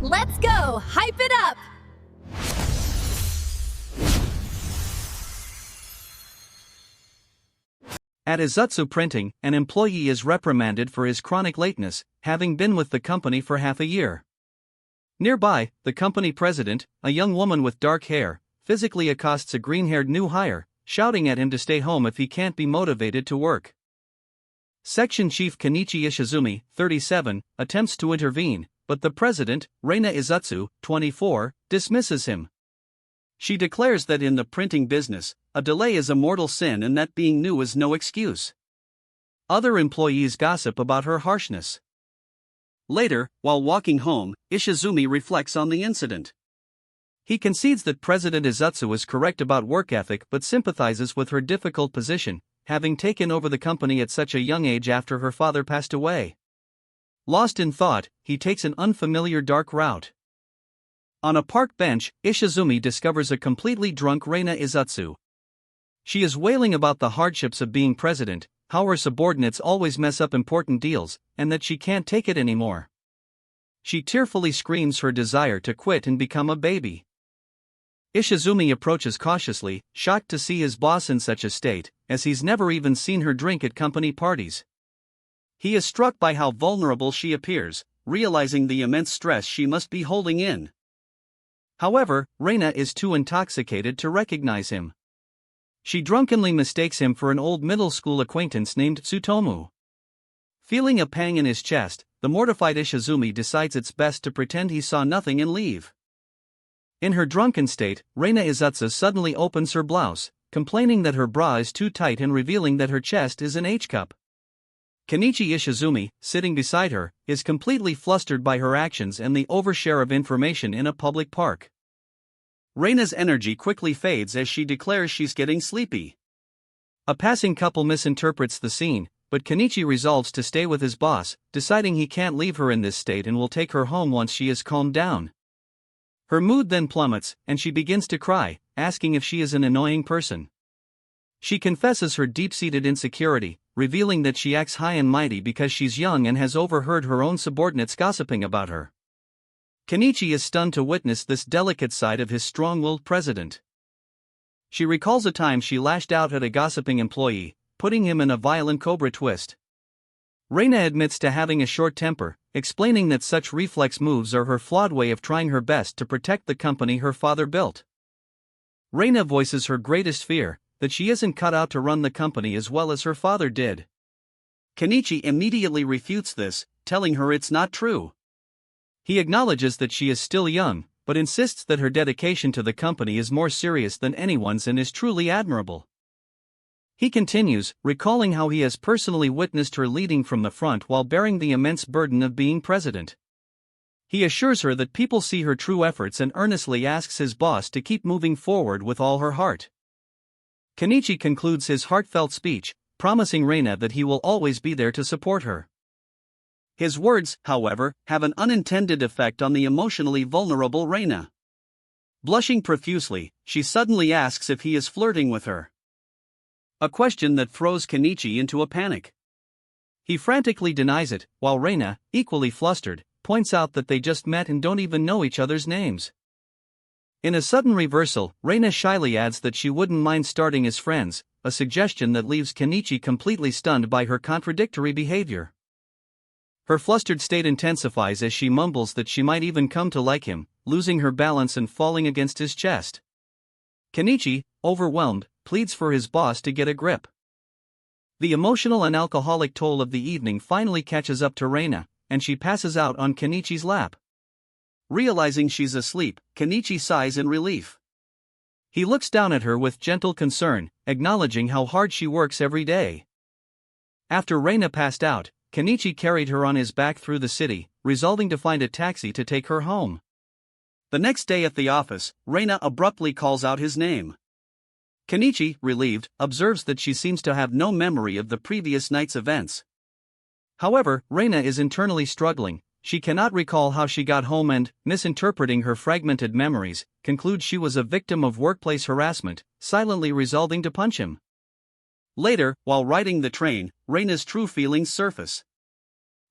Let's go! Hype it up! At Izutsu Printing, an employee is reprimanded for his chronic lateness, having been with the company for half a year. Nearby, the company president, a young woman with dark hair, physically accosts a green-haired new hire, shouting at him to stay home if he can't be motivated to work. Section Chief Kenichi Ishizumi, 37, attempts to intervene, but the president, Reina Izutsu, 24, dismisses him. She declares that in the printing business, a delay is a mortal sin and that being new is no excuse. Other employees gossip about her harshness. Later, while walking home, Ishizumi reflects on the incident. He concedes that President Izutsu is correct about work ethic but sympathizes with her difficult position, having taken over the company at such a young age after her father passed away. Lost in thought, he takes an unfamiliar dark route. On a park bench, Ishizumi discovers a completely drunk Reina Izutsu. She is wailing about the hardships of being president, how her subordinates always mess up important deals, and that she can't take it anymore. She tearfully screams her desire to quit and become a baby. Ishizumi approaches cautiously, shocked to see his boss in such a state, as he's never even seen her drink at company parties. He is struck by how vulnerable she appears, realizing the immense stress she must be holding in. However, Reina is too intoxicated to recognize him. She drunkenly mistakes him for an old middle school acquaintance named Tsutomu. Feeling a pang in his chest, the mortified Ishizumi decides it's best to pretend he saw nothing and leave. In her drunken state, Reina Izutsu suddenly opens her blouse, complaining that her bra is too tight and revealing that her chest is an H-cup. Kenichi Ishizumi, sitting beside her, is completely flustered by her actions and the overshare of information in a public park. Reina's energy quickly fades as she declares she's getting sleepy. A passing couple misinterprets the scene, but Kenichi resolves to stay with his boss, deciding he can't leave her in this state and will take her home once she is calmed down. Her mood then plummets, and she begins to cry, asking if she is an annoying person. She confesses her deep-seated insecurity, revealing that she acts high and mighty because she's young and has overheard her own subordinates gossiping about her. Kenichi is stunned to witness this delicate side of his strong-willed president. She recalls a time she lashed out at a gossiping employee, putting him in a violent cobra twist. Reina admits to having a short temper, explaining that such reflex moves are her flawed way of trying her best to protect the company her father built. Reina voices her greatest fear, that she isn't cut out to run the company as well as her father did. Kenichi immediately refutes this, telling her it's not true. He acknowledges that she is still young, but insists that her dedication to the company is more serious than anyone's and is truly admirable. He continues, recalling how he has personally witnessed her leading from the front while bearing the immense burden of being president. He assures her that people see her true efforts and earnestly asks his boss to keep moving forward with all her heart. Kenichi concludes his heartfelt speech, promising Reina that he will always be there to support her. His words, however, have an unintended effect on the emotionally vulnerable Reina. Blushing profusely, she suddenly asks if he is flirting with her. A question that throws Kenichi into a panic. He frantically denies it, while Reina, equally flustered, points out that they just met and don't even know each other's names. In a sudden reversal, Reina shyly adds that she wouldn't mind starting as friends, a suggestion that leaves Kenichi completely stunned by her contradictory behavior. Her flustered state intensifies as she mumbles that she might even come to like him, losing her balance and falling against his chest. Kenichi, overwhelmed, pleads for his boss to get a grip. The emotional and alcoholic toll of the evening finally catches up to Reina, and she passes out on Kenichi's lap. Realizing she's asleep, Kenichi sighs in relief. He looks down at her with gentle concern, acknowledging how hard she works every day. After Reina passed out, Kenichi carried her on his back through the city, resolving to find a taxi to take her home. The next day at the office, Reina abruptly calls out his name. Kenichi, relieved, observes that she seems to have no memory of the previous night's events. However, Reina is internally struggling. She cannot recall how she got home and, misinterpreting her fragmented memories, concludes she was a victim of workplace harassment, silently resolving to punch him. Later, while riding the train, Reina's true feelings surface.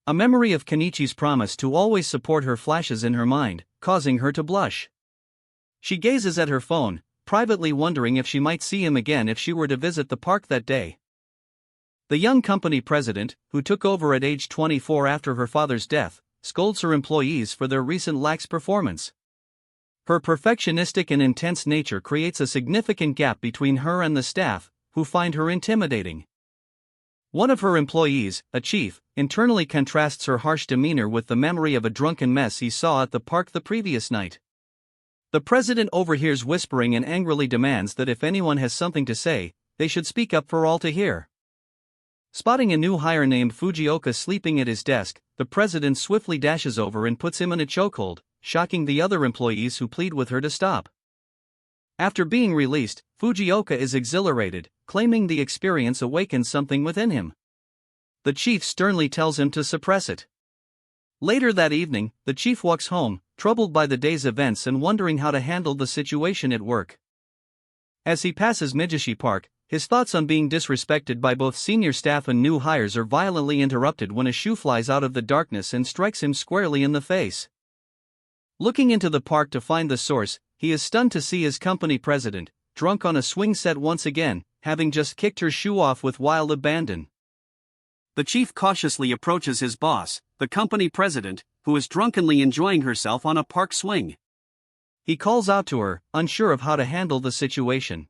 A memory of Kenichi's promise to always support her flashes in her mind, causing her to blush. She gazes at her phone, privately wondering if she might see him again if she were to visit the park that day. The young company president, who took over at age 24 after her father's death, scolds her employees for their recent lax performance. Her perfectionistic and intense nature creates a significant gap between her and the staff, who find her intimidating. One of her employees, a chief, internally contrasts her harsh demeanor with the memory of a drunken mess he saw at the park the previous night. The president overhears whispering and angrily demands that if anyone has something to say, they should speak up for all to hear. Spotting a new hire named Fujioka sleeping at his desk, the president swiftly dashes over and puts him in a chokehold, shocking the other employees who plead with her to stop. After being released, Fujioka is exhilarated, claiming the experience awakens something within him. The chief sternly tells him to suppress it. Later that evening, the chief walks home, troubled by the day's events and wondering how to handle the situation at work. As he passes Mijishi Park, his thoughts on being disrespected by both senior staff and new hires are violently interrupted when a shoe flies out of the darkness and strikes him squarely in the face. Looking into the park to find the source, he is stunned to see his company president, drunk on a swing set once again, having just kicked her shoe off with wild abandon. The chief cautiously approaches his boss, the company president, who is drunkenly enjoying herself on a park swing. He calls out to her, unsure of how to handle the situation.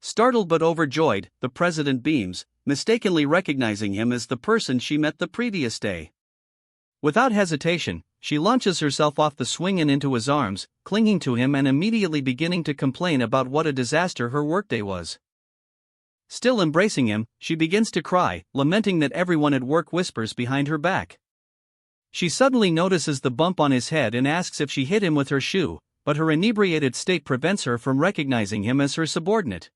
Startled but overjoyed, the president beams, mistakenly recognizing him as the person she met the previous day. Without hesitation, she launches herself off the swing and into his arms, clinging to him and immediately beginning to complain about what a disaster her workday was. Still embracing him, she begins to cry, lamenting that everyone at work whispers behind her back. She suddenly notices the bump on his head and asks if she hit him with her shoe, but her inebriated state prevents her from recognizing him as her subordinate.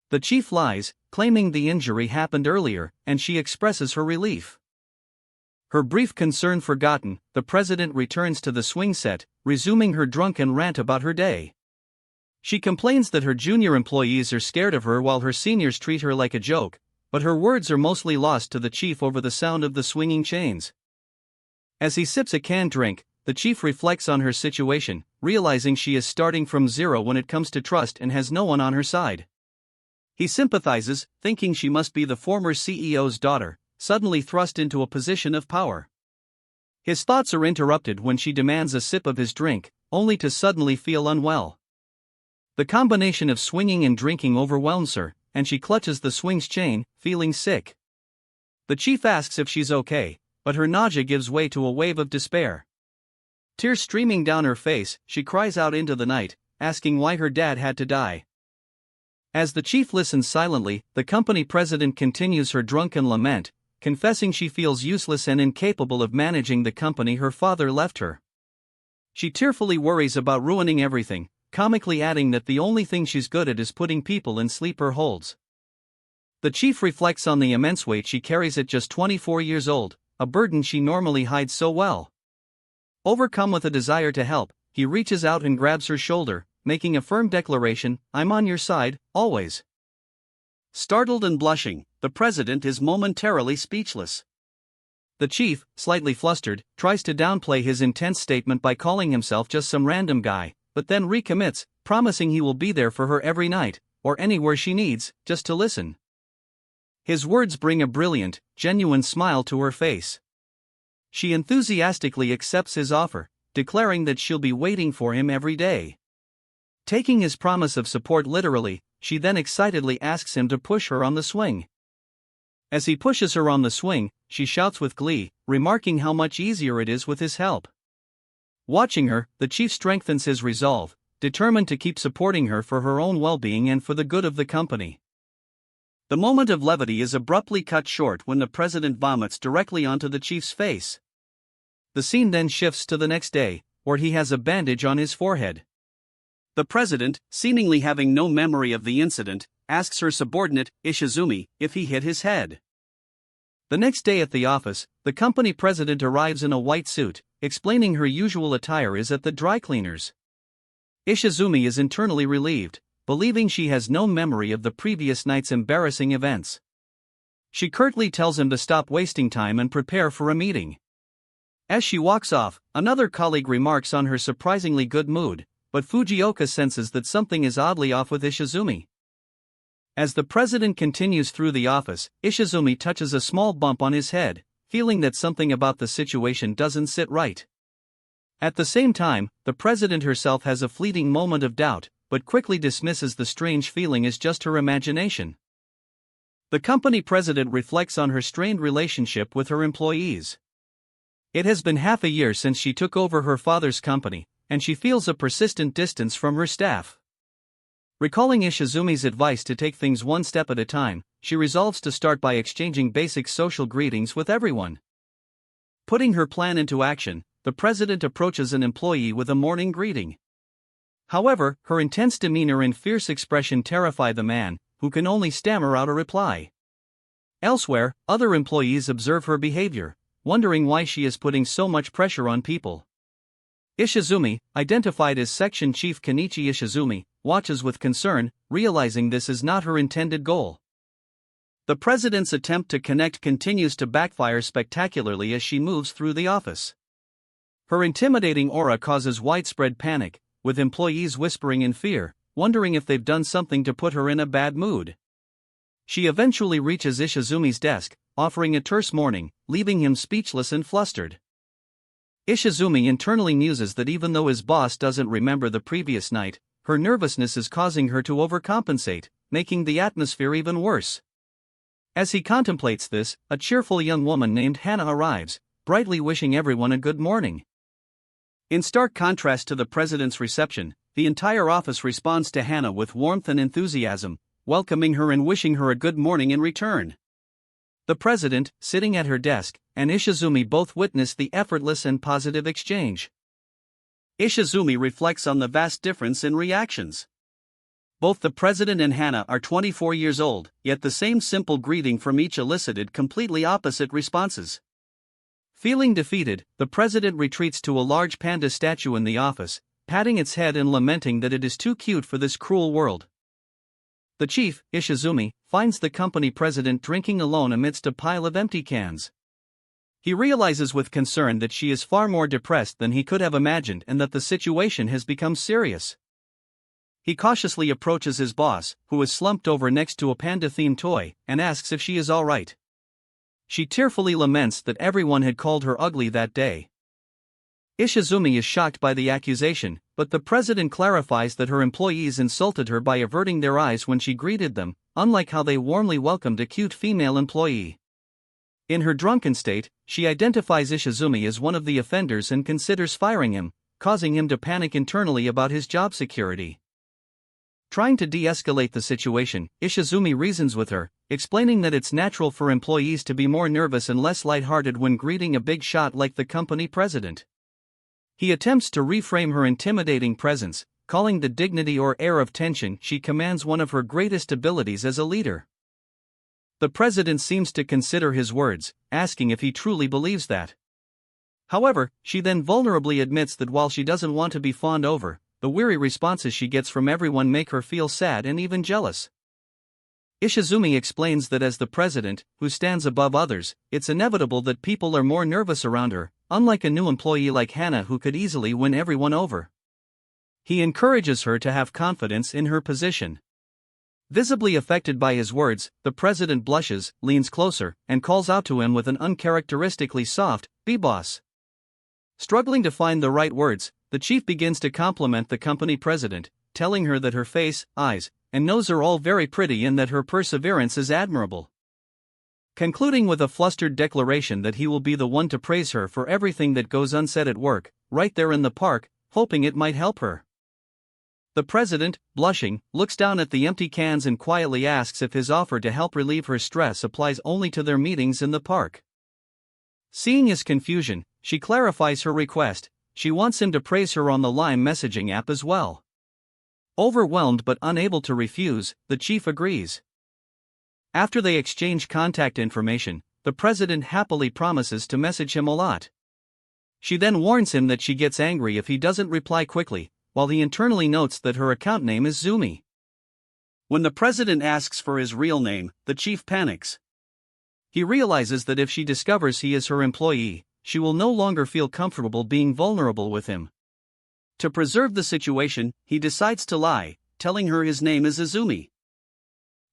The chief lies, claiming the injury happened earlier, and she expresses her relief. Her brief concern forgotten, the president returns to the swing set, resuming her drunken rant about her day. She complains that her junior employees are scared of her while her seniors treat her like a joke, but her words are mostly lost to the chief over the sound of the swinging chains. As he sips a canned drink, the chief reflects on her situation, realizing she is starting from zero when it comes to trust and has no one on her side. He sympathizes, thinking she must be the former CEO's daughter, suddenly thrust into a position of power. His thoughts are interrupted when she demands a sip of his drink, only to suddenly feel unwell. The combination of swinging and drinking overwhelms her, and she clutches the swing's chain, feeling sick. The chief asks if she's okay, but her nausea gives way to a wave of despair. Tears streaming down her face, she cries out into the night, asking why her dad had to die. As the chief listens silently, the company president continues her drunken lament, confessing she feels useless and incapable of managing the company her father left her. She tearfully worries about ruining everything, comically adding that the only thing she's good at is putting people in sleeper holds. The chief reflects on the immense weight she carries at just 24 years old, a burden she normally hides so well. Overcome with a desire to help, he reaches out and grabs her shoulder, making a firm declaration, "I'm on your side, always." Startled and blushing, the president is momentarily speechless. The chief, slightly flustered, tries to downplay his intense statement by calling himself just some random guy, but then recommits, promising he will be there for her every night, or anywhere she needs, just to listen. His words bring a brilliant, genuine smile to her face. She enthusiastically accepts his offer, declaring that she'll be waiting for him every day. Taking his promise of support literally, she then excitedly asks him to push her on the swing. As he pushes her on the swing, she shouts with glee, remarking how much easier it is with his help. Watching her, the chief strengthens his resolve, determined to keep supporting her for her own well-being and for the good of the company. The moment of levity is abruptly cut short when the president vomits directly onto the chief's face. The scene then shifts to the next day, where he has a bandage on his forehead. The president, seemingly having no memory of the incident, asks her subordinate, Ishizumi, if he hit his head. The next day at the office, the company president arrives in a white suit, explaining her usual attire is at the dry cleaners. Ishizumi is internally relieved, believing she has no memory of the previous night's embarrassing events. She curtly tells him to stop wasting time and prepare for a meeting. As she walks off, another colleague remarks on her surprisingly good mood, but Fujioka senses that something is oddly off with Ishizumi. As the president continues through the office, Ishizumi touches a small bump on his head, feeling that something about the situation doesn't sit right. At the same time, the president herself has a fleeting moment of doubt, but quickly dismisses the strange feeling as just her imagination. The company president reflects on her strained relationship with her employees. It has been half a year since she took over her father's company, and she feels a persistent distance from her staff. Recalling Ishizumi's advice to take things one step at a time, she resolves to start by exchanging basic social greetings with everyone. Putting her plan into action, the president approaches an employee with a morning greeting. However, her intense demeanor and fierce expression terrify the man, who can only stammer out a reply. Elsewhere, other employees observe her behavior, wondering why she is putting so much pressure on people. Ishizumi, identified as Section Chief Kenichi Ishizumi, watches with concern, realizing this is not her intended goal. The president's attempt to connect continues to backfire spectacularly as she moves through the office. Her intimidating aura causes widespread panic, with employees whispering in fear, wondering if they've done something to put her in a bad mood. She eventually reaches Ishizumi's desk, offering a terse morning, leaving him speechless and flustered. Ishizumi internally muses that even though his boss doesn't remember the previous night, her nervousness is causing her to overcompensate, making the atmosphere even worse. As he contemplates this, a cheerful young woman named Hana arrives, brightly wishing everyone a good morning. In stark contrast to the president's reception, the entire office responds to Hana with warmth and enthusiasm, welcoming her and wishing her a good morning in return. The president, sitting at her desk, and Ishizumi both witness the effortless and positive exchange. Ishizumi reflects on the vast difference in reactions. Both the president and Hana are 24 years old, yet the same simple greeting from each elicited completely opposite responses. Feeling defeated, the president retreats to a large panda statue in the office, patting its head and lamenting that it is too cute for this cruel world. The chief, Ishizumi, finds the company president drinking alone amidst a pile of empty cans. He realizes with concern that she is far more depressed than he could have imagined and that the situation has become serious. He cautiously approaches his boss, who is slumped over next to a panda-themed toy, and asks if she is all right. She tearfully laments that everyone had called her ugly that day. Ishizumi is shocked by the accusation, but the president clarifies that her employees insulted her by averting their eyes when she greeted them, unlike how they warmly welcomed a cute female employee. In her drunken state, she identifies Ishizumi as one of the offenders and considers firing him, causing him to panic internally about his job security. Trying to de-escalate the situation, Ishizumi reasons with her, explaining that it's natural for employees to be more nervous and less lighthearted when greeting a big shot like the company president. He attempts to reframe her intimidating presence, calling the dignity or air of tension she commands one of her greatest abilities as a leader. The president seems to consider his words, asking if he truly believes that. However, she then vulnerably admits that while she doesn't want to be fawned over, the weary responses she gets from everyone make her feel sad and even jealous. Ishizumi explains that as the president, who stands above others, it's inevitable that people are more nervous around her, unlike a new employee like Hana who could easily win everyone over. He encourages her to have confidence in her position. Visibly affected by his words, the president blushes, leans closer, and calls out to him with an uncharacteristically soft, "Be boss." Struggling to find the right words, the chief begins to compliment the company president, telling her that her face, eyes, and nose are all very pretty and that her perseverance is admirable. Concluding with a flustered declaration that he will be the one to praise her for everything that goes unsaid at work, right there in the park, hoping it might help her. The president, blushing, looks down at the empty cans and quietly asks if his offer to help relieve her stress applies only to their meetings in the park. Seeing his confusion, she clarifies her request. She wants him to praise her on the Lime messaging app as well. Overwhelmed but unable to refuse, the chief agrees. After they exchange contact information, the president happily promises to message him a lot. She then warns him that she gets angry if he doesn't reply quickly, while he internally notes that her account name is Zumi. When the president asks for his real name, the chief panics. He realizes that if she discovers he is her employee, she will no longer feel comfortable being vulnerable with him. To preserve the situation, he decides to lie, telling her his name is Izumi.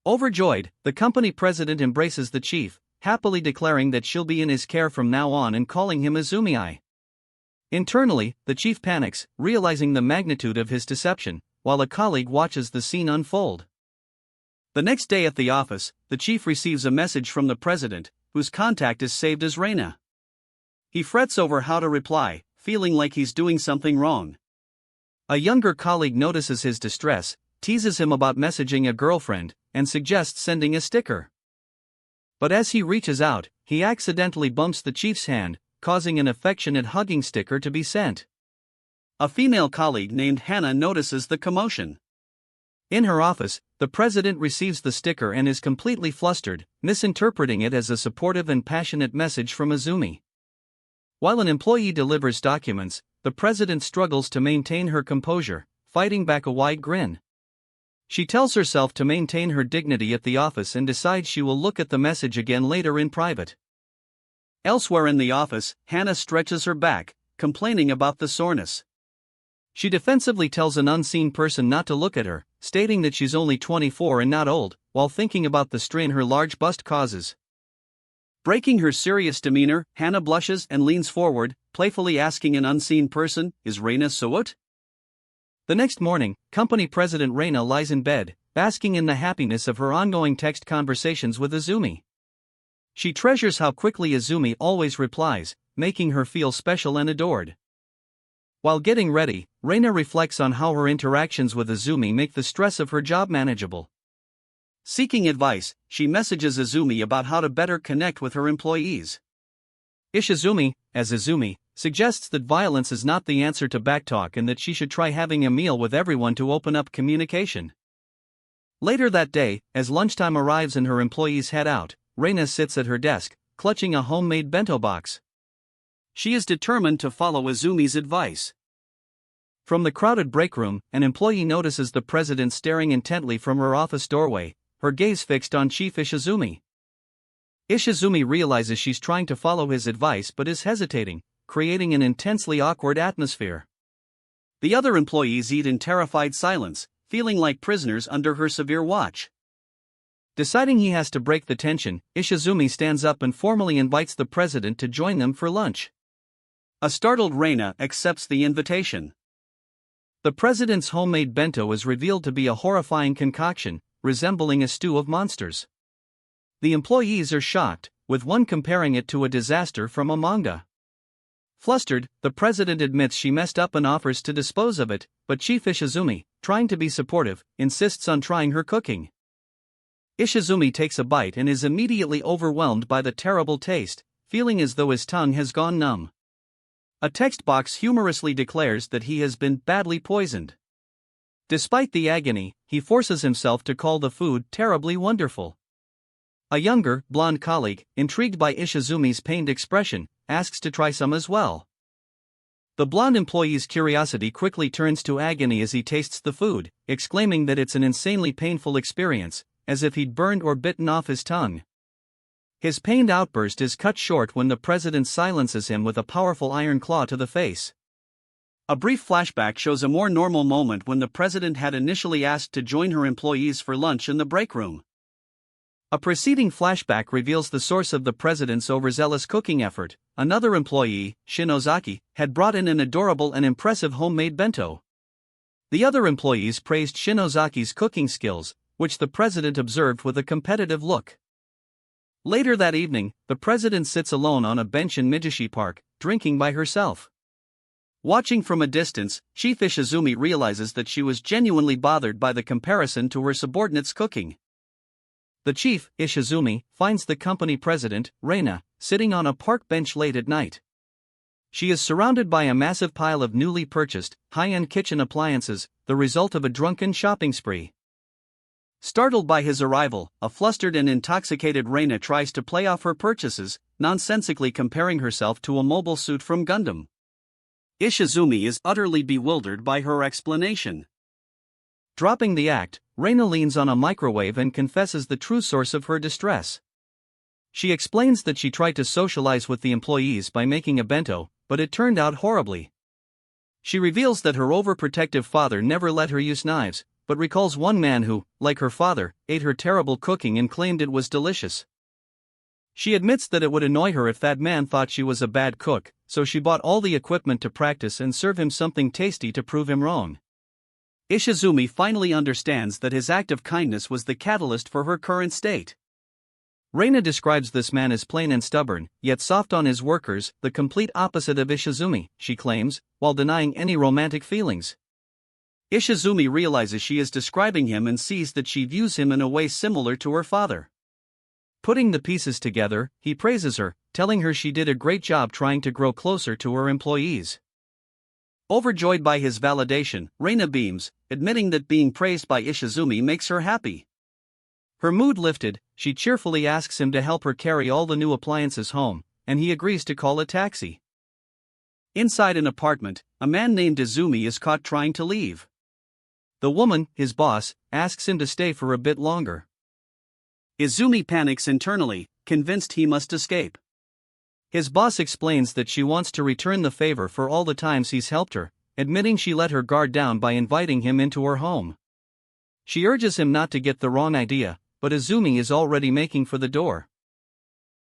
Overjoyed, the company president embraces the chief, happily declaring that she'll be in his care from now on and calling him Izumi-ai. Internally, the chief panics, realizing the magnitude of his deception, while a colleague watches the scene unfold. The next day at the office, the chief receives a message from the president, whose contact is saved as Reina. He frets over how to reply, feeling like he's doing something wrong. A younger colleague notices his distress, teases him about messaging a girlfriend, and suggests sending a sticker. But as he reaches out, he accidentally bumps the chief's hand, causing an affectionate hugging sticker to be sent. A female colleague named Hannah notices the commotion. In her office, the president receives the sticker and is completely flustered, misinterpreting it as a supportive and passionate message from Izumi. While an employee delivers documents, the president struggles to maintain her composure, fighting back a wide grin. She tells herself to maintain her dignity at the office and decides she will look at the message again later in private. Elsewhere in the office, Hannah stretches her back, complaining about the soreness. She defensively tells an unseen person not to look at her, stating that she's only 24 and not old, while thinking about the strain her large bust causes. Breaking her serious demeanor, Hannah blushes and leans forward, playfully asking an unseen person, "Is Reina Suot?" The next morning, company president Reina lies in bed, basking in the happiness of her ongoing text conversations with Izumi. She treasures how quickly Izumi always replies, making her feel special and adored. While getting ready, Reina reflects on how her interactions with Izumi make the stress of her job manageable. Seeking advice, she messages Izumi about how to better connect with her employees. Ishizumi, as Izumi, suggests that violence is not the answer to backtalk and that she should try having a meal with everyone to open up communication. Later that day, as lunchtime arrives and her employees head out, Reina sits at her desk, clutching a homemade bento box. She is determined to follow Izumi's advice. From the crowded break room, an employee notices the president staring intently from her office doorway, her gaze fixed on Chief Ishizumi. Ishizumi realizes she's trying to follow his advice but is hesitating, creating an intensely awkward atmosphere. The other employees eat in terrified silence, feeling like prisoners under her severe watch. Deciding he has to break the tension, Ishizumi stands up and formally invites the president to join them for lunch. A startled Reina accepts the invitation. The president's homemade bento is revealed to be a horrifying concoction, resembling a stew of monsters. The employees are shocked, with one comparing it to a disaster from a manga. Flustered, the president admits she messed up and offers to dispose of it, but Chief Ishizumi, trying to be supportive, insists on trying her cooking. Ishizumi takes a bite and is immediately overwhelmed by the terrible taste, feeling as though his tongue has gone numb. A text box humorously declares that he has been badly poisoned. Despite the agony, he forces himself to call the food terribly wonderful. A younger, blonde colleague, intrigued by Ishizumi's pained expression, asks to try some as well. The blonde employee's curiosity quickly turns to agony as he tastes the food, exclaiming that it's an insanely painful experience, as if he'd burned or bitten off his tongue. His pained outburst is cut short when the president silences him with a powerful iron claw to the face. A brief flashback shows a more normal moment when the president had initially asked to join her employees for lunch in the break room. A preceding flashback reveals the source of the president's overzealous cooking effort. Another employee, Shinozaki, had brought in an adorable and impressive homemade bento. The other employees praised Shinozaki's cooking skills, which the president observed with a competitive look. Later that evening, the president sits alone on a bench in Mijishi Park, drinking by herself. Watching from a distance, Chief Ishizumi realizes that she was genuinely bothered by the comparison to her subordinate's cooking. The chief, Ishizumi, finds the company president, Reina, sitting on a park bench late at night. She is surrounded by a massive pile of newly purchased, high-end kitchen appliances, the result of a drunken shopping spree. Startled by his arrival, a flustered and intoxicated Reina tries to play off her purchases, nonsensically comparing herself to a mobile suit from Gundam. Ishizumi is utterly bewildered by her explanation. Dropping the act, Reina leans on a microwave and confesses the true source of her distress. She explains that she tried to socialize with the employees by making a bento, but it turned out horribly. She reveals that her overprotective father never let her use knives, but recalls one man who, like her father, ate her terrible cooking and claimed it was delicious. She admits that it would annoy her if that man thought she was a bad cook, so she bought all the equipment to practice and serve him something tasty to prove him wrong. Ishizumi finally understands that his act of kindness was the catalyst for her current state. Reina describes this man as plain and stubborn, yet soft on his workers, the complete opposite of Ishizumi, she claims, while denying any romantic feelings. Ishizumi realizes she is describing him and sees that she views him in a way similar to her father. Putting the pieces together, he praises her, telling her she did a great job trying to grow closer to her employees. Overjoyed by his validation, Reina beams, admitting that being praised by Ishizumi makes her happy. Her mood lifted, she cheerfully asks him to help her carry all the new appliances home, and he agrees to call a taxi. Inside an apartment, a man named Izumi is caught trying to leave. The woman, his boss, asks him to stay for a bit longer. Izumi panics internally, convinced he must escape. His boss explains that she wants to return the favor for all the times he's helped her, admitting she let her guard down by inviting him into her home. She urges him not to get the wrong idea, but Izumi is already making for the door.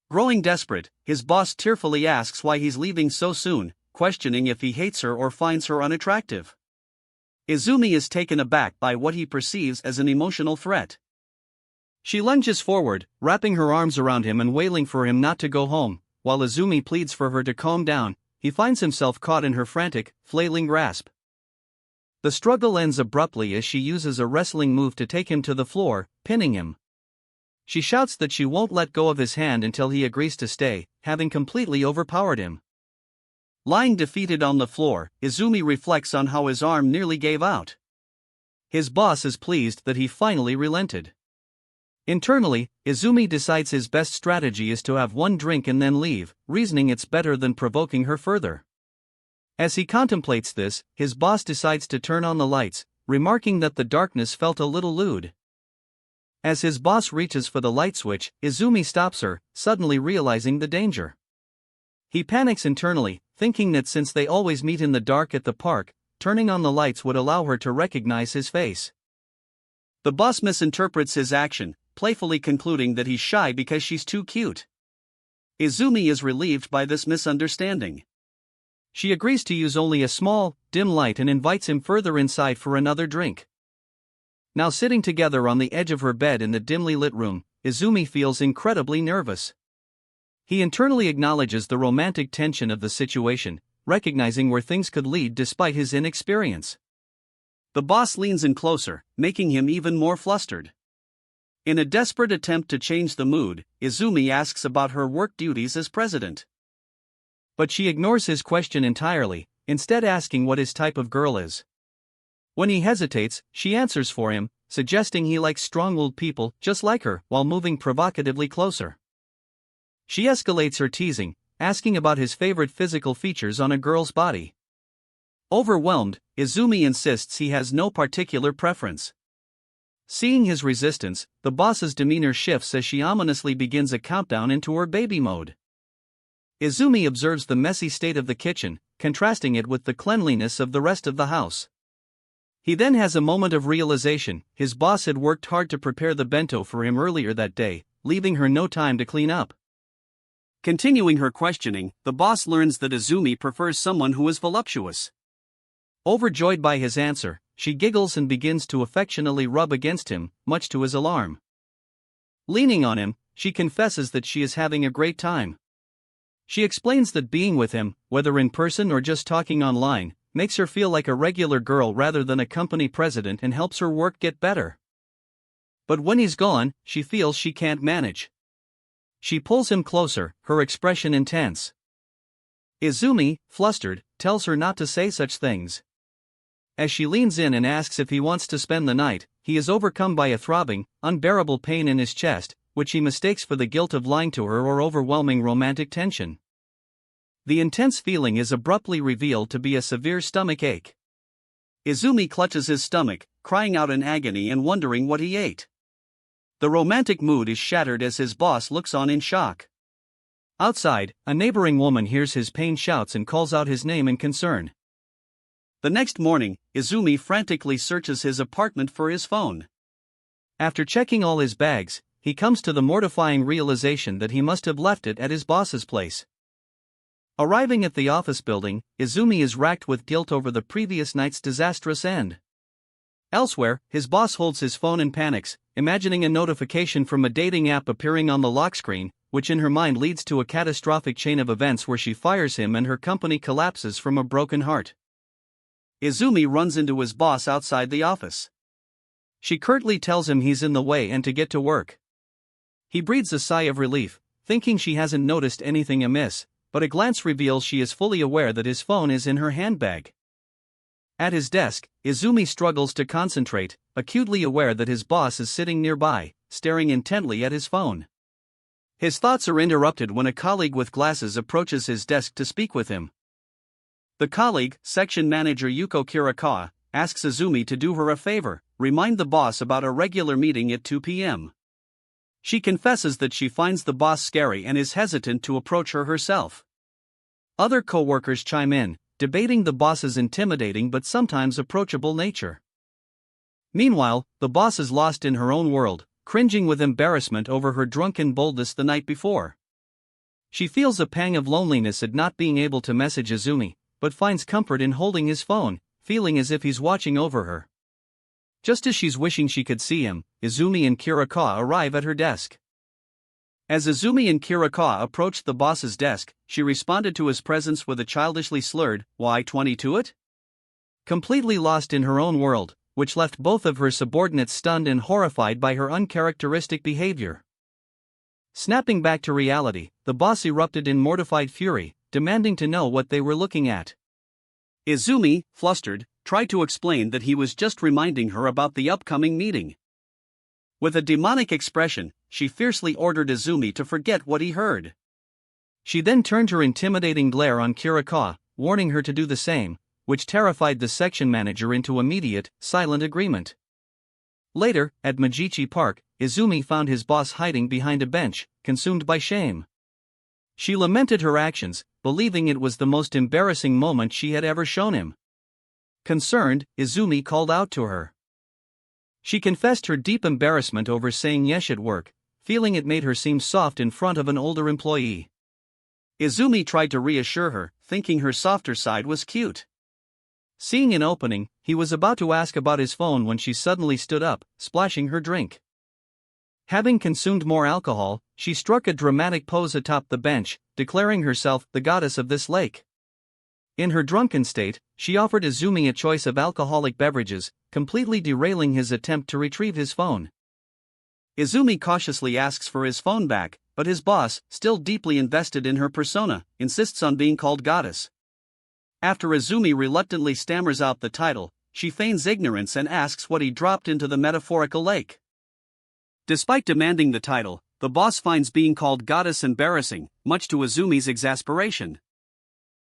Growing desperate, his boss tearfully asks why he's leaving so soon, questioning if he hates her or finds her unattractive. Izumi is taken aback by what he perceives as an emotional threat. She lunges forward, wrapping her arms around him and wailing for him not to go home. While Izumi pleads for her to calm down, he finds himself caught in her frantic, flailing grasp. The struggle ends abruptly as she uses a wrestling move to take him to the floor, pinning him. She shouts that she won't let go of his hand until he agrees to stay, having completely overpowered him. Lying defeated on the floor, Izumi reflects on how his arm nearly gave out. His boss is pleased that he finally relented. Internally, Izumi decides his best strategy is to have one drink and then leave, reasoning it's better than provoking her further. As he contemplates this, his boss decides to turn on the lights, remarking that the darkness felt a little lewd. As his boss reaches for the light switch, Izumi stops her, suddenly realizing the danger. He panics internally, thinking that since they always meet in the dark at the park, turning on the lights would allow her to recognize his face. The boss misinterprets his action, playfully concluding that he's shy because she's too cute. Izumi is relieved by this misunderstanding. She agrees to use only a small, dim light and invites him further inside for another drink. Now sitting together on the edge of her bed in the dimly lit room, Izumi feels incredibly nervous. He internally acknowledges the romantic tension of the situation, recognizing where things could lead despite his inexperience. The boss leans in closer, making him even more flustered. In a desperate attempt to change the mood, Izumi asks about her work duties as president. But she ignores his question entirely, instead asking what his type of girl is. When he hesitates, she answers for him, suggesting he likes strong-willed people just like her, while moving provocatively closer. She escalates her teasing, asking about his favorite physical features on a girl's body. Overwhelmed, Izumi insists he has no particular preference. Seeing his resistance, the boss's demeanor shifts as she ominously begins a countdown into her baby mode. Izumi observes the messy state of the kitchen, contrasting it with the cleanliness of the rest of the house. He then has a moment of realization: his boss had worked hard to prepare the bento for him earlier that day, leaving her no time to clean up. Continuing her questioning, the boss learns that Izumi prefers someone who is voluptuous. Overjoyed by his answer, she giggles and begins to affectionately rub against him, much to his alarm. Leaning on him, she confesses that she is having a great time. She explains that being with him, whether in person or just talking online, makes her feel like a regular girl rather than a company president and helps her work get better. But when he's gone, she feels she can't manage. She pulls him closer, her expression intense. Izumi, flustered, tells her not to say such things. As she leans in and asks if he wants to spend the night, he is overcome by a throbbing, unbearable pain in his chest, which he mistakes for the guilt of lying to her or overwhelming romantic tension. The intense feeling is abruptly revealed to be a severe stomach ache. Izumi clutches his stomach, crying out in agony and wondering what he ate. The romantic mood is shattered as his boss looks on in shock. Outside, a neighboring woman hears his pained shouts and calls out his name in concern. The next morning, Izumi frantically searches his apartment for his phone. After checking all his bags, he comes to the mortifying realization that he must have left it at his boss's place. Arriving at the office building, Izumi is racked with guilt over the previous night's disastrous end. Elsewhere, his boss holds his phone and panics, imagining a notification from a dating app appearing on the lock screen, which in her mind leads to a catastrophic chain of events where she fires him and her company collapses from a broken heart. Izumi runs into his boss outside the office. She curtly tells him he's in the way and to get to work. He breathes a sigh of relief, thinking she hasn't noticed anything amiss, but a glance reveals she is fully aware that his phone is in her handbag. At his desk, Izumi struggles to concentrate, acutely aware that his boss is sitting nearby, staring intently at his phone. His thoughts are interrupted when a colleague with glasses approaches his desk to speak with him. The colleague, section manager Yuko Kirikawa, asks Izumi to do her a favor, remind the boss about a regular meeting at 2 p.m. She confesses that she finds the boss scary and is hesitant to approach her herself. Other co-workers chime in, debating the boss's intimidating but sometimes approachable nature. Meanwhile, the boss is lost in her own world, cringing with embarrassment over her drunken boldness the night before. She feels a pang of loneliness at not being able to message Izumi, but finds comfort in holding his phone, feeling as if he's watching over her. Just as she's wishing she could see him, Izumi and Kirikawa arrive at her desk. As Izumi and Kirikawa approached the boss's desk, she responded to his presence with a childishly slurred, "Why 22 it?" Completely lost in her own world, which left both of her subordinates stunned and horrified by her uncharacteristic behavior. Snapping back to reality, the boss erupted in mortified fury, demanding to know what they were looking at. Izumi, flustered, tried to explain that he was just reminding her about the upcoming meeting. With a demonic expression, she fiercely ordered Izumi to forget what he heard. She then turned her intimidating glare on Kirikawa, warning her to do the same, which terrified the section manager into immediate, silent agreement. Later, at Majichi Park, Izumi found his boss hiding behind a bench, consumed by shame. She lamented her actions, believing it was the most embarrassing moment she had ever shown him. Concerned, Izumi called out to her. She confessed her deep embarrassment over saying yes at work, feeling it made her seem soft in front of an older employee. Izumi tried to reassure her, thinking her softer side was cute. Seeing an opening, he was about to ask about his phone when she suddenly stood up, splashing her drink. Having consumed more alcohol, she struck a dramatic pose atop the bench, declaring herself the goddess of this lake. In her drunken state, she offered Izumi a choice of alcoholic beverages, completely derailing his attempt to retrieve his phone. Izumi cautiously asks for his phone back, but his boss, still deeply invested in her persona, insists on being called goddess. After Izumi reluctantly stammers out the title, she feigns ignorance and asks what he dropped into the metaphorical lake. Despite demanding the title, the boss finds being called goddess embarrassing, much to Izumi's exasperation.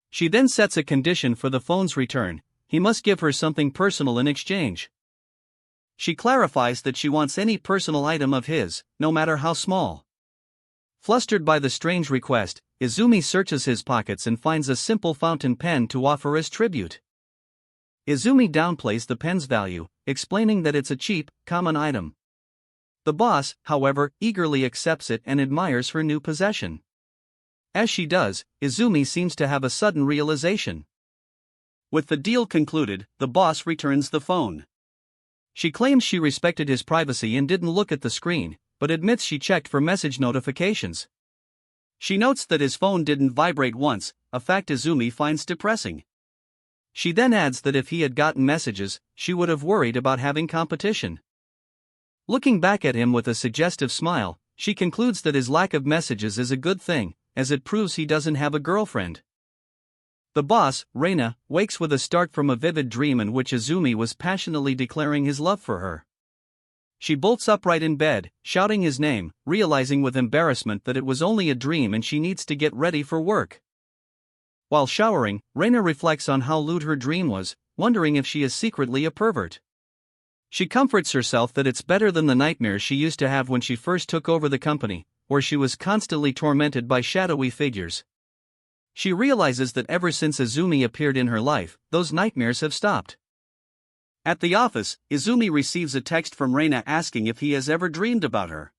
She then sets a condition for the phone's return: he must give her something personal in exchange. She clarifies that she wants any personal item of his, no matter how small. Flustered by the strange request, Izumi searches his pockets and finds a simple fountain pen to offer as tribute. Izumi downplays the pen's value, explaining that it's a cheap, common item. The boss, however, eagerly accepts it and admires her new possession. As she does, Izumi seems to have a sudden realization. With the deal concluded, the boss returns the phone. She claims she respected his privacy and didn't look at the screen, but admits she checked for message notifications. She notes that his phone didn't vibrate once, a fact Izumi finds depressing. She then adds that if he had gotten messages, she would have worried about having competition. Looking back at him with a suggestive smile, she concludes that his lack of messages is a good thing, as it proves he doesn't have a girlfriend. The boss, Reina, wakes with a start from a vivid dream in which Izumi was passionately declaring his love for her. She bolts upright in bed, shouting his name, realizing with embarrassment that it was only a dream and she needs to get ready for work. While showering, Reina reflects on how lewd her dream was, wondering if she is secretly a pervert. She comforts herself that it's better than the nightmares she used to have when she first took over the company, where she was constantly tormented by shadowy figures. She realizes that ever since Izumi appeared in her life, those nightmares have stopped. At the office, Izumi receives a text from Reina asking if he has ever dreamed about her.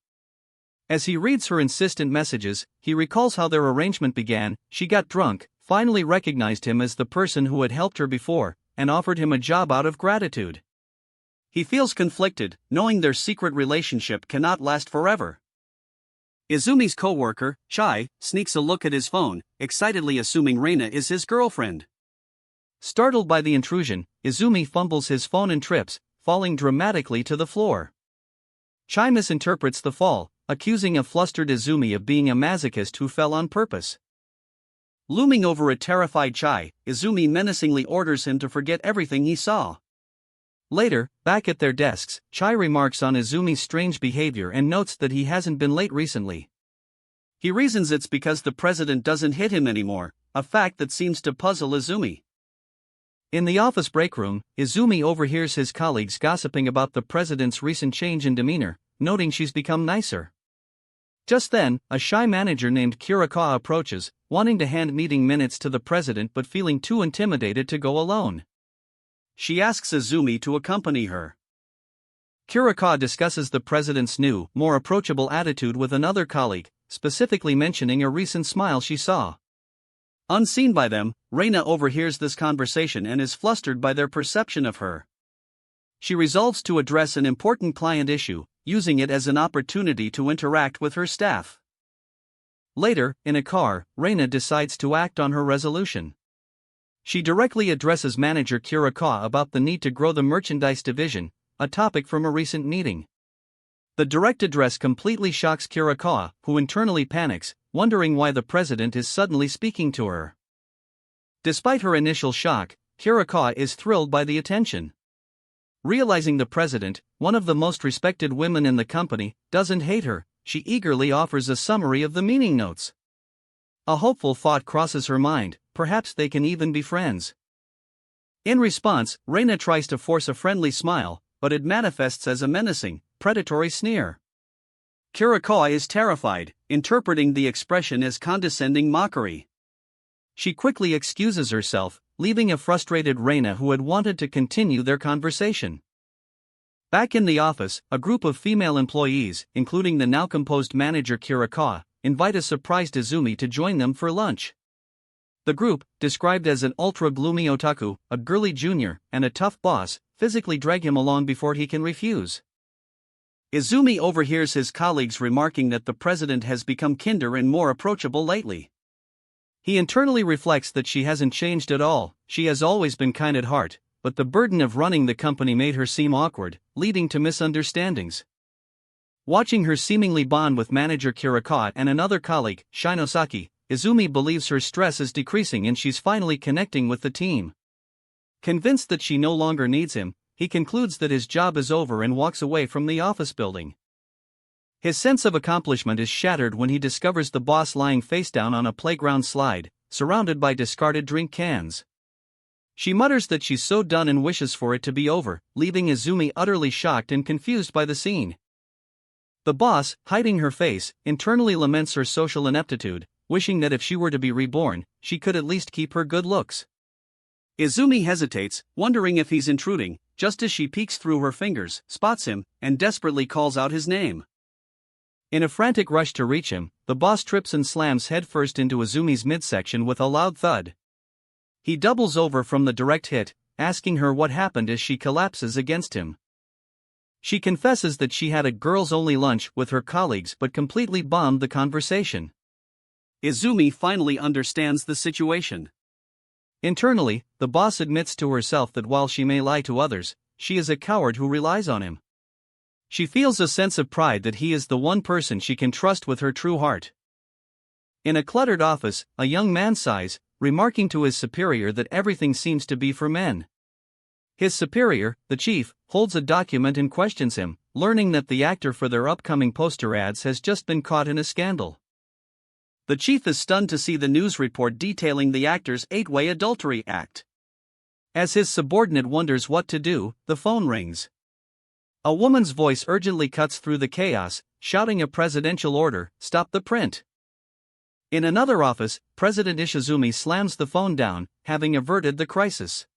As he reads her insistent messages, he recalls how their arrangement began. She got drunk, finally recognized him as the person who had helped her before, and offered him a job out of gratitude. He feels conflicted, knowing their secret relationship cannot last forever. Izumi's co-worker, Chai, sneaks a look at his phone, excitedly assuming Reina is his girlfriend. Startled by the intrusion, Izumi fumbles his phone and trips, falling dramatically to the floor. Chai misinterprets the fall, accusing a flustered Izumi of being a masochist who fell on purpose. Looming over a terrified Chai, Izumi menacingly orders him to forget everything he saw. Later, back at their desks, Chai remarks on Izumi's strange behavior and notes that he hasn't been late recently. He reasons it's because the president doesn't hit him anymore, a fact that seems to puzzle Izumi. In the office break room, Izumi overhears his colleagues gossiping about the president's recent change in demeanor, noting she's become nicer. Just then, a shy manager named Kurikawa approaches, wanting to hand meeting minutes to the president but feeling too intimidated to go alone. She asks Izumi to accompany her. Kurikawa discusses the president's new, more approachable attitude with another colleague, specifically mentioning a recent smile she saw. Unseen by them, Reina overhears this conversation and is flustered by their perception of her. She resolves to address an important client issue, using it as an opportunity to interact with her staff. Later, in a car, Reina decides to act on her resolution. She directly addresses manager Kurikawa about the need to grow the merchandise division, a topic from a recent meeting. The direct address completely shocks Kurikawa, who internally panics, wondering why the president is suddenly speaking to her. Despite her initial shock, Kurikawa is thrilled by the attention. Realizing the president, one of the most respected women in the company, doesn't hate her, she eagerly offers a summary of the meeting notes. A hopeful thought crosses her mind, perhaps they can even be friends. In response, Reina tries to force a friendly smile, but it manifests as a menacing, predatory sneer. Kurikawa is terrified, interpreting the expression as condescending mockery. She quickly excuses herself, leaving a frustrated Reina who had wanted to continue their conversation. Back in the office, a group of female employees, including the now composed manager Kurikawa, invite a surprised Izumi to join them for lunch. The group, described as an ultra-gloomy otaku, a girly junior, and a tough boss, physically drag him along before he can refuse. Izumi overhears his colleagues remarking that the president has become kinder and more approachable lately. He internally reflects that she hasn't changed at all. She has always been kind at heart, but the burden of running the company made her seem awkward, leading to misunderstandings. Watching her seemingly bond with manager Kurikawa and another colleague, Shinosaki, Izumi believes her stress is decreasing and she's finally connecting with the team. Convinced that she no longer needs him, he concludes that his job is over and walks away from the office building. His sense of accomplishment is shattered when he discovers the boss lying face down on a playground slide, surrounded by discarded drink cans. She mutters that she's so done and wishes for it to be over, leaving Izumi utterly shocked and confused by the scene. The boss, hiding her face, internally laments her social ineptitude, wishing that if she were to be reborn, she could at least keep her good looks. Izumi hesitates, wondering if he's intruding, just as she peeks through her fingers, spots him, and desperately calls out his name. In a frantic rush to reach him, the boss trips and slams headfirst into Izumi's midsection with a loud thud. He doubles over from the direct hit, asking her what happened as she collapses against him. She confesses that she had a girls-only lunch with her colleagues but completely bombed the conversation. Izumi finally understands the situation. Internally, the boss admits to herself that while she may lie to others, she is a coward who relies on him. She feels a sense of pride that he is the one person she can trust with her true heart. In a cluttered office, a young man sighs, remarking to his superior that everything seems to be for men. His superior, the chief, holds a document and questions him, learning that the actor for their upcoming poster ads has just been caught in a scandal. The chief is stunned to see the news report detailing the actor's 8-way adultery act. As his subordinate wonders what to do, the phone rings. A woman's voice urgently cuts through the chaos, shouting a presidential order, "Stop the print." In another office, President Ishizumi slams the phone down, having averted the crisis.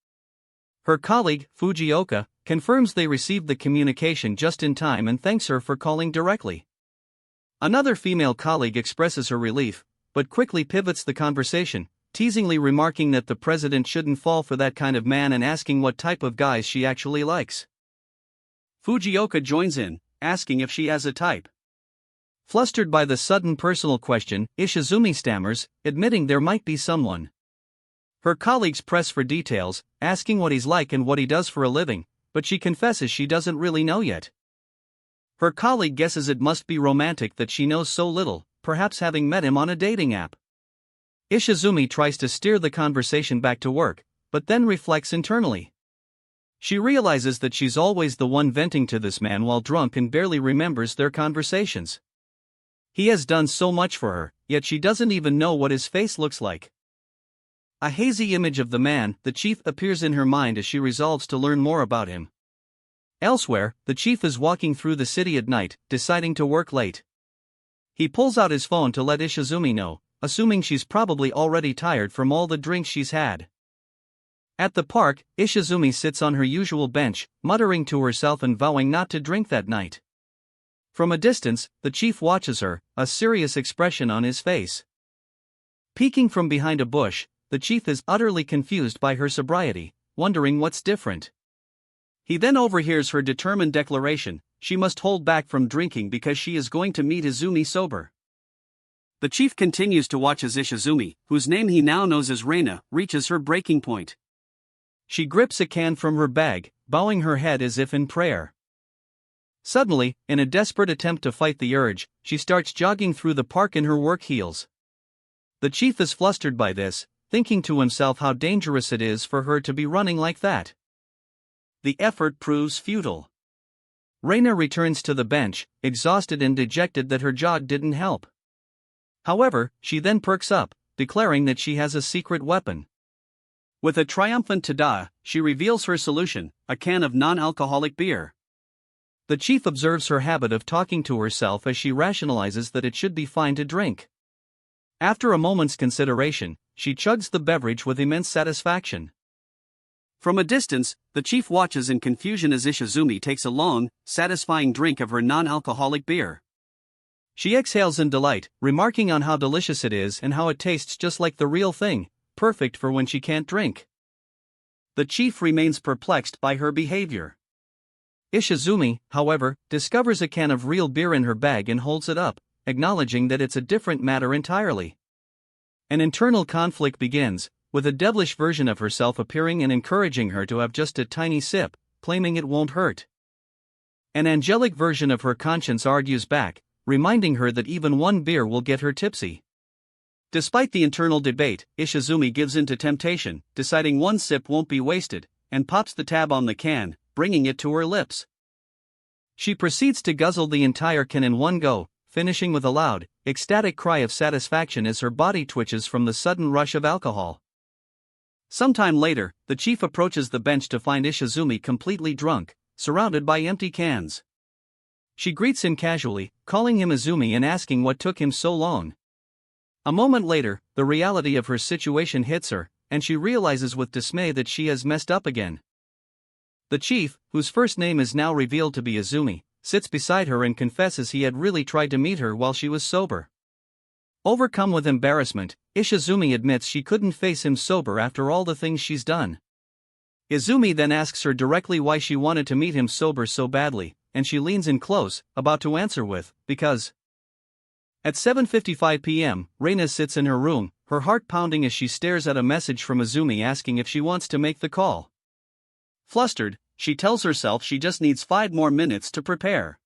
Her colleague, Fujioka, confirms they received the communication just in time and thanks her for calling directly. Another female colleague expresses her relief, but quickly pivots the conversation, teasingly remarking that the president shouldn't fall for that kind of man and asking what type of guys she actually likes. Fujioka joins in, asking if she has a type. Flustered by the sudden personal question, Ishizumi stammers, admitting there might be someone. Her colleagues press for details, asking what he's like and what he does for a living, but she confesses she doesn't really know yet. Her colleague guesses it must be romantic that she knows so little, perhaps having met him on a dating app. Ishizumi tries to steer the conversation back to work, but then reflects internally. She realizes that she's always the one venting to this man while drunk and barely remembers their conversations. He has done so much for her, yet she doesn't even know what his face looks like. A hazy image of the man, the chief, appears in her mind as she resolves to learn more about him. Elsewhere, the chief is walking through the city at night, deciding to work late. He pulls out his phone to let Ishizumi know, assuming she's probably already tired from all the drinks she's had. At the park, Ishizumi sits on her usual bench, muttering to herself and vowing not to drink that night. From a distance, the chief watches her, a serious expression on his face. Peeking from behind a bush, the chief is utterly confused by her sobriety, wondering what's different. He then overhears her determined declaration, she must hold back from drinking because she is going to meet Izumi sober. The chief continues to watch as Ishizumi, whose name he now knows as Reina, reaches her breaking point. She grips a can from her bag, bowing her head as if in prayer. Suddenly, in a desperate attempt to fight the urge, she starts jogging through the park in her work heels. The chief is flustered by this, thinking to himself how dangerous it is for her to be running like that. The effort proves futile. Reina returns to the bench, exhausted and dejected that her jog didn't help. However, she then perks up, declaring that she has a secret weapon. With a triumphant tada, she reveals her solution, a can of non-alcoholic beer. The chief observes her habit of talking to herself as she rationalizes that it should be fine to drink. After a moment's consideration, she chugs the beverage with immense satisfaction. From a distance, the chief watches in confusion as Ishizumi takes a long, satisfying drink of her non-alcoholic beer. She exhales in delight, remarking on how delicious it is and how it tastes just like the real thing, perfect for when she can't drink. The chief remains perplexed by her behavior. Ishizumi, however, discovers a can of real beer in her bag and holds it up, acknowledging that it's a different matter entirely. An internal conflict begins, with a devilish version of herself appearing and encouraging her to have just a tiny sip, claiming it won't hurt. An angelic version of her conscience argues back, reminding her that even one beer will get her tipsy. Despite the internal debate, Ishizumi gives in to temptation, deciding one sip won't be wasted, and pops the tab on the can, bringing it to her lips. She proceeds to guzzle the entire can in one go, finishing with a loud, ecstatic cry of satisfaction as her body twitches from the sudden rush of alcohol. Sometime later, the chief approaches the bench to find Ishizumi completely drunk, surrounded by empty cans. She greets him casually, calling him Izumi and asking what took him so long. A moment later, the reality of her situation hits her, and she realizes with dismay that she has messed up again. The chief, whose first name is now revealed to be Izumi, sits beside her and confesses he had really tried to meet her while she was sober. Overcome with embarrassment, Ishizumi admits she couldn't face him sober after all the things she's done. Izumi then asks her directly why she wanted to meet him sober so badly, and she leans in close, about to answer with, because. At 7:55 p.m., Reina sits in her room, her heart pounding as she stares at a message from Izumi asking if she wants to make the call. Flustered, she tells herself she just needs 5 more minutes to prepare.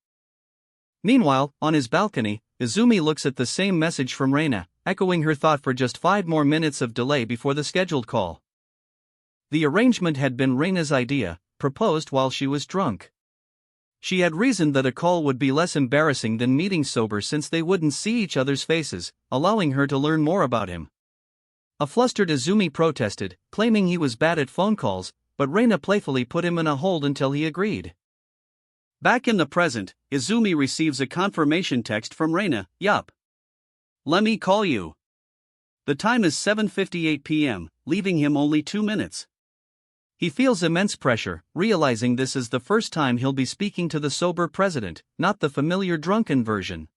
Meanwhile, on his balcony, Izumi looks at the same message from Reina, echoing her thought for just 5 more minutes of delay before the scheduled call. The arrangement had been Reina's idea, proposed while she was drunk. She had reasoned that a call would be less embarrassing than meeting sober since they wouldn't see each other's faces, allowing her to learn more about him. A flustered Izumi protested, claiming he was bad at phone calls, but Reina playfully put him in a hold until he agreed. Back in the present, Izumi receives a confirmation text from Reina. Yup. Let me call you. The time is 7:58 p.m., leaving him only 2 minutes. He feels immense pressure, realizing this is the first time he'll be speaking to the sober president, not the familiar drunken version.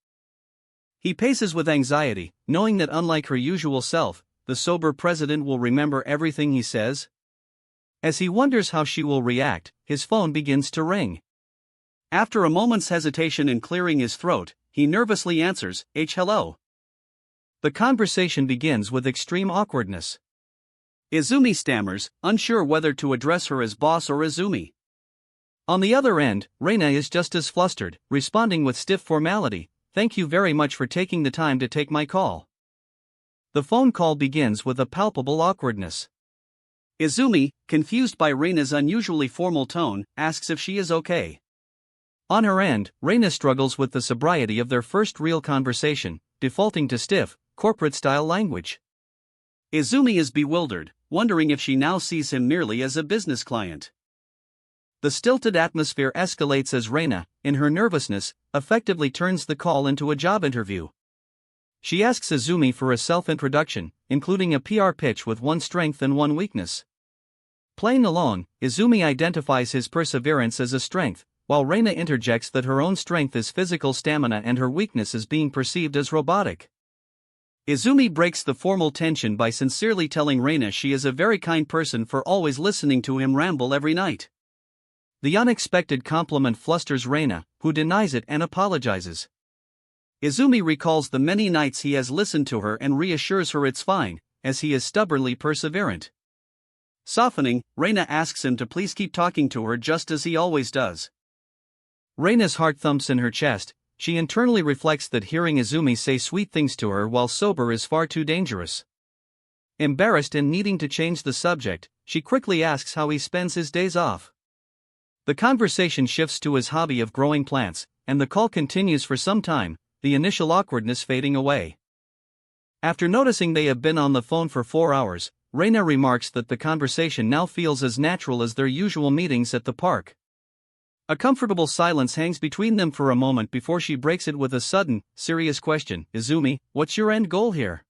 He paces with anxiety, knowing that unlike her usual self, the sober president will remember everything he says. As he wonders how she will react, his phone begins to ring. After a moment's hesitation in clearing his throat, he nervously answers, hello. The conversation begins with extreme awkwardness. Izumi stammers, unsure whether to address her as boss or Izumi. On the other end, Reina is just as flustered, responding with stiff formality, "Thank you very much for taking the time to take my call." The phone call begins with a palpable awkwardness. Izumi, confused by Reina's unusually formal tone, asks if she is okay. On her end, Reina struggles with the sobriety of their first real conversation, defaulting to stiff, corporate-style language. Izumi is bewildered, wondering if she now sees him merely as a business client. The stilted atmosphere escalates as Reina, in her nervousness, effectively turns the call into a job interview. She asks Izumi for a self-introduction, including a PR pitch with one strength and one weakness. Playing along, Izumi identifies his perseverance as a strength, while Reina interjects that her own strength is physical stamina and her weakness is being perceived as robotic. Izumi breaks the formal tension by sincerely telling Reina she is a very kind person for always listening to him ramble every night. The unexpected compliment flusters Reina, who denies it and apologizes. Izumi recalls the many nights he has listened to her and reassures her it's fine, as he is stubbornly perseverant. Softening, Reina asks him to please keep talking to her just as he always does. Reina's heart thumps in her chest. She internally reflects that hearing Izumi say sweet things to her while sober is far too dangerous. Embarrassed and needing to change the subject, she quickly asks how he spends his days off. The conversation shifts to his hobby of growing plants, and the call continues for some time, the initial awkwardness fading away. After noticing they have been on the phone for 4 hours, Reina remarks that the conversation now feels as natural as their usual meetings at the park. A comfortable silence hangs between them for a moment before she breaks it with a sudden, serious question. Izumi, what's your end goal here?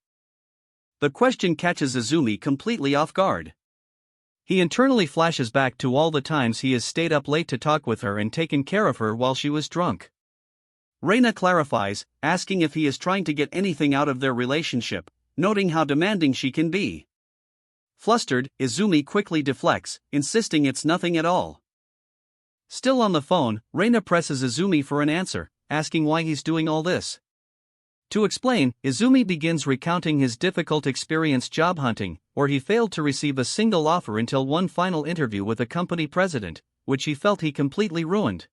The question catches Izumi completely off guard. He internally flashes back to all the times he has stayed up late to talk with her and taken care of her while she was drunk. Reina clarifies, asking if he is trying to get anything out of their relationship, noting how demanding she can be. Flustered, Izumi quickly deflects, insisting it's nothing at all. Still on the phone, Reina presses Izumi for an answer, asking why he's doing all this. To explain, Izumi begins recounting his difficult experience job hunting, where he failed to receive a single offer until one final interview with a company president, which he felt he completely ruined.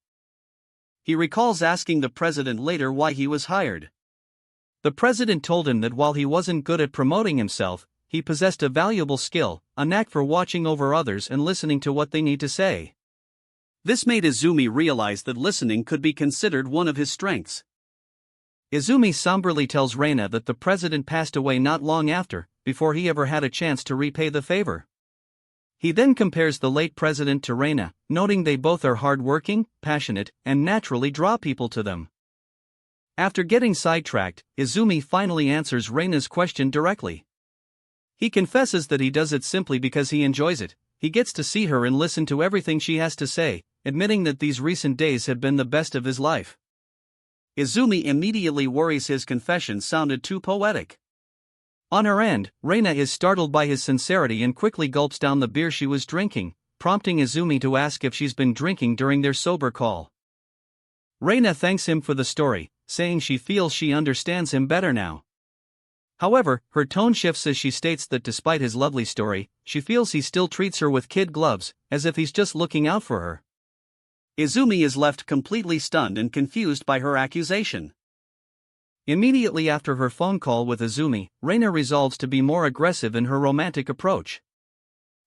He recalls asking the president later why he was hired. The president told him that while he wasn't good at promoting himself, he possessed a valuable skill, a knack for watching over others and listening to what they need to say. This made Izumi realize that listening could be considered one of his strengths. Izumi somberly tells Reina that the president passed away not long after, before he ever had a chance to repay the favor. He then compares the late president to Reina, noting they both are hard-working, passionate, and naturally draw people to them. After getting sidetracked, Izumi finally answers Reina's question directly. He confesses that he does it simply because he enjoys it. He gets to see her and listen to everything she has to say, admitting that these recent days have been the best of his life. Izumi immediately worries his confession sounded too poetic. On her end, Reina is startled by his sincerity and quickly gulps down the beer she was drinking, prompting Izumi to ask if she's been drinking during their sober call. Reina thanks him for the story, saying she feels she understands him better now. However, her tone shifts as she states that despite his lovely story, she feels he still treats her with kid gloves, as if he's just looking out for her. Izumi is left completely stunned and confused by her accusation. Immediately after her phone call with Izumi, Reina resolves to be more aggressive in her romantic approach.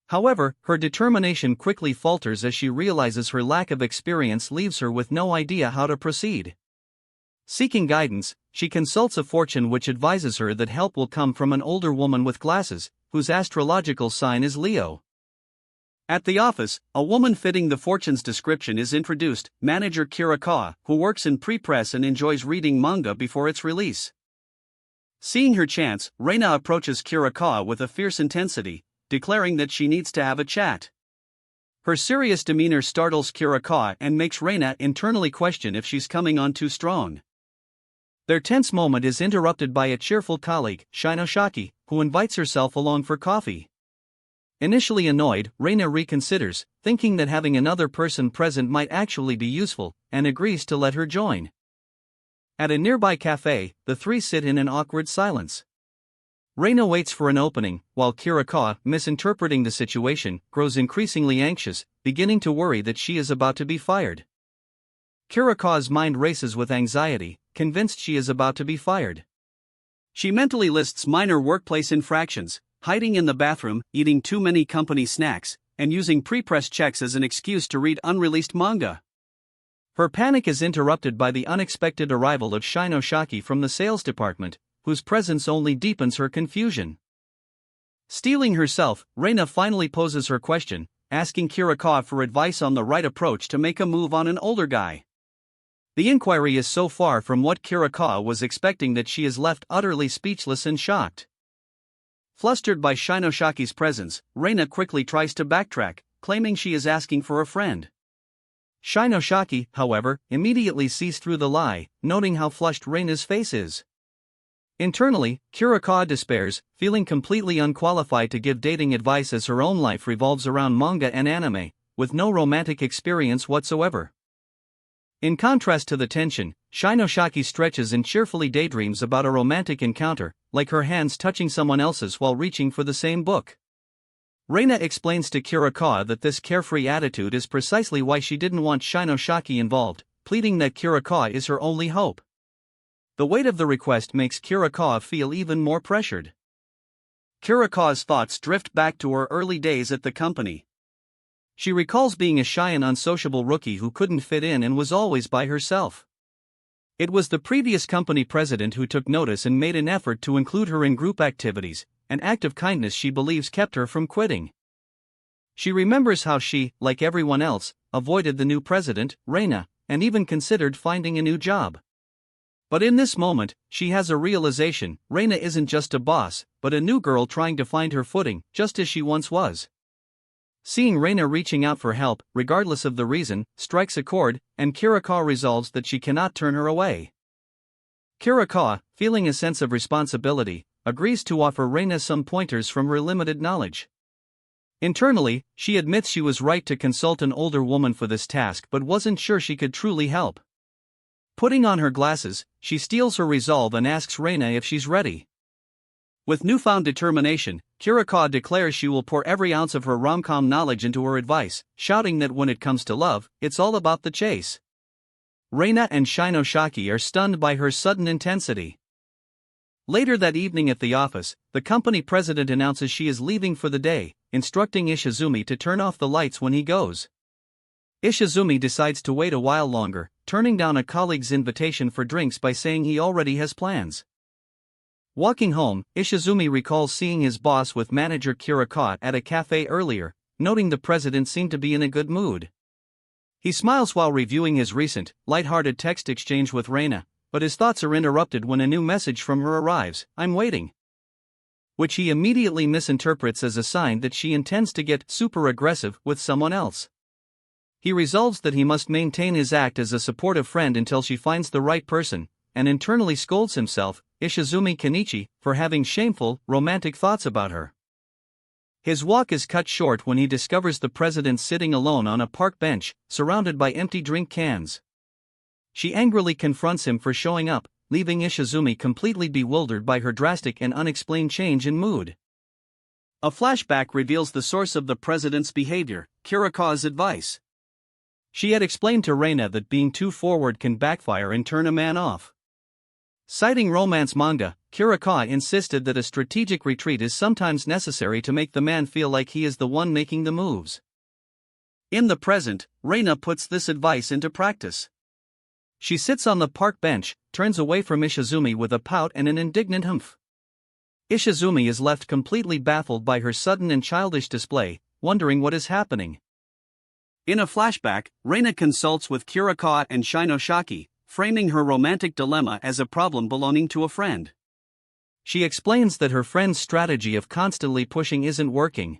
However, her determination quickly falters as she realizes her lack of experience leaves her with no idea how to proceed. Seeking guidance, she consults a fortune which advises her that help will come from an older woman with glasses, whose astrological sign is Leo. At the office, a woman fitting the fortune's description is introduced, manager Kirikawa, who works in pre-press and enjoys reading manga before its release. Seeing her chance, Reina approaches Kirikawa with a fierce intensity, declaring that she needs to have a chat. Her serious demeanor startles Kirikawa and makes Reina internally question if she's coming on too strong. Their tense moment is interrupted by a cheerful colleague, Shachou, who invites herself along for coffee. Initially annoyed, Reina reconsiders, thinking that having another person present might actually be useful, and agrees to let her join. At a nearby cafe, the three sit in an awkward silence. Reina waits for an opening, while Kirikawa, misinterpreting the situation, grows increasingly anxious, beginning to worry that she is about to be fired. Kirikawa's mind races with anxiety, convinced she is about to be fired. She mentally lists minor workplace infractions: hiding in the bathroom, eating too many company snacks, and using pre-press checks as an excuse to read unreleased manga. Her panic is interrupted by the unexpected arrival of Shachou from the sales department, whose presence only deepens her confusion. Steeling herself, Reina finally poses her question, asking Kirikawa for advice on the right approach to make a move on an older guy. The inquiry is so far from what Kirikawa was expecting that she is left utterly speechless and shocked. Flustered by Shachou's presence, Reina quickly tries to backtrack, claiming she is asking for a friend. Shachou, however, immediately sees through the lie, noting how flushed Reina's face is. Internally, Kirikawa despairs, feeling completely unqualified to give dating advice as her own life revolves around manga and anime, with no romantic experience whatsoever. In contrast to the tension, Shachou stretches and cheerfully daydreams about a romantic encounter, like her hands touching someone else's while reaching for the same book. Reina explains to Kirikawa that this carefree attitude is precisely why she didn't want Shachou involved, pleading that Kirikawa is her only hope. The weight of the request makes Kirikawa feel even more pressured. Kirikawa's thoughts drift back to her early days at the company. She recalls being a shy and unsociable rookie who couldn't fit in and was always by herself. It was the previous company president who took notice and made an effort to include her in group activities, an act of kindness she believes kept her from quitting. She remembers how she, like everyone else, avoided the new president, Reina, and even considered finding a new job. But in this moment, she has a realization: Reina isn't just a boss, but a new girl trying to find her footing, just as she once was. Seeing Reina reaching out for help, regardless of the reason, strikes a chord, and Kirikawa resolves that she cannot turn her away. Kirikawa, feeling a sense of responsibility, agrees to offer Reina some pointers from her limited knowledge. Internally, she admits she was right to consult an older woman for this task but wasn't sure she could truly help. Putting on her glasses, she steels her resolve and asks Reina if she's ready. With newfound determination, Kirikawa declares she will pour every ounce of her rom-com knowledge into her advice, shouting that when it comes to love, it's all about the chase. Reina and Shachou are stunned by her sudden intensity. Later that evening at the office, the company president announces she is leaving for the day, instructing Ishizumi to turn off the lights when he goes. Ishizumi decides to wait a while longer, turning down a colleague's invitation for drinks by saying he already has plans. Walking home, Ishizumi recalls seeing his boss with manager Kirikawa at a cafe earlier, noting the president seemed to be in a good mood. He smiles while reviewing his recent, light-hearted text exchange with Reina, but his thoughts are interrupted when a new message from her arrives: "I'm waiting," which he immediately misinterprets as a sign that she intends to get super aggressive with someone else. He resolves that he must maintain his act as a supportive friend until she finds the right person, and internally scolds himself, Ishizumi Kenichi, for having shameful, romantic thoughts about her. His walk is cut short when he discovers the president sitting alone on a park bench, surrounded by empty drink cans. She angrily confronts him for showing up, leaving Ishizumi completely bewildered by her drastic and unexplained change in mood. A flashback reveals the source of the president's behavior: Kirikawa's advice. She had explained to Reina that being too forward can backfire and turn a man off. Citing romance manga, Kirikawa insisted that a strategic retreat is sometimes necessary to make the man feel like he is the one making the moves. In the present, Reina puts this advice into practice. She sits on the park bench, turns away from Ishizumi with a pout and an indignant humph. Ishizumi is left completely baffled by her sudden and childish display, wondering what is happening. In a flashback, Reina consults with Kurikawa and Shachou, framing her romantic dilemma as a problem belonging to a friend. She explains that her friend's strategy of constantly pushing isn't working.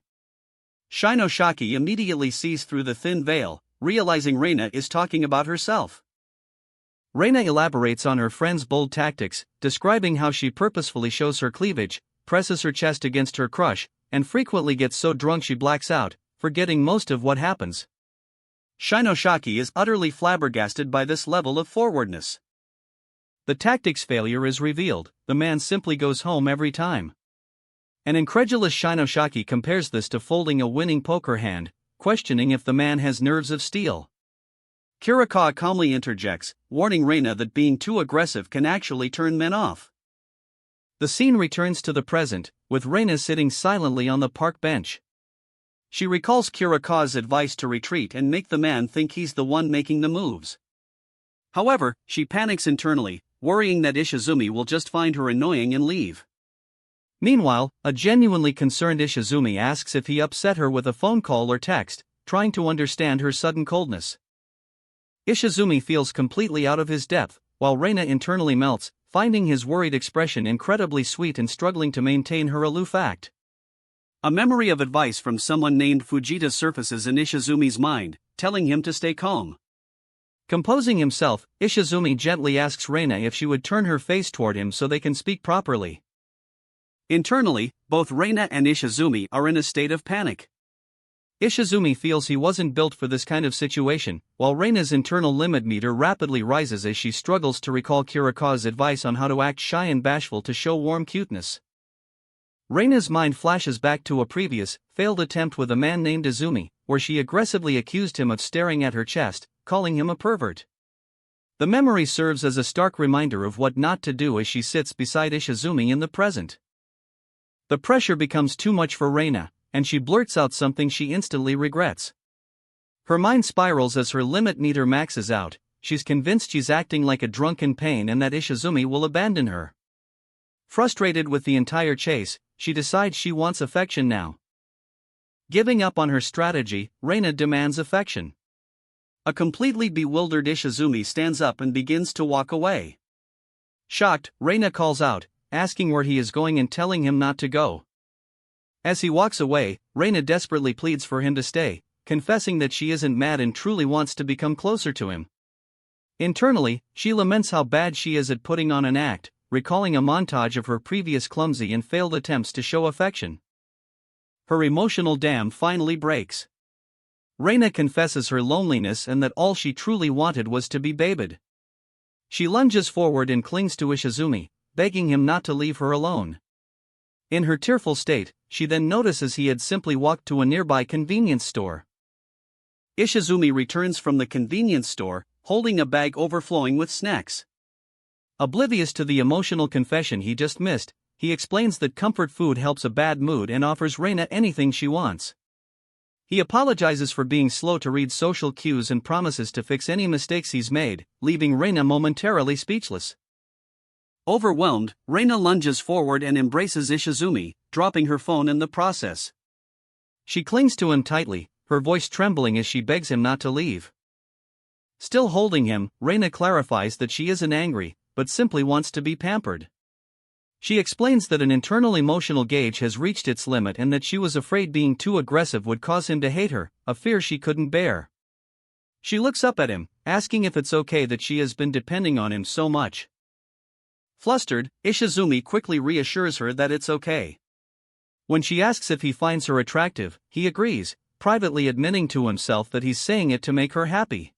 Shachou immediately sees through the thin veil, realizing Reina is talking about herself. Reina elaborates on her friend's bold tactics, describing how she purposefully shows her cleavage, presses her chest against her crush, and frequently gets so drunk she blacks out, forgetting most of what happens. Shachou is utterly flabbergasted by this level of forwardness. The tactic's failure is revealed, the man simply goes home every time. An incredulous Shachou compares this to folding a winning poker hand, questioning if the man has nerves of steel. Kurikawa calmly interjects, warning Reina that being too aggressive can actually turn men off. The scene returns to the present, with Reina sitting silently on the park bench. She recalls Kurikawa's advice to retreat and make the man think he's the one making the moves. However, she panics internally, worrying that Ishizumi will just find her annoying and leave. Meanwhile, a genuinely concerned Ishizumi asks if he upset her with a phone call or text, trying to understand her sudden coldness. Ishizumi feels completely out of his depth, while Reina internally melts, finding his worried expression incredibly sweet and struggling to maintain her aloof act. A memory of advice from someone named Fujita surfaces in Ishizumi's mind, telling him to stay calm. Composing himself, Ishizumi gently asks Reina if she would turn her face toward him so they can speak properly. Internally, both Reina and Ishizumi are in a state of panic. Ishizumi feels he wasn't built for this kind of situation, while Reina's internal limit meter rapidly rises as she struggles to recall Kurikawa's advice on how to act shy and bashful to show warm cuteness. Reina's mind flashes back to a previous, failed attempt with a man named Izumi, where she aggressively accused him of staring at her chest, calling him a pervert. The memory serves as a stark reminder of what not to do as she sits beside Ishizumi in the present. The pressure becomes too much for Reina, and she blurts out something she instantly regrets. Her mind spirals as her limit meter maxes out. She's convinced she's acting like a drunk in pain and that Ishizumi will abandon her. Frustrated with the entire chase, she decides she wants affection now. Giving up on her strategy, Reina demands affection. A completely bewildered Ishizumi stands up and begins to walk away. Shocked, Reina calls out, asking where he is going and telling him not to go. As he walks away, Reina desperately pleads for him to stay, confessing that she isn't mad and truly wants to become closer to him. Internally, she laments how bad she is at putting on an act, recalling a montage of her previous clumsy and failed attempts to show affection. Her emotional dam finally breaks. Reina confesses her loneliness and that all she truly wanted was to be babed. She lunges forward and clings to Ishizumi, begging him not to leave her alone. In her tearful state, she then notices he had simply walked to a nearby convenience store. Ishizumi returns from the convenience store, holding a bag overflowing with snacks. Oblivious to the emotional confession he just missed, he explains that comfort food helps a bad mood and offers Reina anything she wants. He apologizes for being slow to read social cues and promises to fix any mistakes he's made, leaving Reina momentarily speechless. Overwhelmed, Reina lunges forward and embraces Ishizumi, dropping her phone in the process. She clings to him tightly, her voice trembling as she begs him not to leave. Still holding him, Reina clarifies that she isn't angry, but simply wants to be pampered. She explains that an internal emotional gauge has reached its limit and that she was afraid being too aggressive would cause him to hate her, a fear she couldn't bear. She looks up at him, asking if it's okay that she has been depending on him so much. Flustered, Ishizumi quickly reassures her that it's okay. When she asks if he finds her attractive, he agrees, privately admitting to himself that he's saying it to make her happy.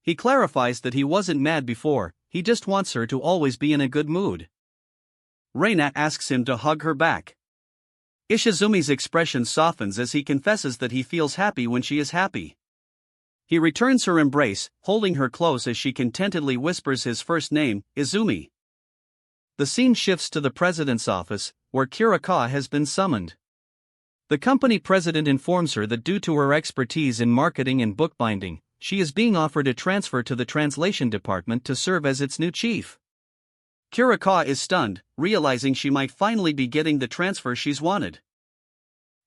He clarifies that he wasn't mad before, he just wants her to always be in a good mood. Reina asks him to hug her back. Ishizumi's expression softens as he confesses that he feels happy when she is happy. He returns her embrace, holding her close as she contentedly whispers his first name, Izumi. The scene shifts to the president's office, where Kurikawa has been summoned. The company president informs her that due to her expertise in marketing and bookbinding, she is being offered a transfer to the translation department to serve as its new chief. Kurikawa is stunned, realizing she might finally be getting the transfer she's wanted.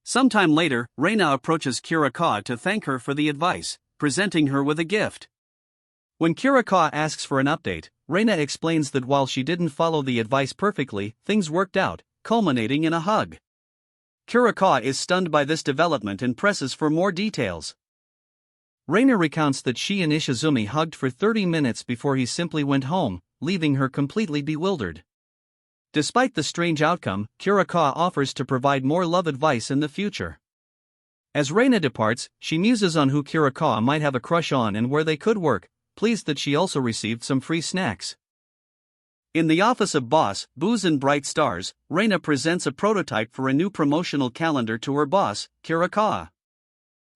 Sometime later, Reina approaches Kirikawa to thank her for the advice, presenting her with a gift. When Kirikawa asks for an update, Reina explains that while she didn't follow the advice perfectly, things worked out, culminating in a hug. Kirikawa is stunned by this development and presses for more details. Reina recounts that she and Ishizumi hugged for 30 minutes before he simply went home, leaving her completely bewildered. Despite the strange outcome, Kirikawa offers to provide more love advice in the future. As Reina departs, she muses on who Kirikawa might have a crush on and where they could work, pleased that she also received some free snacks. In the office of Boss, Booze and Bright Stars, Reina presents a prototype for a new promotional calendar to her boss, Kirikawa.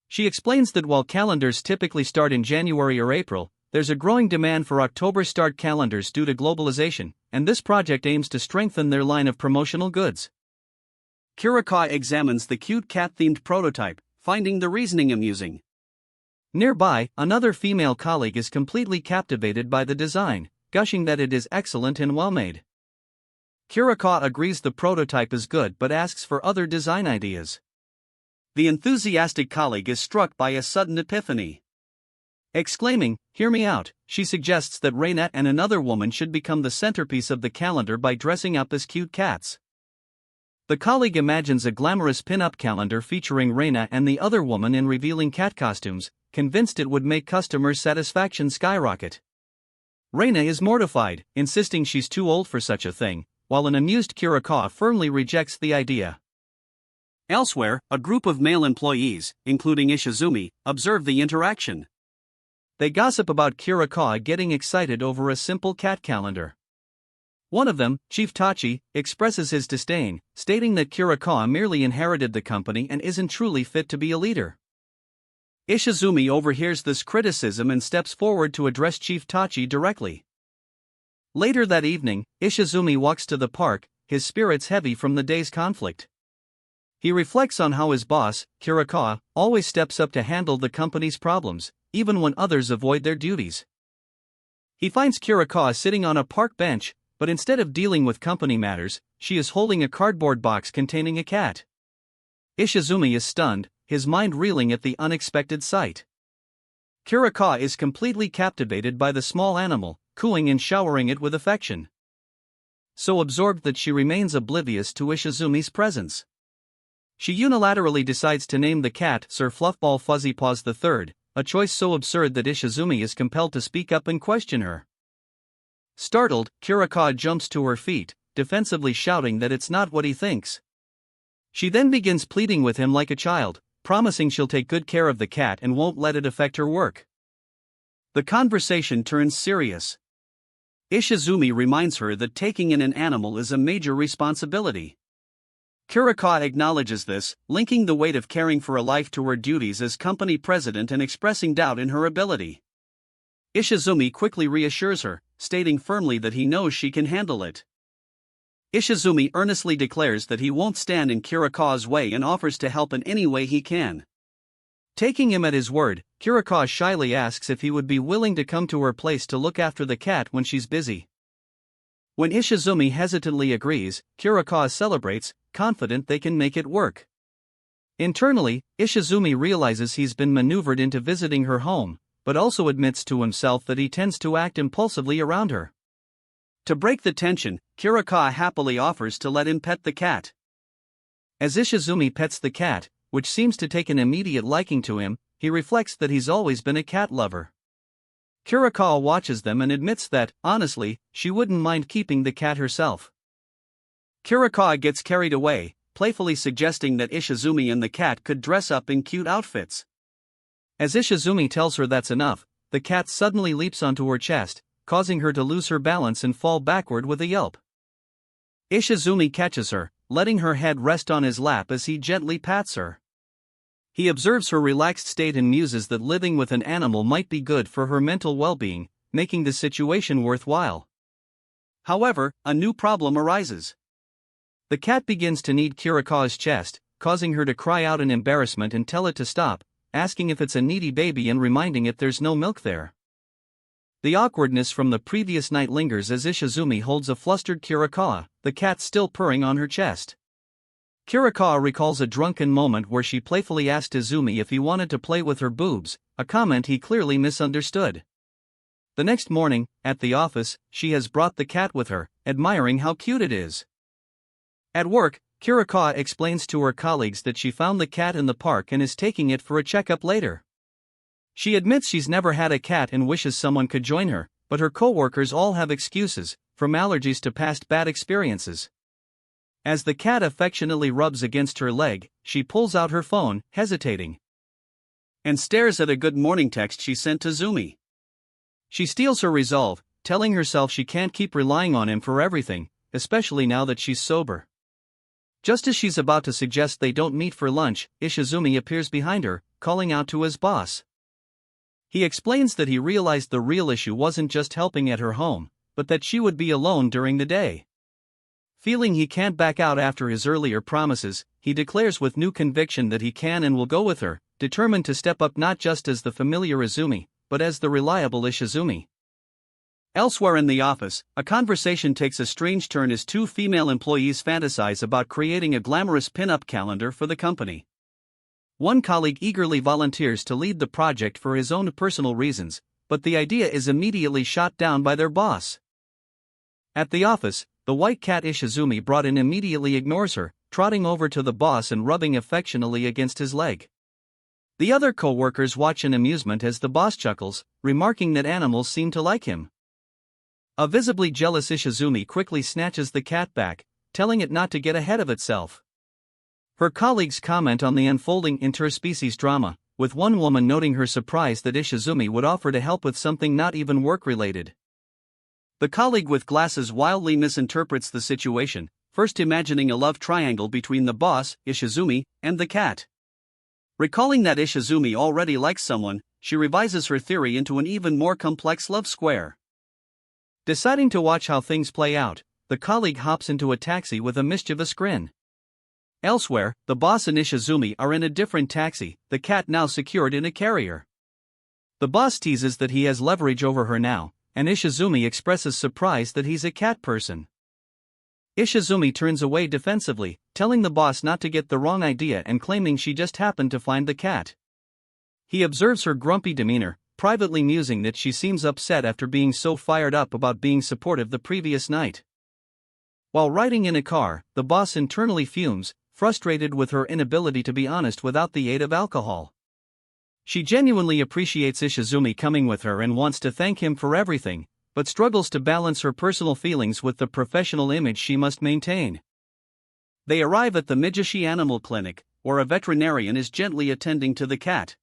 She explains that while calendars typically start in January or April, there's a growing demand for October start calendars due to globalization, and this project aims to strengthen their line of promotional goods. Kirikawa examines the cute cat-themed prototype, finding the reasoning amusing. Nearby, another female colleague is completely captivated by the design, gushing that it is excellent and well-made. Kirikawa agrees the prototype is good but asks for other design ideas. The enthusiastic colleague is struck by a sudden epiphany. Exclaiming, "Hear me out," she suggests that Reina and another woman should become the centerpiece of the calendar by dressing up as cute cats. The colleague imagines a glamorous pin-up calendar featuring Reina and the other woman in revealing cat costumes, convinced it would make customer satisfaction skyrocket. Reina is mortified, insisting she's too old for such a thing, while an amused Kirikawa firmly rejects the idea. Elsewhere, a group of male employees, including Ishizumi, observe the interaction. They gossip about Kirikawa getting excited over a simple cat calendar. One of them, Chief Tachi, expresses his disdain, stating that Kirikawa merely inherited the company and isn't truly fit to be a leader. Ishizumi overhears this criticism and steps forward to address Chief Tachi directly. Later that evening, Ishizumi walks to the park, his spirits heavy from the day's conflict. He reflects on how his boss, Kirikawa, always steps up to handle the company's problems, even when others avoid their duties. He finds Kirikawa sitting on a park bench, but instead of dealing with company matters, she is holding a cardboard box containing a cat. Ishizumi is stunned, his mind reeling at the unexpected sight. Kirikawa is completely captivated by the small animal, cooing and showering it with affection. So absorbed that she remains oblivious to Ishizumi's presence. She unilaterally decides to name the cat Sir Fluffball Fuzzy Paws III, a choice so absurd that Ishizumi is compelled to speak up and question her. Startled, Kirikawa jumps to her feet, defensively shouting that it's not what he thinks. She then begins pleading with him like a child, promising she'll take good care of the cat and won't let it affect her work. The conversation turns serious. Ishizumi reminds her that taking in an animal is a major responsibility. Kirikawa acknowledges this, linking the weight of caring for a life to her duties as company president and expressing doubt in her ability. Ishizumi quickly reassures her, stating firmly that he knows she can handle it. Ishizumi earnestly declares that he won't stand in Kirikawa's way and offers to help in any way he can. Taking him at his word, Kirikawa shyly asks if he would be willing to come to her place to look after the cat when she's busy. When Ishizumi hesitantly agrees, Kirikawa celebrates, confident they can make it work. Internally, Ishizumi realizes he's been maneuvered into visiting her home, but also admits to himself that he tends to act impulsively around her. To break the tension, Kirikawa happily offers to let him pet the cat. As Ishizumi pets the cat, which seems to take an immediate liking to him, he reflects that he's always been a cat lover. Kirikawa watches them and admits that, honestly, she wouldn't mind keeping the cat herself. Kirikawa gets carried away, playfully suggesting that Ishizumi and the cat could dress up in cute outfits. As Ishizumi tells her that's enough, the cat suddenly leaps onto her chest, causing her to lose her balance and fall backward with a yelp. Ishizumi catches her, letting her head rest on his lap as he gently pats her. He observes her relaxed state and muses that living with an animal might be good for her mental well-being, making the situation worthwhile. However, a new problem arises. The cat begins to knead Kirikawa's chest, causing her to cry out in embarrassment and tell it to stop, asking if it's a needy baby and reminding it there's no milk there. The awkwardness from the previous night lingers as Ishizumi holds a flustered Kirikawa, the cat still purring on her chest. Kirikawa recalls a drunken moment where she playfully asked Izumi if he wanted to play with her boobs, a comment he clearly misunderstood. The next morning, at the office, she has brought the cat with her, admiring how cute it is. At work, Kirikawa explains to her colleagues that she found the cat in the park and is taking it for a checkup later. She admits she's never had a cat and wishes someone could join her, but her co-workers all have excuses, from allergies to past bad experiences. As the cat affectionately rubs against her leg, she pulls out her phone, hesitating, and stares at a good morning text she sent to Izumi. She steels her resolve, telling herself she can't keep relying on him for everything, especially now that she's sober. Just as she's about to suggest they don't meet for lunch, Ishizumi appears behind her, calling out to his boss. He explains that he realized the real issue wasn't just helping at her home, but that she would be alone during the day. Feeling he can't back out after his earlier promises, he declares with new conviction that he can and will go with her, determined to step up not just as the familiar Izumi, but as the reliable Ishizumi. Elsewhere in the office, a conversation takes a strange turn as two female employees fantasize about creating a glamorous pin-up calendar for the company. One colleague eagerly volunteers to lead the project for his own personal reasons, but the idea is immediately shot down by their boss. At the office, the white cat Ishizumi brought in immediately ignores her, trotting over to the boss and rubbing affectionately against his leg. The other co-workers watch in amusement as the boss chuckles, remarking that animals seem to like him. A visibly jealous Ishizumi quickly snatches the cat back, telling it not to get ahead of itself. Her colleagues comment on the unfolding interspecies drama, with one woman noting her surprise that Ishizumi would offer to help with something not even work-related. The colleague with glasses wildly misinterprets the situation, first imagining a love triangle between the boss, Ishizumi, and the cat. Recalling that Ishizumi already likes someone, she revises her theory into an even more complex love square. Deciding to watch how things play out, the colleague hops into a taxi with a mischievous grin. Elsewhere, the boss and Ishizumi are in a different taxi, the cat now secured in a carrier. The boss teases that he has leverage over her now, and Ishizumi expresses surprise that he's a cat person. Ishizumi turns away defensively, telling the boss not to get the wrong idea and claiming she just happened to find the cat. He observes her grumpy demeanor, privately musing that she seems upset after being so fired up about being supportive the previous night. While riding in a car, the boss internally fumes, frustrated with her inability to be honest without the aid of alcohol. She genuinely appreciates Ishizumi coming with her and wants to thank him for everything, but struggles to balance her personal feelings with the professional image she must maintain. They arrive at the Mijishi Animal Clinic, where a veterinarian is gently attending to the cat.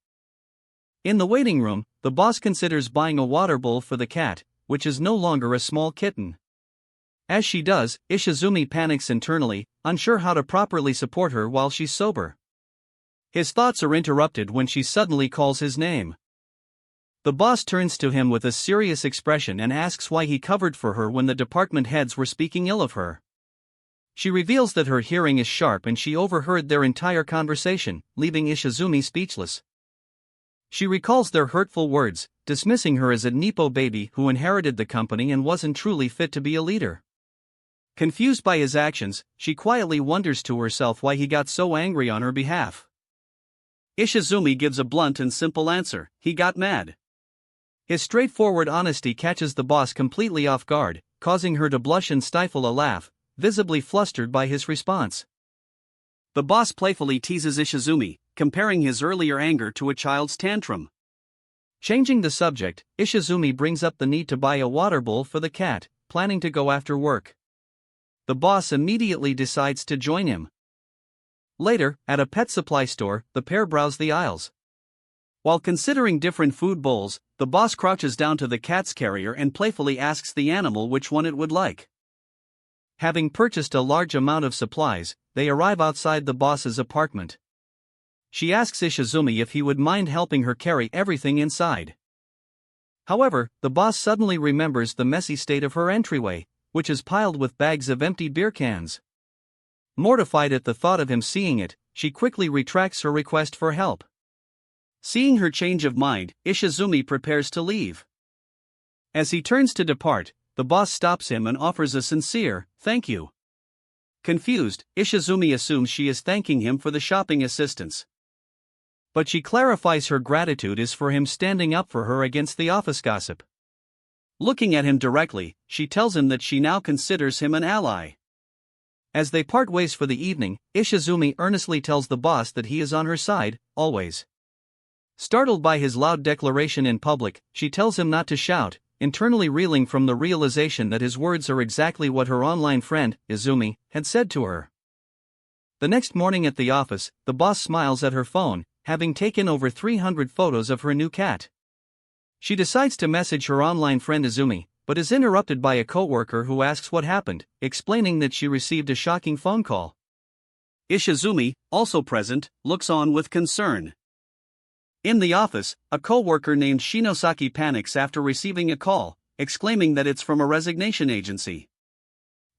In the waiting room, the boss considers buying a water bowl for the cat, which is no longer a small kitten. As she does, Ishizumi panics internally, unsure how to properly support her while she's sober. His thoughts are interrupted when she suddenly calls his name. The boss turns to him with a serious expression and asks why he covered for her when the department heads were speaking ill of her. She reveals that her hearing is sharp and she overheard their entire conversation, leaving Ishizumi speechless. She recalls their hurtful words, dismissing her as a Nippo baby who inherited the company and wasn't truly fit to be a leader. Confused by his actions, she quietly wonders to herself why he got so angry on her behalf. Ishizumi gives a blunt and simple answer: he got mad. His straightforward honesty catches the boss completely off guard, causing her to blush and stifle a laugh, visibly flustered by his response. The boss playfully teases Ishizumi, comparing his earlier anger to a child's tantrum. Changing the subject, Ishizumi brings up the need to buy a water bowl for the cat, planning to go after work. The boss immediately decides to join him. Later, at a pet supply store, the pair browse the aisles. While considering different food bowls, the boss crouches down to the cat's carrier and playfully asks the animal which one it would like. Having purchased a large amount of supplies, they arrive outside the boss's apartment. She asks Ishizumi if he would mind helping her carry everything inside. However, the boss suddenly remembers the messy state of her entryway, which is piled with bags of empty beer cans. Mortified at the thought of him seeing it, she quickly retracts her request for help. Seeing her change of mind, Ishizumi prepares to leave. As he turns to depart, the boss stops him and offers a sincere, "Thank you." Confused, Ishizumi assumes she is thanking him for the shopping assistance. But she clarifies her gratitude is for him standing up for her against the office gossip. Looking at him directly, she tells him that she now considers him an ally. As they part ways for the evening, Ishizumi earnestly tells the boss that he is on her side, always. Startled by his loud declaration in public, she tells him not to shout, internally reeling from the realization that his words are exactly what her online friend, Izumi, had said to her. The next morning at the office, the boss smiles at her phone, having taken over 300 photos of her new cat. She decides to message her online friend Izumi, but is interrupted by a coworker who asks what happened, explaining that she received a shocking phone call. Ishizumi, also present, looks on with concern. In the office, a coworker named Shinosaki panics after receiving a call, exclaiming that it's from a resignation agency.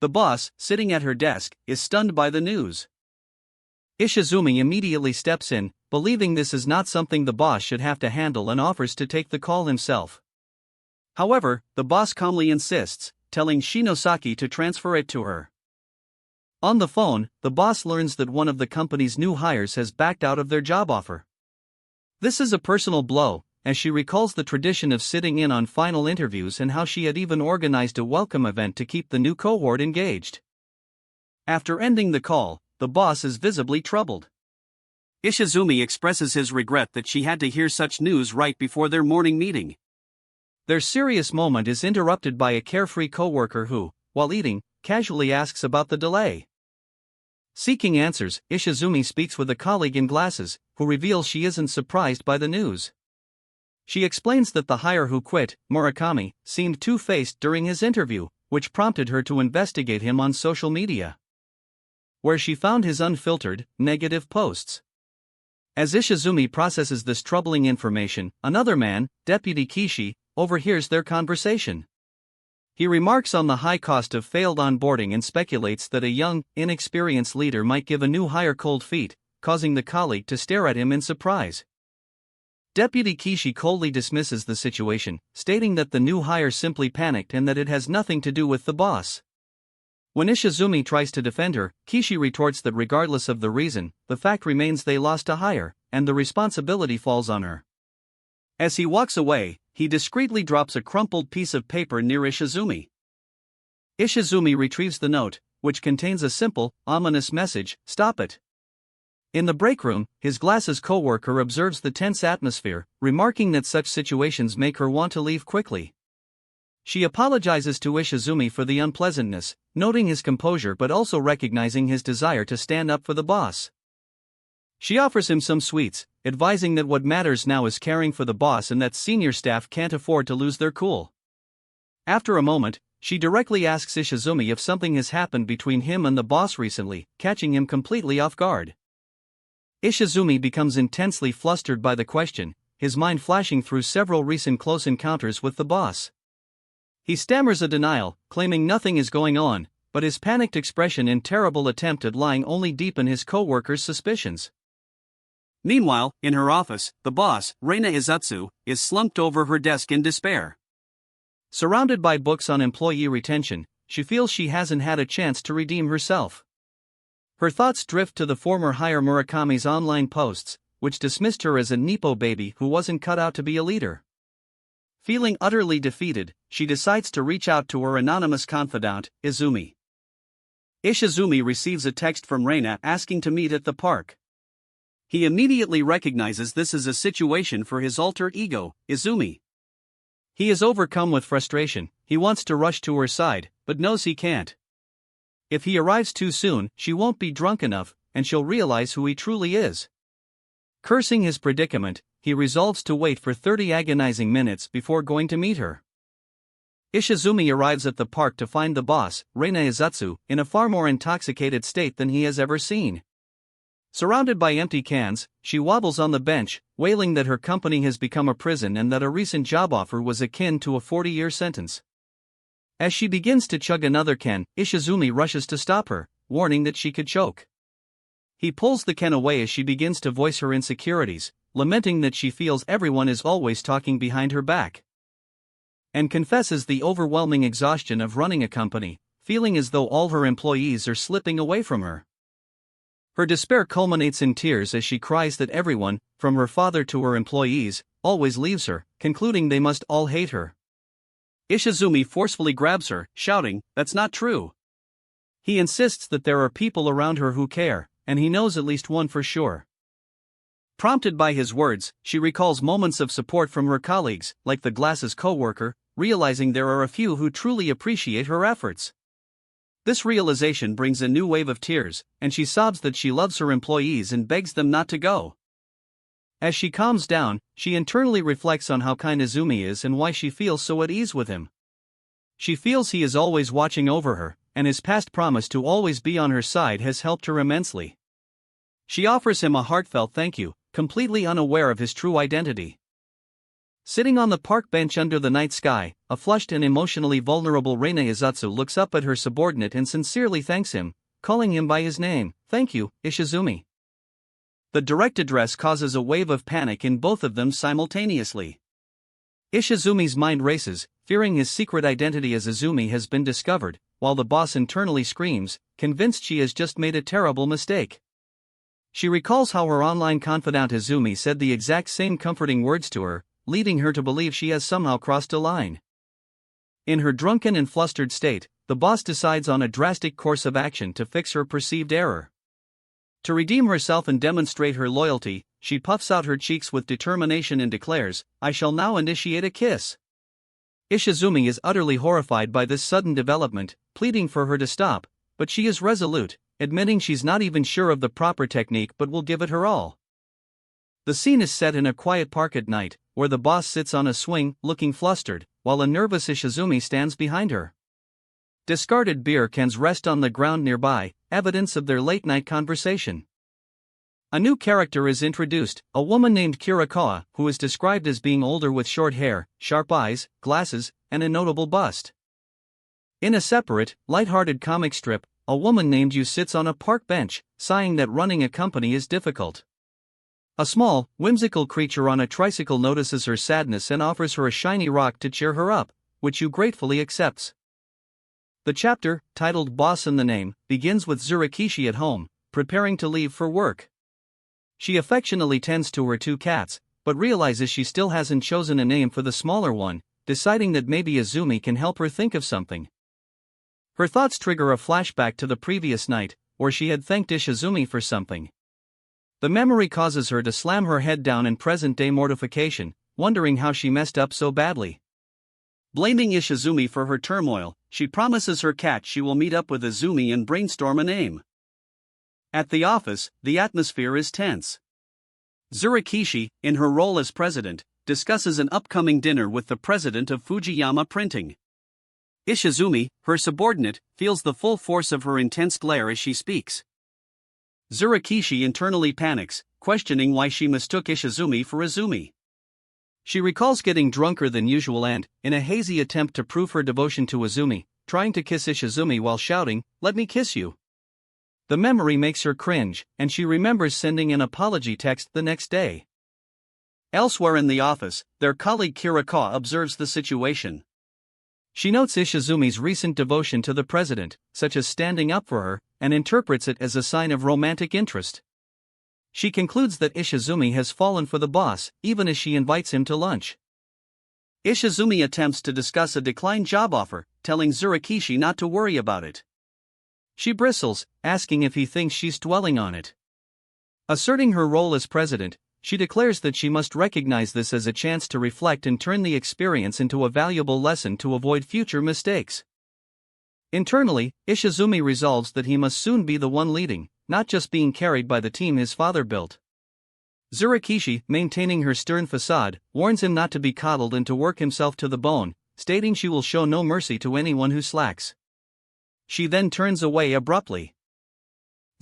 The boss, sitting at her desk, is stunned by the news. Ishizumi immediately steps in, believing this is not something the boss should have to handle, and offers to take the call himself. However, the boss calmly insists, telling Shinosaki to transfer it to her. On the phone, the boss learns that one of the company's new hires has backed out of their job offer. This is a personal blow, as she recalls the tradition of sitting in on final interviews and how she had even organized a welcome event to keep the new cohort engaged. After ending the call, the boss is visibly troubled. Ishizumi expresses his regret that she had to hear such news right before their morning meeting. Their serious moment is interrupted by a carefree coworker who, while eating, casually asks about the delay. Seeking answers, Ishizumi speaks with a colleague in glasses, who reveals she isn't surprised by the news. She explains that the hire who quit, Murakami, seemed two-faced during his interview, which prompted her to investigate him on social media, where she found his unfiltered, negative posts. As Ishizumi processes this troubling information, another man, Deputy Kishi, overhears their conversation. He remarks on the high cost of failed onboarding and speculates that a young, inexperienced leader might give a new hire cold feet, causing the colleague to stare at him in surprise. Deputy Kishi coldly dismisses the situation, stating that the new hire simply panicked and that it has nothing to do with the boss. When Ishizumi tries to defend her, Kishi retorts that regardless of the reason, the fact remains they lost a hire, and the responsibility falls on her. As he walks away, he discreetly drops a crumpled piece of paper near Ishizumi. Ishizumi retrieves the note, which contains a simple, ominous message: "Stop it." In the break room, his glasses coworker observes the tense atmosphere, remarking that such situations make her want to leave quickly. She apologizes to Ishizumi for the unpleasantness, noting his composure but also recognizing his desire to stand up for the boss. She offers him some sweets, advising that what matters now is caring for the boss and that senior staff can't afford to lose their cool. After a moment, she directly asks Ishizumi if something has happened between him and the boss recently, catching him completely off guard. Ishizumi becomes intensely flustered by the question, his mind flashing through several recent close encounters with the boss. He stammers a denial, claiming nothing is going on, but his panicked expression and terrible attempt at lying only deepen his coworker's suspicions. Meanwhile, in her office, the boss, Reina Izutsu, is slumped over her desk in despair. Surrounded by books on employee retention, she feels she hasn't had a chance to redeem herself. Her thoughts drift to the former hire Murakami's online posts, which dismissed her as a Nepo baby who wasn't cut out to be a leader. Feeling utterly defeated, she decides to reach out to her anonymous confidant, Izumi. Ishizumi receives a text from Reina asking to meet at the park. He immediately recognizes this is a situation for his alter ego, Izumi. He is overcome with frustration, he wants to rush to her side, but knows he can't. If he arrives too soon, she won't be drunk enough, and she'll realize who he truly is. Cursing his predicament, he resolves to wait for 30 agonizing minutes before going to meet her. Ishizumi arrives at the park to find the boss, Reina Izutsu, in a far more intoxicated state than he has ever seen. Surrounded by empty cans, she wobbles on the bench, wailing that her company has become a prison and that a recent job offer was akin to a 40-year sentence. As she begins to chug another can, Ishizumi rushes to stop her, warning that she could choke. He pulls the can away as she begins to voice her insecurities, lamenting that she feels everyone is always talking behind her back, and confesses the overwhelming exhaustion of running a company, feeling as though all her employees are slipping away from her. Her despair culminates in tears as she cries that everyone, from her father to her employees, always leaves her, concluding they must all hate her. Ishizumi forcefully grabs her, shouting, "That's not true." He insists that there are people around her who care, and he knows at least one for sure. Prompted by his words, she recalls moments of support from her colleagues, like the glasses co-worker, realizing there are a few who truly appreciate her efforts. This realization brings a new wave of tears, and she sobs that she loves her employees and begs them not to go. As she calms down, she internally reflects on how kind Izumi is and why she feels so at ease with him. She feels he is always watching over her, and his past promise to always be on her side has helped her immensely. She offers him a heartfelt thank you, completely unaware of his true identity. Sitting on the park bench under the night sky, a flushed and emotionally vulnerable Reina Izutsu looks up at her subordinate and sincerely thanks him, calling him by his name. "Thank you, Ishizumi." The direct address causes a wave of panic in both of them simultaneously. Ishizumi's mind races, fearing his secret identity as Izumi has been discovered, while the boss internally screams, convinced she has just made a terrible mistake. She recalls how her online confidant Izumi said the exact same comforting words to her, leading her to believe she has somehow crossed a line. In her drunken and flustered state, the boss decides on a drastic course of action to fix her perceived error. To redeem herself and demonstrate her loyalty, she puffs out her cheeks with determination and declares, "I shall now initiate a kiss." Ishizumi is utterly horrified by this sudden development, pleading for her to stop, but she is resolute, admitting she's not even sure of the proper technique but will give it her all. The scene is set in a quiet park at night, where the boss sits on a swing, looking flustered, while a nervous Ishizumi stands behind her. Discarded beer cans rest on the ground nearby, evidence of their late-night conversation. A new character is introduced, a woman named Kirikoa, who is described as being older with short hair, sharp eyes, glasses, and a notable bust. In a separate, light-hearted comic strip, a woman named Yu sits on a park bench, sighing that running a company is difficult. A small, whimsical creature on a tricycle notices her sadness and offers her a shiny rock to cheer her up, which Yu gratefully accepts. The chapter, titled Boss in the Name, begins with Zurikishi at home, preparing to leave for work. She affectionately tends to her two cats, but realizes she still hasn't chosen a name for the smaller one, deciding that maybe Izumi can help her think of something. Her thoughts trigger a flashback to the previous night, where she had thanked Ishizumi for something. The memory causes her to slam her head down in present-day mortification, wondering how she messed up so badly. Blaming Ishizumi for her turmoil, she promises her cat she will meet up with Izumi and brainstorm a name. At the office, the atmosphere is tense. Zurikishi, in her role as president, discusses an upcoming dinner with the president of Fujiyama Printing. Ishizumi, her subordinate, feels the full force of her intense glare as she speaks. Zurikishi internally panics, questioning why she mistook Ishizumi for Izumi. She recalls getting drunker than usual and, in a hazy attempt to prove her devotion to Izumi, trying to kiss Ishizumi while shouting, "Let me kiss you." The memory makes her cringe, and she remembers sending an apology text the next day. Elsewhere in the office, their colleague Kirikoa observes the situation. She notes Ishizumi's recent devotion to the president, such as standing up for her, and interprets it as a sign of romantic interest. She concludes that Ishizumi has fallen for the boss, even as she invites him to lunch. Ishizumi attempts to discuss a declined job offer, telling Zurikishi not to worry about it. She bristles, asking if he thinks she's dwelling on it. Asserting her role as president, she declares that she must recognize this as a chance to reflect and turn the experience into a valuable lesson to avoid future mistakes. Internally, Ishizumi resolves that he must soon be the one leading, not just being carried by the team his father built. Zurikishi, maintaining her stern facade, warns him not to be coddled and to work himself to the bone, stating she will show no mercy to anyone who slacks. She then turns away abruptly.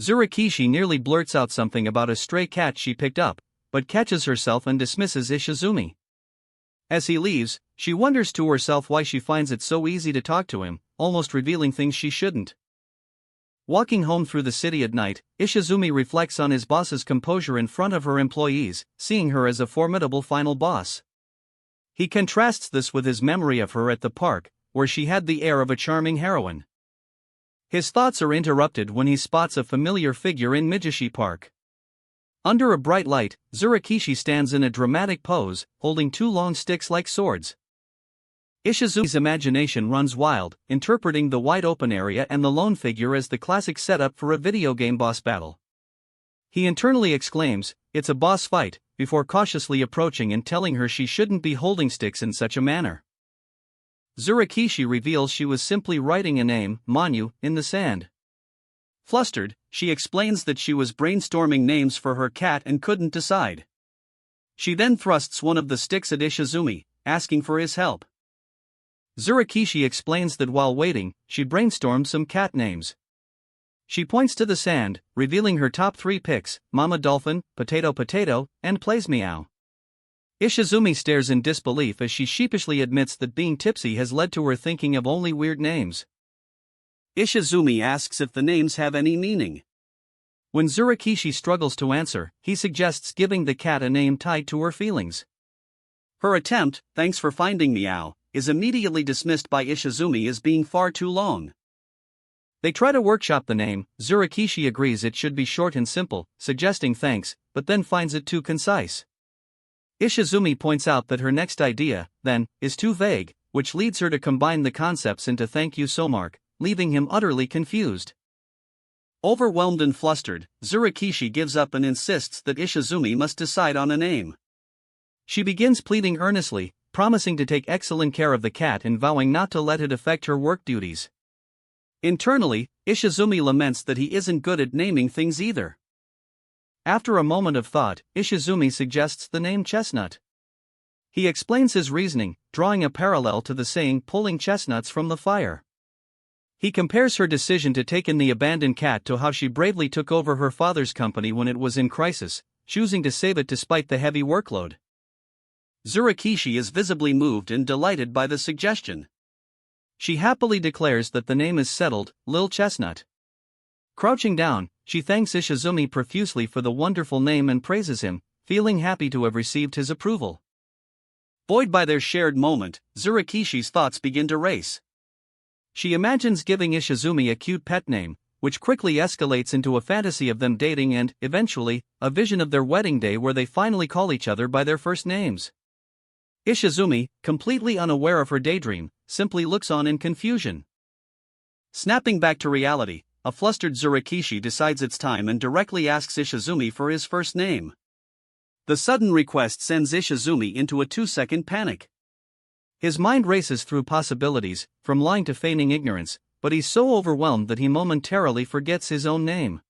Zurikishi nearly blurts out something about a stray cat she picked up, but catches herself and dismisses Ishizumi. As he leaves, she wonders to herself why she finds it so easy to talk to him, almost revealing things she shouldn't. Walking home through the city at night, Ishizumi reflects on his boss's composure in front of her employees, seeing her as a formidable final boss. He contrasts this with his memory of her at the park, where she had the air of a charming heroine. His thoughts are interrupted when he spots a familiar figure in Mijishi Park. Under a bright light, Zurakishi stands in a dramatic pose, holding two long sticks like swords. Ishizumi's imagination runs wild, interpreting the wide open area and the lone figure as the classic setup for a video game boss battle. He internally exclaims, "It's a boss fight," before cautiously approaching and telling her she shouldn't be holding sticks in such a manner. Zurakishi reveals she was simply writing a name, Manu, in the sand. Flustered, she explains that she was brainstorming names for her cat and couldn't decide. She then thrusts one of the sticks at Ishizumi, asking for his help. Zurakishi explains that while waiting, she brainstormed some cat names. She points to the sand, revealing her top 3 picks: Mama Dolphin, Potato Potato, and Plays Meow. Ishizumi stares in disbelief as she sheepishly admits that being tipsy has led to her thinking of only weird names. Ishizumi asks if the names have any meaning. When Zurakishi struggles to answer, he suggests giving the cat a name tied to her feelings. Her attempt, "Thanks for finding Meow," is immediately dismissed by Ishizumi as being far too long. They try to workshop the name. Zurakishi agrees it should be short and simple, suggesting thanks, but then finds it too concise. Ishizumi points out that her next idea, then, is too vague, which leads her to combine the concepts into "thank you so much," leaving him utterly confused. Overwhelmed and flustered, Zurakishi gives up and insists that Ishizumi must decide on a name. She begins pleading earnestly, promising to take excellent care of the cat and vowing not to let it affect her work duties. Internally, Ishizumi laments that he isn't good at naming things either. After a moment of thought, Ishizumi suggests the name Chestnut. He explains his reasoning, drawing a parallel to the saying "pulling chestnuts from the fire." He compares her decision to take in the abandoned cat to how she bravely took over her father's company when it was in crisis, choosing to save it despite the heavy workload. Zurakishi is visibly moved and delighted by the suggestion. She happily declares that the name is settled, Lil Chestnut. Crouching down, she thanks Ishizumi profusely for the wonderful name and praises him, feeling happy to have received his approval. Buoyed by their shared moment, Zurakishi's thoughts begin to race. She imagines giving Ishizumi a cute pet name, which quickly escalates into a fantasy of them dating and, eventually, a vision of their wedding day where they finally call each other by their first names. Ishizumi, completely unaware of her daydream, simply looks on in confusion. Snapping back to reality, a flustered Zurakishi decides it's time and directly asks Ishizumi for his first name. The sudden request sends Ishizumi into a 2-second panic. His mind races through possibilities, from lying to feigning ignorance, but he's so overwhelmed that he momentarily forgets his own name.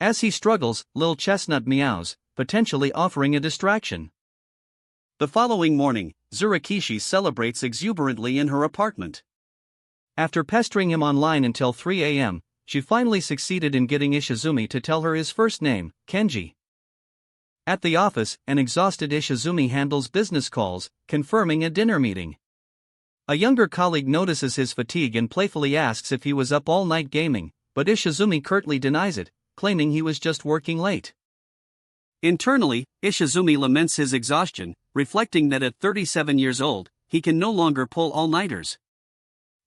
As he struggles, Lil Chestnut meows, potentially offering a distraction. The following morning, Zurakishi celebrates exuberantly in her apartment. After pestering him online until 3 a.m., she finally succeeded in getting Ishizumi to tell her his first name, Kenji. At the office, an exhausted Ishizumi handles business calls, confirming a dinner meeting. A younger colleague notices his fatigue and playfully asks if he was up all night gaming, but Ishizumi curtly denies it, claiming he was just working late. Internally, Ishizumi laments his exhaustion, reflecting that at 37 years old, he can no longer pull all-nighters.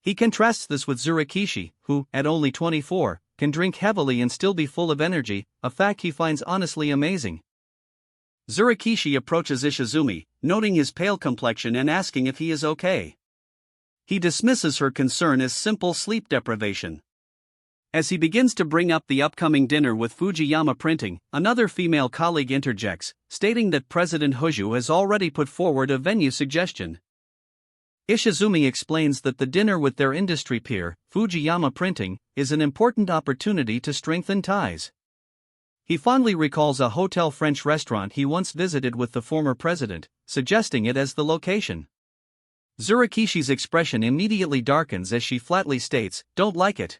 He contrasts this with Zurakishi, who, at only 24, can drink heavily and still be full of energy, a fact he finds honestly amazing. Zurakishi approaches Ishizumi, noting his pale complexion and asking if he is okay. He dismisses her concern as simple sleep deprivation. As he begins to bring up the upcoming dinner with Fujiyama Printing, another female colleague interjects, stating that President Hoshi has already put forward a venue suggestion. Ishizumi explains that the dinner with their industry peer, Fujiyama Printing, is an important opportunity to strengthen ties. He fondly recalls a hotel French restaurant he once visited with the former president, suggesting it as the location. Zurakishi's expression immediately darkens as she flatly states, "Don't like it."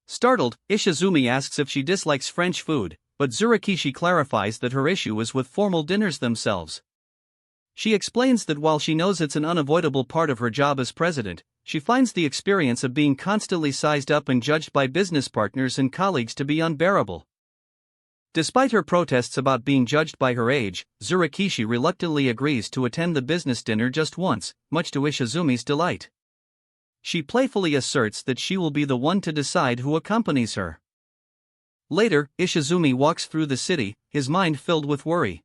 Startled, Ishizumi asks if she dislikes French food, but Zurakishi clarifies that her issue is with formal dinners themselves. She explains that while she knows it's an unavoidable part of her job as president, she finds the experience of being constantly sized up and judged by business partners and colleagues to be unbearable. Despite her protests about being judged by her age, Zurakishi reluctantly agrees to attend the business dinner just once, much to Ishizumi's delight. She playfully asserts that she will be the one to decide who accompanies her. Later, Ishizumi walks through the city, his mind filled with worry.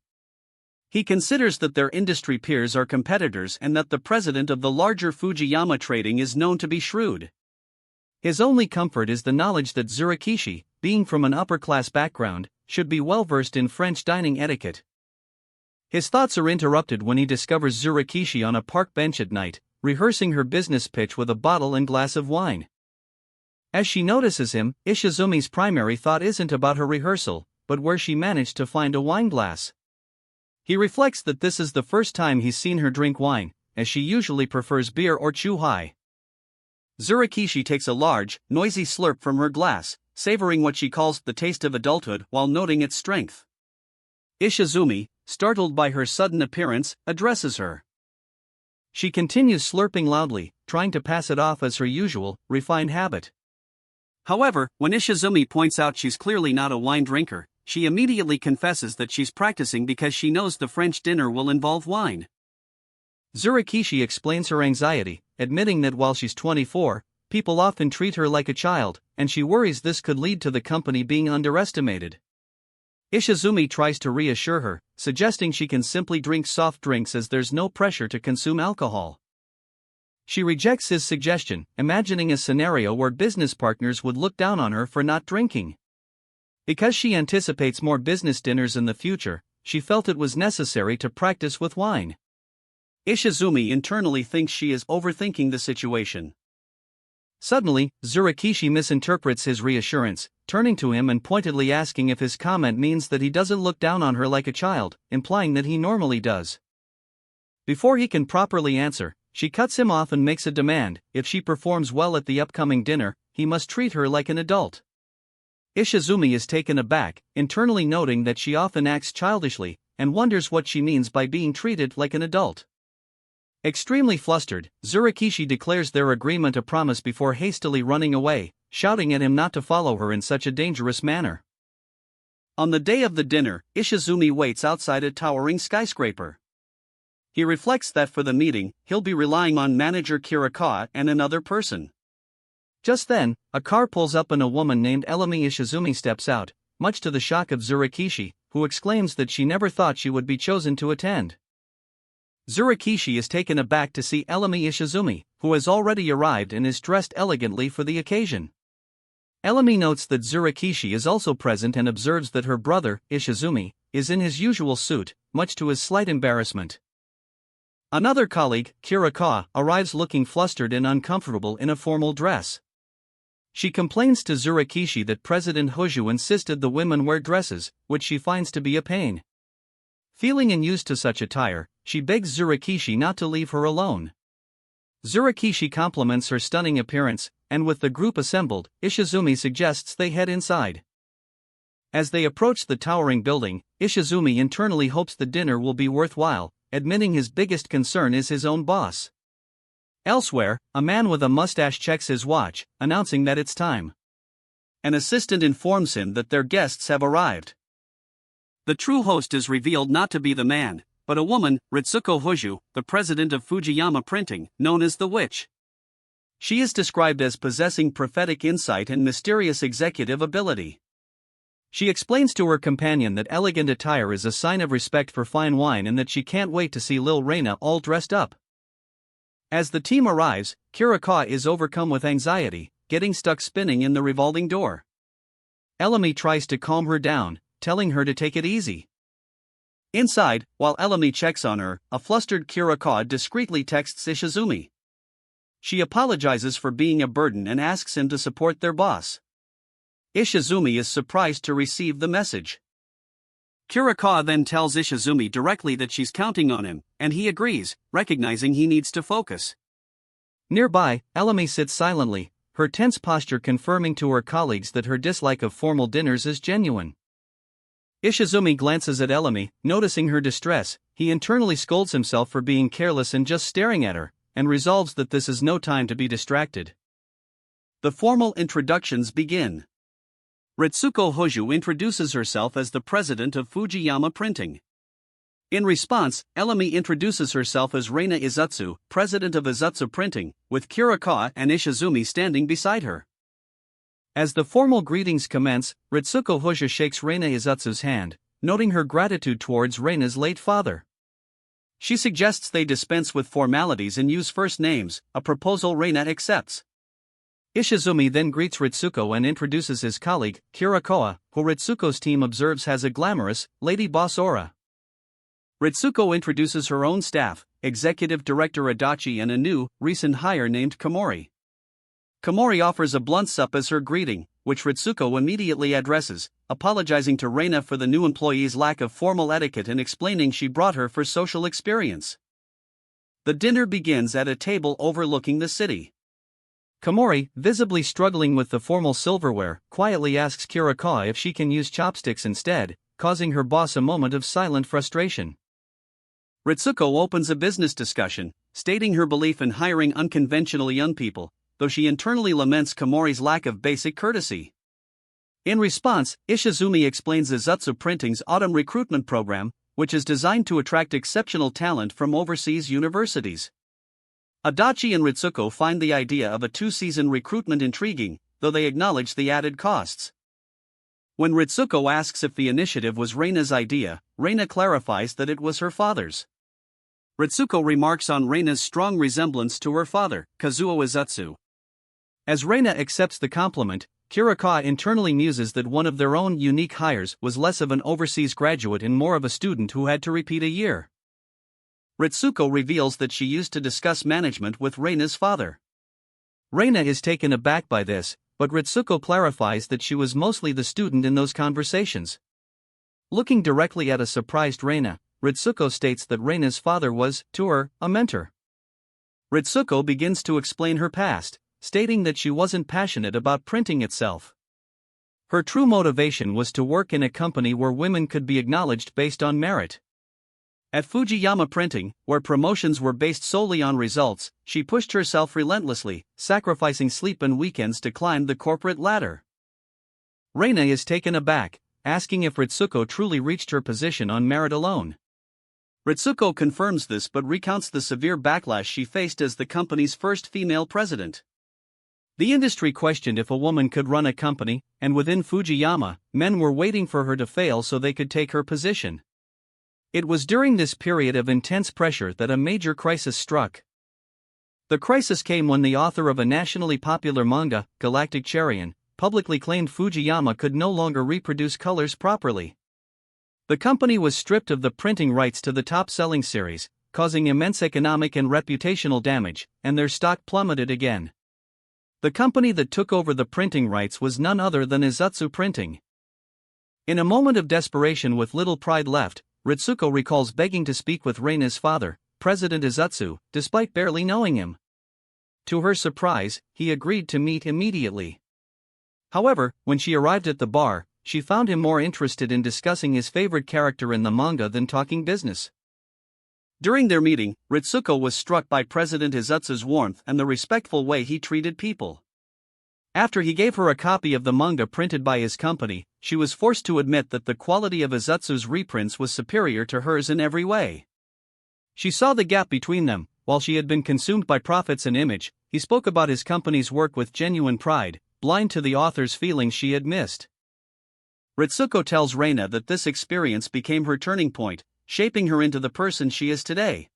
He considers that their industry peers are competitors and that the president of the larger Fujiyama Trading is known to be shrewd. His only comfort is the knowledge that Zurikishi, being from an upper-class background, should be well-versed in French dining etiquette. His thoughts are interrupted when he discovers Zurikishi on a park bench at night, rehearsing her business pitch with a bottle and glass of wine. As she notices him, Ishizumi's primary thought isn't about her rehearsal, but where she managed to find a wine glass. He reflects that this is the first time he's seen her drink wine, as she usually prefers beer or chuhai. Zurikishi takes a large, noisy slurp from her glass, savoring what she calls the taste of adulthood while noting its strength. Ishizumi, startled by her sudden appearance, addresses her. She continues slurping loudly, trying to pass it off as her usual, refined habit. However, when Ishizumi points out she's clearly not a wine drinker, she immediately confesses that she's practicing because she knows the French dinner will involve wine. Zurikishi explains her anxiety, admitting that while she's 24, people often treat her like a child, and she worries this could lead to the company being underestimated. Ishizumi tries to reassure her, suggesting she can simply drink soft drinks as there's no pressure to consume alcohol. She rejects his suggestion, imagining a scenario where business partners would look down on her for not drinking. Because she anticipates more business dinners in the future, she felt it was necessary to practice with wine. Ishizumi internally thinks she is overthinking the situation. Suddenly, Zurikishi misinterprets his reassurance, turning to him and pointedly asking if his comment means that he doesn't look down on her like a child, implying that he normally does. Before he can properly answer, she cuts him off and makes a demand: if she performs well at the upcoming dinner, he must treat her like an adult. Ishizumi is taken aback, internally noting that she often acts childishly, and wonders what she means by being treated like an adult. Extremely flustered, Zurikishi declares their agreement a promise before hastily running away, shouting at him not to follow her in such a dangerous manner. On the day of the dinner, Ishizumi waits outside a towering skyscraper. He reflects that for the meeting, he'll be relying on manager Kirikawa and another person. Just then, a car pulls up and a woman named Elemi Ishizumi steps out, much to the shock of Zurikishi, who exclaims that she never thought she would be chosen to attend. Zurikishi is taken aback to see Elemi Ishizumi, who has already arrived and is dressed elegantly for the occasion. Elemi notes that Zurikishi is also present and observes that her brother, Ishizumi, is in his usual suit, much to his slight embarrassment. Another colleague, Kirikawa, arrives looking flustered and uncomfortable in a formal dress. She complains to Zurikishi that President Hoshi insisted the women wear dresses, which she finds to be a pain. Feeling unused to such attire, she begs Zurikishi not to leave her alone. Zurikishi compliments her stunning appearance, and with the group assembled, Ishizumi suggests they head inside. As they approach the towering building, Ishizumi internally hopes the dinner will be worthwhile, admitting his biggest concern is his own boss. Elsewhere, a man with a mustache checks his watch, announcing that it's time. An assistant informs him that their guests have arrived. The true host is revealed not to be the man, but a woman, Ritsuko Hoshi, the president of Fujiyama Printing, known as the Witch. She is described as possessing prophetic insight and mysterious executive ability. She explains to her companion that elegant attire is a sign of respect for fine wine and that she can't wait to see Lil Reina all dressed up. As the team arrives, Kirikawa is overcome with anxiety, getting stuck spinning in the revolving door. Elemi tries to calm her down, telling her to take it easy. Inside, while Elemi checks on her, a flustered Kirikawa discreetly texts Ishizumi. She apologizes for being a burden and asks him to support their boss. Ishizumi is surprised to receive the message. Kirikawa then tells Ishizumi directly that she's counting on him, and he agrees, recognizing he needs to focus. Nearby, Elemi sits silently, her tense posture confirming to her colleagues that her dislike of formal dinners is genuine. Ishizumi glances at Elemi, noticing her distress. He internally scolds himself for being careless and just staring at her, and resolves that this is no time to be distracted. The formal introductions begin. Ritsuko Hoshi introduces herself as the president of Fujiyama Printing. In response, Elemi introduces herself as Reina Izutsu, president of Izutsu Printing, with Kurikawa and Ishizumi standing beside her. As the formal greetings commence, Ritsuko Hoshi shakes Reina Izutsu's hand, noting her gratitude towards Reina's late father. She suggests they dispense with formalities and use first names, a proposal Reina accepts. Ishizumi then greets Ritsuko and introduces his colleague, Kurikawa, who Ritsuko's team observes has a glamorous, lady boss aura. Ritsuko introduces her own staff, Executive Director Adachi and a new, recent hire named Komori. Komori offers a blunt sup as her greeting, which Ritsuko immediately addresses, apologizing to Reina for the new employee's lack of formal etiquette and explaining she brought her for social experience. The dinner begins at a table overlooking the city. Komori, visibly struggling with the formal silverware, quietly asks Kurikawa if she can use chopsticks instead, causing her boss a moment of silent frustration. Ritsuko opens a business discussion, stating her belief in hiring unconventional young people, though she internally laments Komori's lack of basic courtesy. In response, Ishizumi explains Izutsu Printing's autumn recruitment program, which is designed to attract exceptional talent from overseas universities. Adachi and Ritsuko find the idea of a 2-season recruitment intriguing, though they acknowledge the added costs. When Ritsuko asks if the initiative was Reina's idea, Reina clarifies that it was her father's. Ritsuko remarks on Reina's strong resemblance to her father, Kazuo Izutsu. As Reina accepts the compliment, Kurikawa internally muses that one of their own unique hires was less of an overseas graduate and more of a student who had to repeat a year. Ritsuko reveals that she used to discuss management with Reina's father. Reina is taken aback by this, but Ritsuko clarifies that she was mostly the student in those conversations. Looking directly at a surprised Reina, Ritsuko states that Reina's father was, to her, a mentor. Ritsuko begins to explain her past, stating that she wasn't passionate about printing itself. Her true motivation was to work in a company where women could be acknowledged based on merit. At Fujiyama Printing, where promotions were based solely on results, she pushed herself relentlessly, sacrificing sleep and weekends to climb the corporate ladder. Reina is taken aback, asking if Ritsuko truly reached her position on merit alone. Ritsuko confirms this but recounts the severe backlash she faced as the company's first female president. The industry questioned if a woman could run a company, and within Fujiyama, men were waiting for her to fail so they could take her position. It was during this period of intense pressure that a major crisis struck. The crisis came when the author of a nationally popular manga, Galactic Charion, publicly claimed Fujiyama could no longer reproduce colors properly. The company was stripped of the printing rights to the top-selling series, causing immense economic and reputational damage, and their stock plummeted again. The company that took over the printing rights was none other than Izutsu Printing. In a moment of desperation with little pride left, Ritsuko recalls begging to speak with Reina's father, President Izutsu, despite barely knowing him. To her surprise, he agreed to meet immediately. However, when she arrived at the bar, she found him more interested in discussing his favorite character in the manga than talking business. During their meeting, Ritsuko was struck by President Izutsu's warmth and the respectful way he treated people. After he gave her a copy of the manga printed by his company, she was forced to admit that the quality of Izutsu's reprints was superior to hers in every way. She saw the gap between them. While she had been consumed by profits and image, he spoke about his company's work with genuine pride, blind to the author's feelings she had missed. Ritsuko tells Reina that this experience became her turning point, shaping her into the person she is today.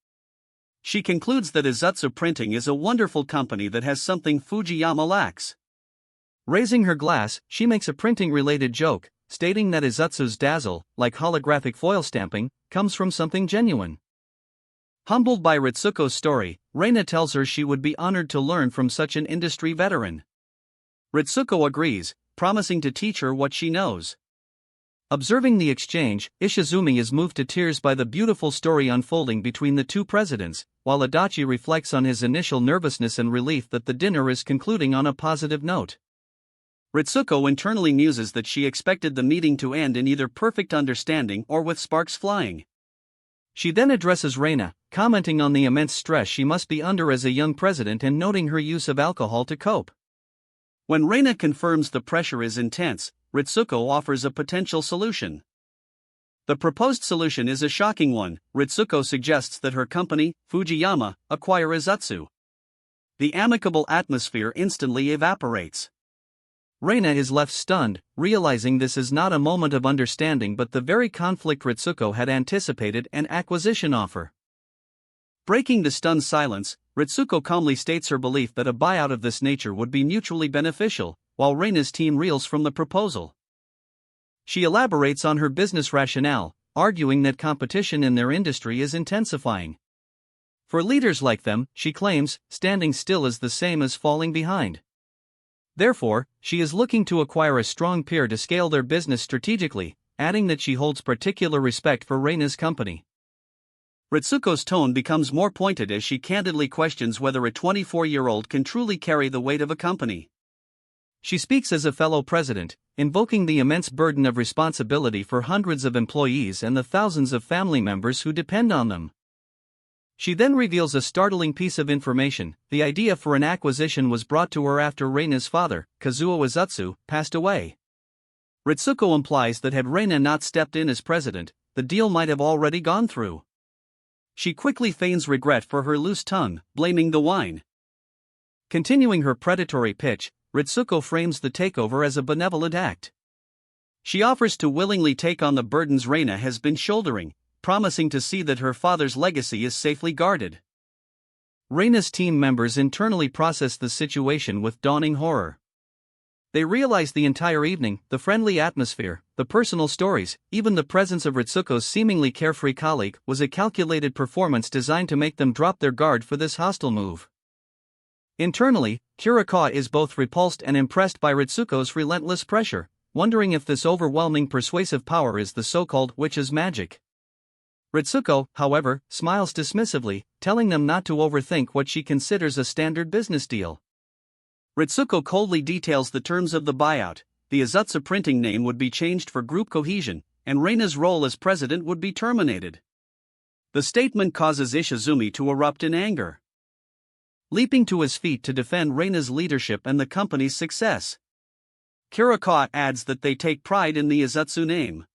She concludes that Izutsu Printing is a wonderful company that has something Fujiyama lacks. Raising her glass, she makes a printing-related joke, stating that Izutsu's dazzle, like holographic foil stamping, comes from something genuine. Humbled by Ritsuko's story, Reina tells her she would be honored to learn from such an industry veteran. Ritsuko agrees, promising to teach her what she knows. Observing the exchange, Ishizumi is moved to tears by the beautiful story unfolding between the two presidents, while Adachi reflects on his initial nervousness and relief that the dinner is concluding on a positive note. Ritsuko internally muses that she expected the meeting to end in either perfect understanding or with sparks flying. She then addresses Reina, commenting on the immense stress she must be under as a young president and noting her use of alcohol to cope. When Reina confirms the pressure is intense, Ritsuko offers a potential solution. The proposed solution is a shocking one. Ritsuko suggests that her company, Fujiyama, acquire Izutsu. The amicable atmosphere instantly evaporates. Reina is left stunned, realizing this is not a moment of understanding but the very conflict Ritsuko had anticipated: an acquisition offer. Breaking the stunned silence, Ritsuko calmly states her belief that a buyout of this nature would be mutually beneficial, while Reina's team reels from the proposal. She elaborates on her business rationale, arguing that competition in their industry is intensifying. For leaders like them, she claims, standing still is the same as falling behind. Therefore, she is looking to acquire a strong peer to scale their business strategically, adding that she holds particular respect for Reina's company. Ritsuko's tone becomes more pointed as she candidly questions whether a 24-year-old can truly carry the weight of a company. She speaks as a fellow president, invoking the immense burden of responsibility for hundreds of employees and the thousands of family members who depend on them. She then reveals a startling piece of information: the idea for an acquisition was brought to her after Reina's father, Kazuo Izutsu, passed away. Ritsuko implies that had Reina not stepped in as president, the deal might have already gone through. She quickly feigns regret for her loose tongue, blaming the wine. Continuing her predatory pitch, Ritsuko frames the takeover as a benevolent act. She offers to willingly take on the burdens Reina has been shouldering, promising to see that her father's legacy is safely guarded. Reina's team members internally process the situation with dawning horror. They realize the entire evening, the friendly atmosphere, the personal stories, even the presence of Ritsuko's seemingly carefree colleague, was a calculated performance designed to make them drop their guard for this hostile move. Internally, Kurikawa is both repulsed and impressed by Ritsuko's relentless pressure, wondering if this overwhelming persuasive power is the so-called witch's magic. Ritsuko, however, smiles dismissively, telling them not to overthink what she considers a standard business deal. Ritsuko coldly details the terms of the buyout: the Izutsu Printing name would be changed for group cohesion, and Reina's role as president would be terminated. The statement causes Ishizumi to erupt in anger, leaping to his feet to defend Reina's leadership and the company's success. Kurikawa adds that they take pride in the Izutsu name.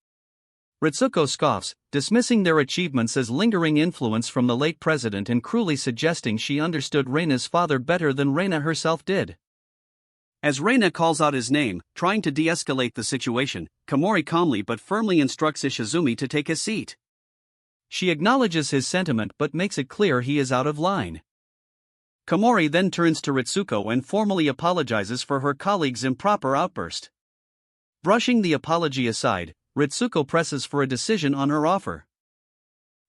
Ritsuko scoffs, dismissing their achievements as lingering influence from the late president and cruelly suggesting she understood Reina's father better than Reina herself did. As Reina calls out his name, trying to de-escalate the situation, Komori calmly but firmly instructs Ishizumi to take his seat. She acknowledges his sentiment but makes it clear he is out of line. Komori then turns to Ritsuko and formally apologizes for her colleague's improper outburst. Brushing the apology aside, Ritsuko presses for a decision on her offer.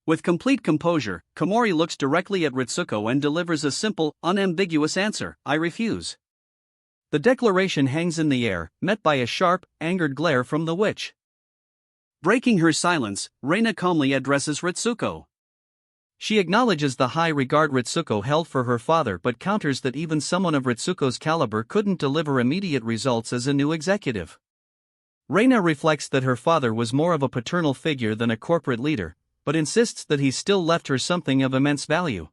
With complete composure, Komori looks directly at Ritsuko and delivers a simple, unambiguous answer: I refuse. The declaration hangs in the air, met by a sharp, angered glare from the witch. Breaking her silence, Reina calmly addresses Ritsuko. She acknowledges the high regard Ritsuko held for her father but counters that even someone of Ritsuko's caliber couldn't deliver immediate results as a new executive. Reina reflects that her father was more of a paternal figure than a corporate leader, but insists that he still left her something of immense value.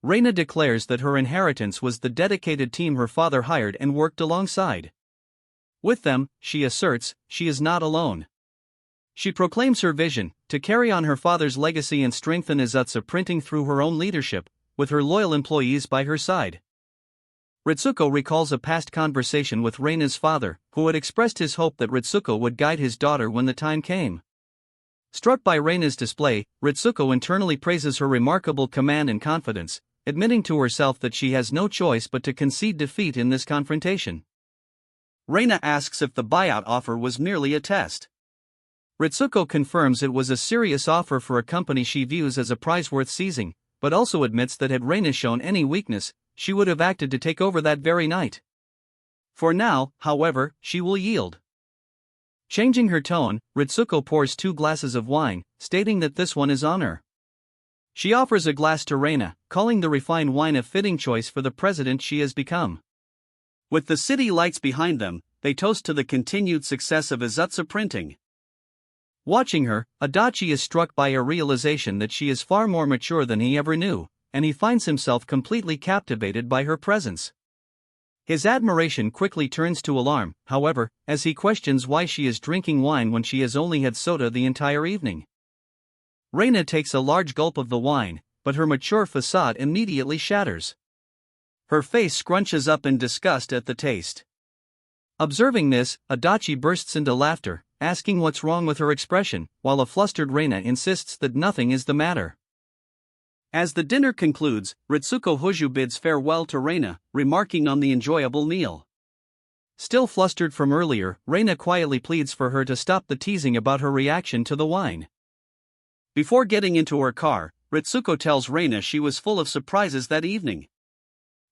Reina declares that her inheritance was the dedicated team her father hired and worked alongside. With them, she asserts, she is not alone. She proclaims her vision, to carry on her father's legacy and strengthen Izutsu Printing through her own leadership, with her loyal employees by her side. Ritsuko recalls a past conversation with Reina's father, who had expressed his hope that Ritsuko would guide his daughter when the time came. Struck by Reina's display, Ritsuko internally praises her remarkable command and confidence, admitting to herself that she has no choice but to concede defeat in this confrontation. Reina asks if the buyout offer was merely a test. Ritsuko confirms it was a serious offer for a company she views as a prize worth seizing, but also admits that had Reina shown any weakness, she would have acted to take over that very night. For now, however, she will yield. Changing her tone, Ritsuko pours 2 glasses of wine, stating that this one is on her. She offers a glass to Reina, calling the refined wine a fitting choice for the president she has become. With the city lights behind them, they toast to the continued success of Izutsu Printing. Watching her, Adachi is struck by a realization that she is far more mature than he ever knew, and he finds himself completely captivated by her presence. His admiration quickly turns to alarm, however, as he questions why she is drinking wine when she has only had soda the entire evening. Reina takes a large gulp of the wine, but her mature facade immediately shatters. Her face scrunches up in disgust at the taste. Observing this, Adachi bursts into laughter, asking what's wrong with her expression, while a flustered Reina insists that nothing is the matter. As the dinner concludes, Ritsuko Hoshi bids farewell to Reina, remarking on the enjoyable meal. Still flustered from earlier, Reina quietly pleads for her to stop the teasing about her reaction to the wine. Before getting into her car, Ritsuko tells Reina she was full of surprises that evening.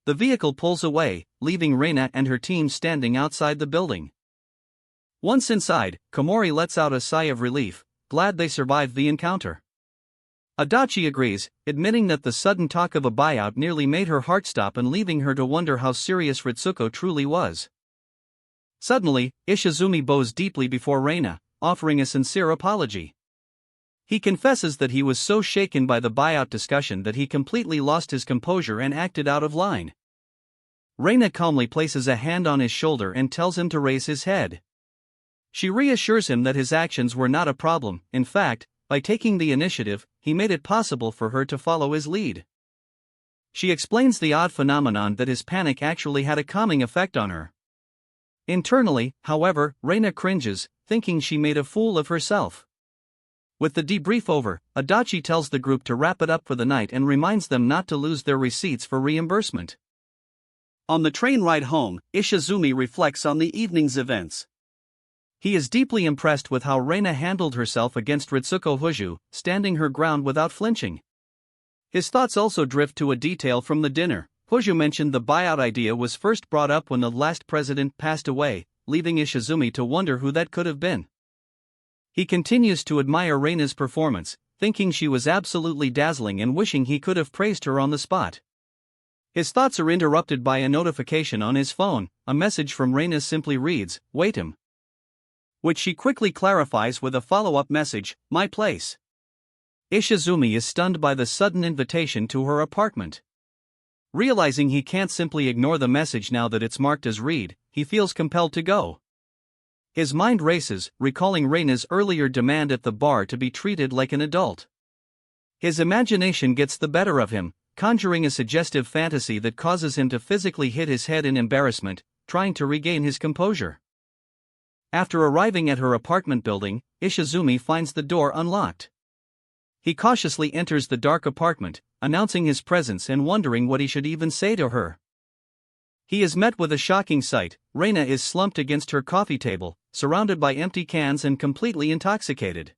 The vehicle pulls away, leaving Reina and her team standing outside the building. Once inside, Komori lets out a sigh of relief, glad they survived the encounter. Adachi agrees, admitting that the sudden talk of a buyout nearly made her heart stop and leaving her to wonder how serious Ritsuko truly was. Suddenly, Ishizumi bows deeply before Reina, offering a sincere apology. He confesses that he was so shaken by the buyout discussion that he completely lost his composure and acted out of line. Reina calmly places a hand on his shoulder and tells him to raise his head. She reassures him that his actions were not a problem. In fact, by taking the initiative, he made it possible for her to follow his lead. She explains the odd phenomenon that his panic actually had a calming effect on her. Internally, however, Reina cringes, thinking she made a fool of herself. With the debrief over, Adachi tells the group to wrap it up for the night and reminds them not to lose their receipts for reimbursement. On the train ride home, Ishizumi reflects on the evening's events. He is deeply impressed with how Reina handled herself against Ritsuko Hoshi, standing her ground without flinching. His thoughts also drift to a detail from the dinner. Hoshi mentioned the buyout idea was first brought up when the last president passed away, leaving Ishizumi to wonder who that could have been. He continues to admire Reina's performance, thinking she was absolutely dazzling and wishing he could have praised her on the spot. His thoughts are interrupted by a notification on his phone. A message from Reina simply reads, "Wait him," which she quickly clarifies with a follow-up message, "My place." Ishizumi is stunned by the sudden invitation to her apartment. Realizing he can't simply ignore the message now that it's marked as read, he feels compelled to go. His mind races, recalling Reina's earlier demand at the bar to be treated like an adult. His imagination gets the better of him, conjuring a suggestive fantasy that causes him to physically hit his head in embarrassment, trying to regain his composure. After arriving at her apartment building, Ishizumi finds the door unlocked. He cautiously enters the dark apartment, announcing his presence and wondering what he should even say to her. He is met with a shocking sight. Reina is slumped against her coffee table, surrounded by empty cans and completely intoxicated.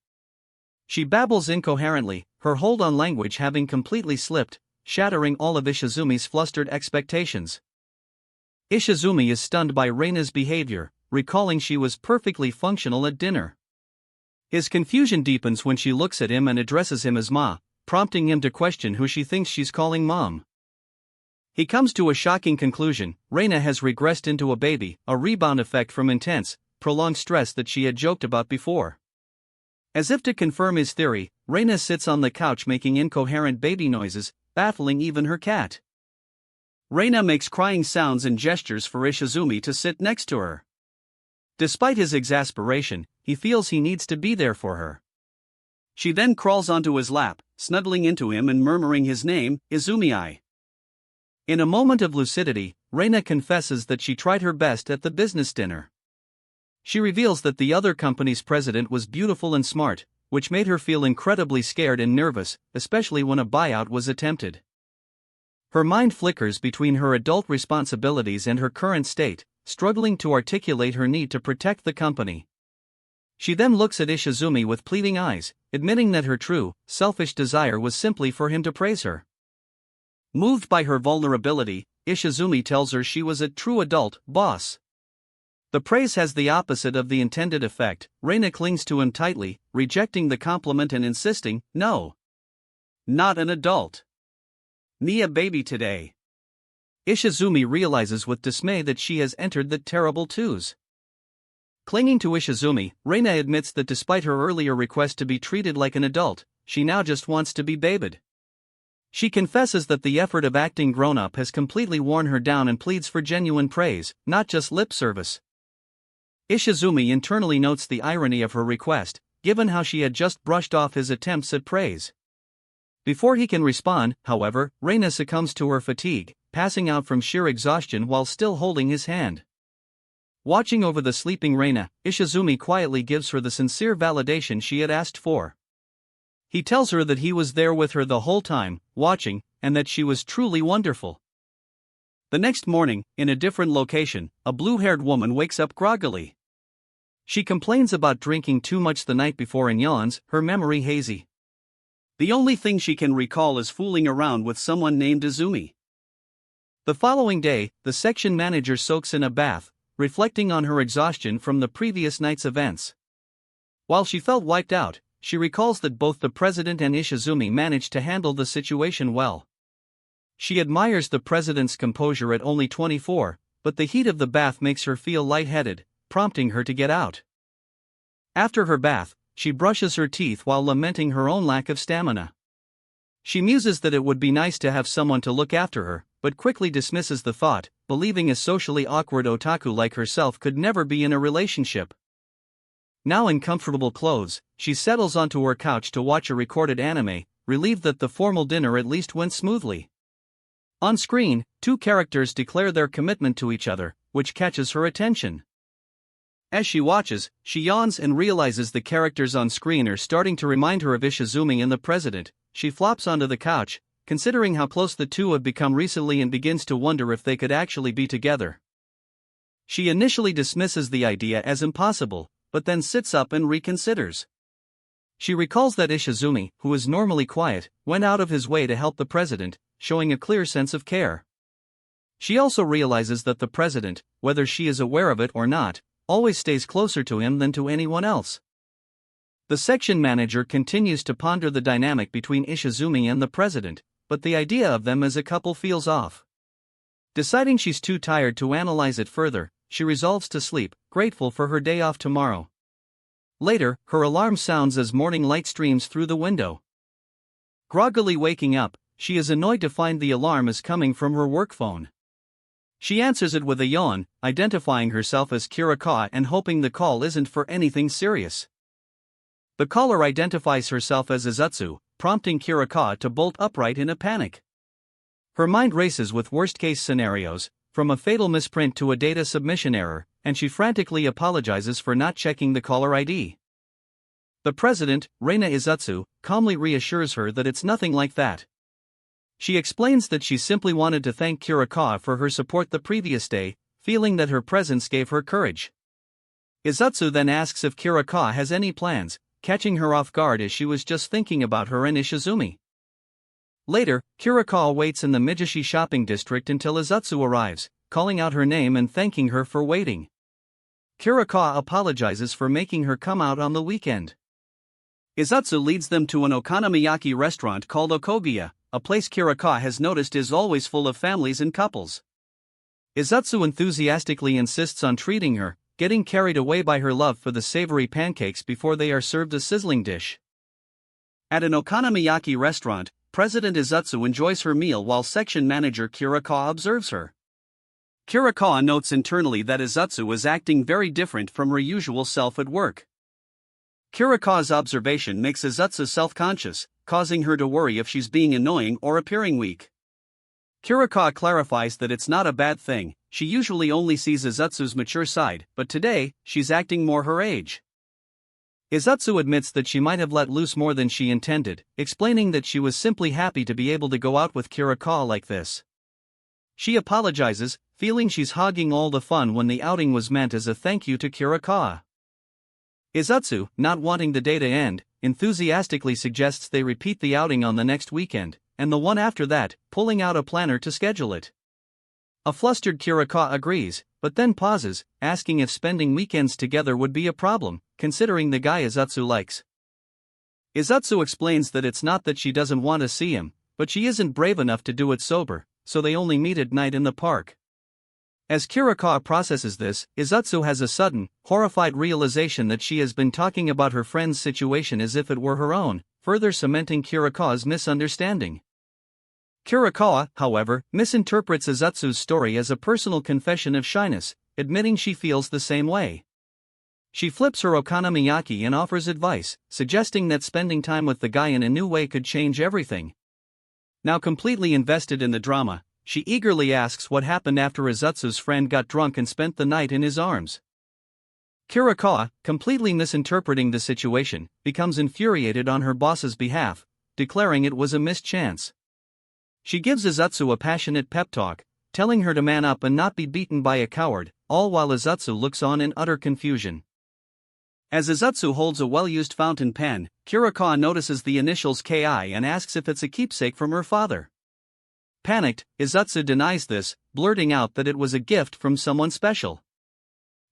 She babbles incoherently, her hold on language having completely slipped, shattering all of Ishizumi's flustered expectations. Ishizumi is stunned by Reina's behavior, recalling she was perfectly functional at dinner. His confusion deepens when she looks at him and addresses him as Ma, prompting him to question who she thinks she's calling Mom. He comes to a shocking conclusion: Reina has regressed into a baby, a rebound effect from intense, prolonged stress that she had joked about before. As if to confirm his theory, Reina sits on the couch making incoherent baby noises, baffling even her cat. Reina makes crying sounds and gestures for Ishizumi to sit next to her. Despite his exasperation, he feels he needs to be there for her. She then crawls onto his lap, snuggling into him and murmuring his name, Izumi-ai. In a moment of lucidity, Reina confesses that she tried her best at the business dinner. She reveals that the other company's president was beautiful and smart, which made her feel incredibly scared and nervous, especially when a buyout was attempted. Her mind flickers between her adult responsibilities and her current state, struggling to articulate her need to protect the company. She then looks at Ishizumi with pleading eyes, admitting that her true, selfish desire was simply for him to praise her. Moved by her vulnerability, Ishizumi tells her she was a true adult boss. The praise has the opposite of the intended effect. Reina clings to him tightly, rejecting the compliment and insisting, "No. Not an adult. Me a baby today." Ishizumi realizes with dismay that she has entered the terrible twos. Clinging to Ishizumi, Reina admits that despite her earlier request to be treated like an adult, she now just wants to be babied. She confesses that the effort of acting grown-up has completely worn her down and pleads for genuine praise, not just lip service. Ishizumi internally notes the irony of her request, given how she had just brushed off his attempts at praise. Before he can respond, however, Reina succumbs to her fatigue, passing out from sheer exhaustion while still holding his hand. Watching over the sleeping Reina, Ishizumi quietly gives her the sincere validation she had asked for. He tells her that he was there with her the whole time, watching, and that she was truly wonderful. The next morning, in a different location, a blue-haired woman wakes up groggily. She complains about drinking too much the night before and yawns, her memory hazy. The only thing she can recall is fooling around with someone named Izumi. The following day, the section manager soaks in a bath, reflecting on her exhaustion from the previous night's events. While she felt wiped out, she recalls that both the president and Ishizumi managed to handle the situation well. She admires the president's composure at only 24, but the heat of the bath makes her feel lightheaded, prompting her to get out. After her bath, she brushes her teeth while lamenting her own lack of stamina. She muses that it would be nice to have someone to look after her, but quickly dismisses the thought, believing a socially awkward otaku like herself could never be in a relationship. Now in comfortable clothes, she settles onto her couch to watch a recorded anime, relieved that the formal dinner at least went smoothly. On screen, two characters declare their commitment to each other, which catches her attention. As she watches, she yawns and realizes the characters on screen are starting to remind her of Ishizumi and the president. She flops onto the couch, considering how close the two have become recently, and begins to wonder if they could actually be together. She initially dismisses the idea as impossible, but then sits up and reconsiders. She recalls that Ishizumi, who is normally quiet, went out of his way to help the president, showing a clear sense of care. She also realizes that the president, whether she is aware of it or not, always stays closer to him than to anyone else. The section manager continues to ponder the dynamic between Ishizumi and the president, but the idea of them as a couple feels off. Deciding she's too tired to analyze it further, she resolves to sleep, grateful for her day off tomorrow. Later, her alarm sounds as morning light streams through the window. Groggily waking up, she is annoyed to find the alarm is coming from her work phone. She answers it with a yawn, identifying herself as Kirikawa and hoping the call isn't for anything serious. The caller identifies herself as Izutsu, prompting Kirikawa to bolt upright in a panic. Her mind races with worst-case scenarios, from a fatal misprint to a data submission error, and she frantically apologizes for not checking the caller ID. The president, Reina Izutsu, calmly reassures her that it's nothing like that. She explains that she simply wanted to thank Kirikawa for her support the previous day, feeling that her presence gave her courage. Izutsu then asks if Kirikawa has any plans, catching her off guard as she was just thinking about her and Ishizumi. Later, Kirikawa waits in the Mijishi shopping district until Izutsu arrives, calling out her name and thanking her for waiting. Kirikawa apologizes for making her come out on the weekend. Izutsu leads them to an okonomiyaki restaurant called Okogiya, a place Kirikawa has noticed is always full of families and couples. Izutsu enthusiastically insists on treating her, getting carried away by her love for the savory pancakes before they are served a sizzling dish. At an okonomiyaki restaurant, President Izutsu enjoys her meal while section manager Kirikawa observes her. Kirikawa notes internally that Izutsu is acting very different from her usual self at work. Kirikawa's observation makes Izutsu self-conscious, causing her to worry if she's being annoying or appearing weak. Kirikawa clarifies that it's not a bad thing, she usually only sees Izutsu's mature side, but today, she's acting more her age. Izutsu admits that she might have let loose more than she intended, explaining that she was simply happy to be able to go out with Kirikawa like this. She apologizes, feeling she's hogging all the fun when the outing was meant as a thank you to Kirikawa. Izutsu, not wanting the day to end, enthusiastically suggests they repeat the outing on the next weekend, and the one after that, pulling out a planner to schedule it. A flustered Kirikawa agrees, but then pauses, asking if spending weekends together would be a problem, considering the guy Izutsu likes. Izutsu explains that it's not that she doesn't want to see him, but she isn't brave enough to do it sober, so they only meet at night in the park. As Kirikawa processes this, Izutsu has a sudden, horrified realization that she has been talking about her friend's situation as if it were her own, further cementing Kirikawa's misunderstanding. Kurikawa, however, misinterprets Izutsu's story as a personal confession of shyness, admitting she feels the same way. She flips her okonomiyaki and offers advice, suggesting that spending time with the guy in a new way could change everything. Now completely invested in the drama, she eagerly asks what happened after Izutsu's friend got drunk and spent the night in his arms. Kurikawa, completely misinterpreting the situation, becomes infuriated on her boss's behalf, declaring it was a mischance. She gives Izutsu a passionate pep talk, telling her to man up and not be beaten by a coward, all while Izutsu looks on in utter confusion. As Izutsu holds a well-used fountain pen, Kurikawa notices the initials KI and asks if it's a keepsake from her father. Panicked, Izutsu denies this, blurting out that it was a gift from someone special.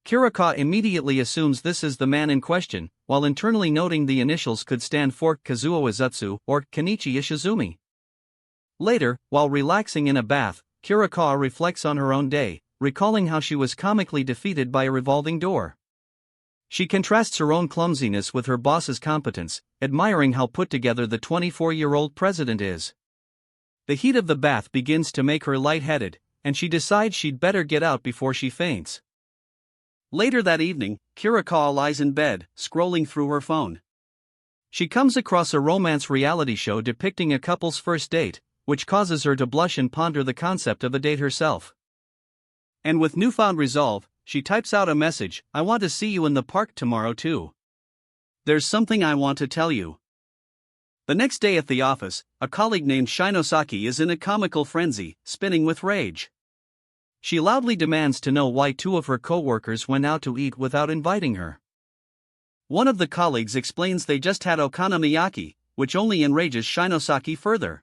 Kurikawa immediately assumes this is the man in question, while internally noting the initials could stand for Kazuo Izutsu or Kenichi Ishizumi. Later, while relaxing in a bath, Kurikawa reflects on her own day, recalling how she was comically defeated by a revolving door. She contrasts her own clumsiness with her boss's competence, admiring how put together the 24-year-old president is. The heat of the bath begins to make her lightheaded, and she decides she'd better get out before she faints. Later that evening, Kurikawa lies in bed, scrolling through her phone. She comes across a romance reality show depicting a couple's first date, which causes her to blush and ponder the concept of a date herself. And with newfound resolve, she types out a message, "I want to see you in the park tomorrow too. There's something I want to tell you." The next day at the office, a colleague named Shinosaki is in a comical frenzy, spinning with rage. She loudly demands to know why two of her co-workers went out to eat without inviting her. One of the colleagues explains they just had okonomiyaki, which only enrages Shinosaki further.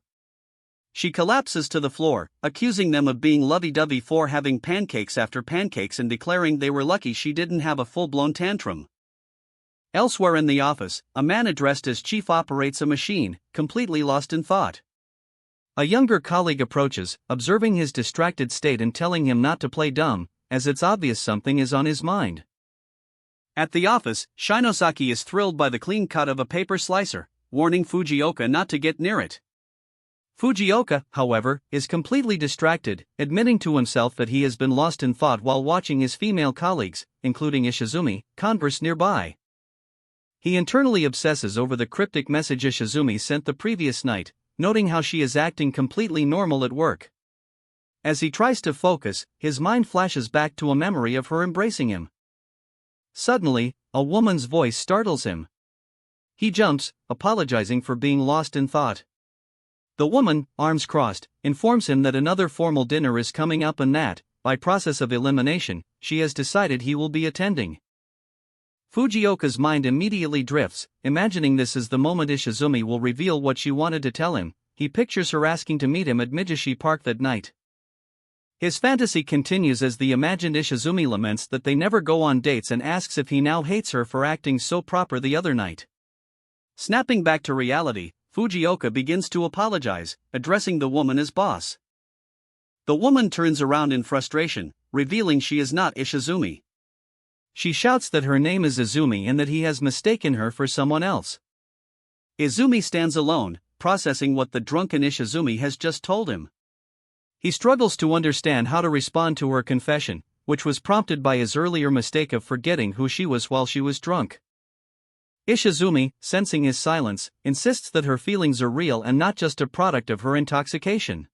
She collapses to the floor, accusing them of being lovey-dovey for having pancakes after pancakes and declaring they were lucky she didn't have a full-blown tantrum. Elsewhere in the office, a man addressed as chief operates a machine, completely lost in thought. A younger colleague approaches, observing his distracted state and telling him not to play dumb, as it's obvious something is on his mind. At the office, Shinosaki is thrilled by the clean cut of a paper slicer, warning Fujioka not to get near it. Fujioka, however, is completely distracted, admitting to himself that he has been lost in thought while watching his female colleagues, including Ishizumi, converse nearby. He internally obsesses over the cryptic message Ishizumi sent the previous night, noting how she is acting completely normal at work. As he tries to focus, his mind flashes back to a memory of her embracing him. Suddenly, a woman's voice startles him. He jumps, apologizing for being lost in thought. The woman, arms crossed, informs him that another formal dinner is coming up and that, by process of elimination, she has decided he will be attending. Fujioka's mind immediately drifts, imagining this is the moment Ishizumi will reveal what she wanted to tell him. He pictures her asking to meet him at Mijishi Park that night. His fantasy continues as the imagined Ishizumi laments that they never go on dates and asks if he now hates her for acting so proper the other night. Snapping back to reality, Fujioka begins to apologize, addressing the woman as boss. The woman turns around in frustration, revealing she is not Ishizumi. She shouts that her name is Izumi and that he has mistaken her for someone else. Izumi stands alone, processing what the drunken Ishizumi has just told him. He struggles to understand how to respond to her confession, which was prompted by his earlier mistake of forgetting who she was while she was drunk. Ishizumi, sensing his silence, insists that her feelings are real and not just a product of her intoxication.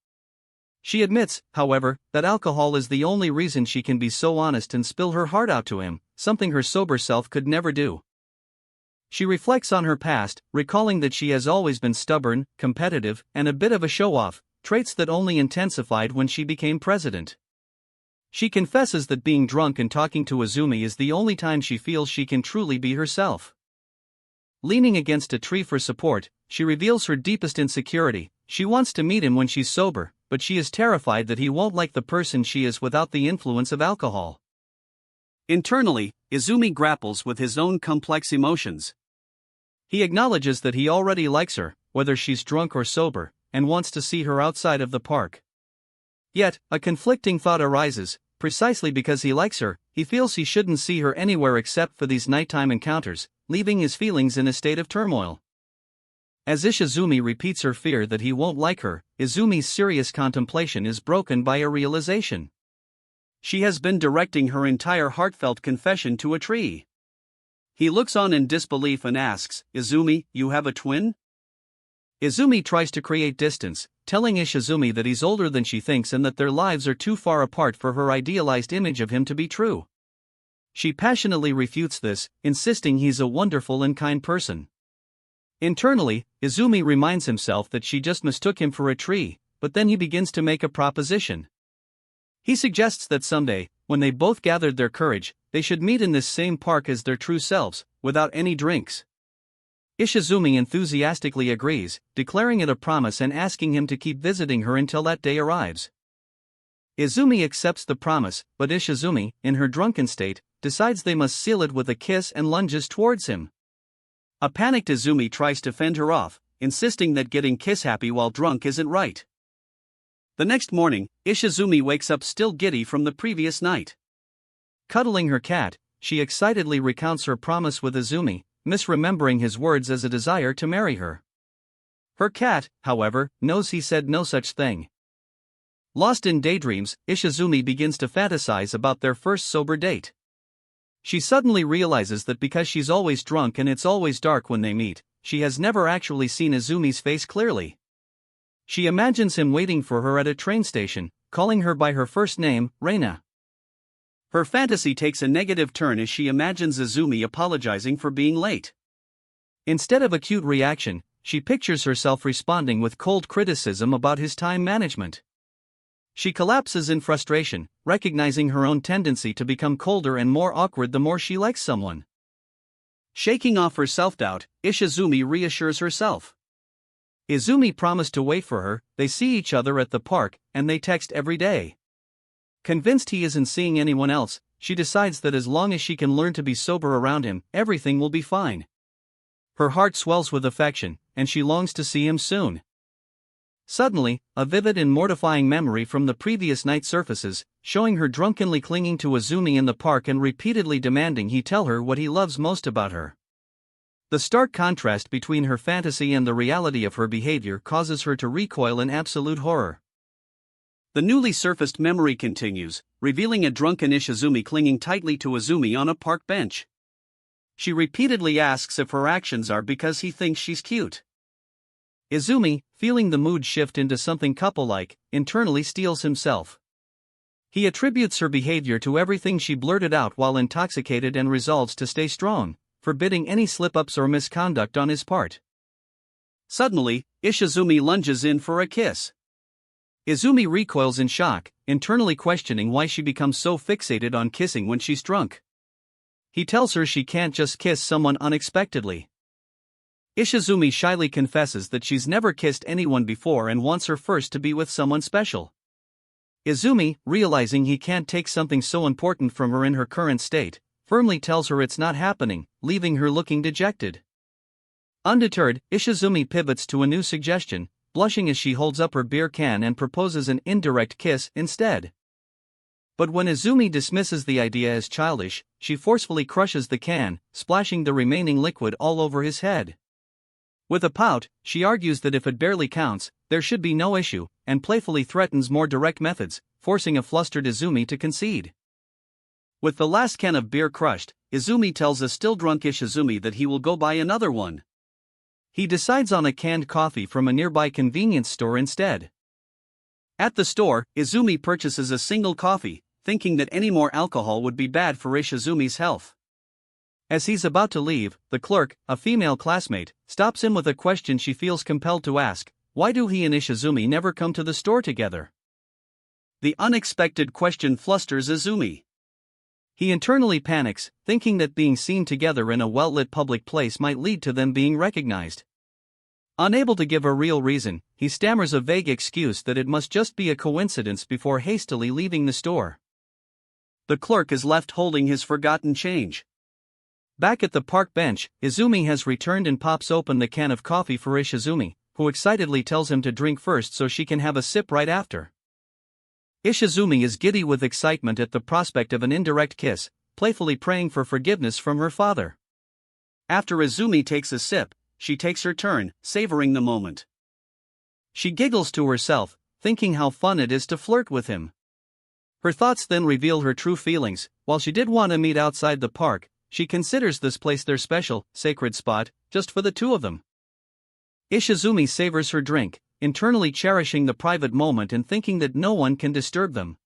She admits, however, that alcohol is the only reason she can be so honest and spill her heart out to him, something her sober self could never do. She reflects on her past, recalling that she has always been stubborn, competitive, and a bit of a show-off, traits that only intensified when she became president. She confesses that being drunk and talking to Izumi is the only time she feels she can truly be herself. Leaning against a tree for support, she reveals her deepest insecurity. She wants to meet him when she's sober, but she is terrified that he won't like the person she is without the influence of alcohol. Internally, Izumi grapples with his own complex emotions. He acknowledges that he already likes her, whether she's drunk or sober, and wants to see her outside of the park. Yet, a conflicting thought arises. Precisely because he likes her, he feels he shouldn't see her anywhere except for these nighttime encounters, leaving his feelings in a state of turmoil. As Ishizumi repeats her fear that he won't like her, Izumi's serious contemplation is broken by a realization. She has been directing her entire heartfelt confession to a tree. He looks on in disbelief and asks, "Izumi, you have a twin?" Izumi tries to create distance, telling Ishizumi that he's older than she thinks and that their lives are too far apart for her idealized image of him to be true. She passionately refutes this, insisting he's a wonderful and kind person. Internally, Izumi reminds himself that she just mistook him for a tree, but then he begins to make a proposition. He suggests that someday, when they both gathered their courage, they should meet in this same park as their true selves, without any drinks. Ishizumi enthusiastically agrees, declaring it a promise and asking him to keep visiting her until that day arrives. Izumi accepts the promise, but Ishizumi, in her drunken state, decides they must seal it with a kiss and lunges towards him. A panicked Izumi tries to fend her off, insisting that getting kiss-happy while drunk isn't right. The next morning, Ishizumi wakes up still giddy from the previous night. Cuddling her cat, she excitedly recounts her promise with Izumi, misremembering his words as a desire to marry her. Her cat, however, knows he said no such thing. Lost in daydreams, Ishizumi begins to fantasize about their first sober date. She suddenly realizes that because she's always drunk and it's always dark when they meet, she has never actually seen Izumi's face clearly. She imagines him waiting for her at a train station, calling her by her first name, Reina. Her fantasy takes a negative turn as she imagines Izumi apologizing for being late. Instead of a cute reaction, she pictures herself responding with cold criticism about his time management. She collapses in frustration, recognizing her own tendency to become colder and more awkward the more she likes someone. Shaking off her self-doubt, Ishizumi reassures herself. Izumi promised to wait for her, they see each other at the park, and they text every day. Convinced he isn't seeing anyone else, she decides that as long as she can learn to be sober around him, everything will be fine. Her heart swells with affection, and she longs to see him soon. Suddenly, a vivid and mortifying memory from the previous night surfaces, showing her drunkenly clinging to Izumi in the park and repeatedly demanding he tell her what he loves most about her. The stark contrast between her fantasy and the reality of her behavior causes her to recoil in absolute horror. The newly surfaced memory continues, revealing a drunken Ishizumi clinging tightly to Izumi on a park bench. She repeatedly asks if her actions are because he thinks she's cute. Izumi, feeling the mood shift into something couple-like, internally steels himself. He attributes her behavior to everything she blurted out while intoxicated and resolves to stay strong, forbidding any slip-ups or misconduct on his part. Suddenly, Ishizumi lunges in for a kiss. Izumi recoils in shock, internally questioning why she becomes so fixated on kissing when she's drunk. He tells her she can't just kiss someone unexpectedly. Ishizumi shyly confesses that she's never kissed anyone before and wants her first to be with someone special. Izumi, realizing he can't take something so important from her in her current state, firmly tells her it's not happening, leaving her looking dejected. Undeterred, Ishizumi pivots to a new suggestion, blushing as she holds up her beer can and proposes an indirect kiss instead. But when Izumi dismisses the idea as childish, she forcefully crushes the can, splashing the remaining liquid all over his head. With a pout, she argues that if it barely counts, there should be no issue, and playfully threatens more direct methods, forcing a flustered Izumi to concede. With the last can of beer crushed, Izumi tells a still drunk Ishizumi that he will go buy another one. He decides on a canned coffee from a nearby convenience store instead. At the store, Izumi purchases a single coffee, thinking that any more alcohol would be bad for Ishizumi's health. As he's about to leave, the clerk, a female classmate, stops him with a question she feels compelled to ask: why do he and Ishizumi never come to the store together? The unexpected question flusters Izumi. He internally panics, thinking that being seen together in a well-lit public place might lead to them being recognized. Unable to give a real reason, he stammers a vague excuse that it must just be a coincidence before hastily leaving the store. The clerk is left holding his forgotten change. Back at the park bench, Izumi has returned and pops open the can of coffee for Ishizumi, who excitedly tells him to drink first so she can have a sip right after. Ishizumi is giddy with excitement at the prospect of an indirect kiss, playfully praying for forgiveness from her father. After Izumi takes a sip, she takes her turn, savoring the moment. She giggles to herself, thinking how fun it is to flirt with him. Her thoughts then reveal her true feelings. While she did want to meet outside the park, she considers this place their special, sacred spot, just for the two of them. Ishizumi savors her drink, internally cherishing the private moment and thinking that no one can disturb them.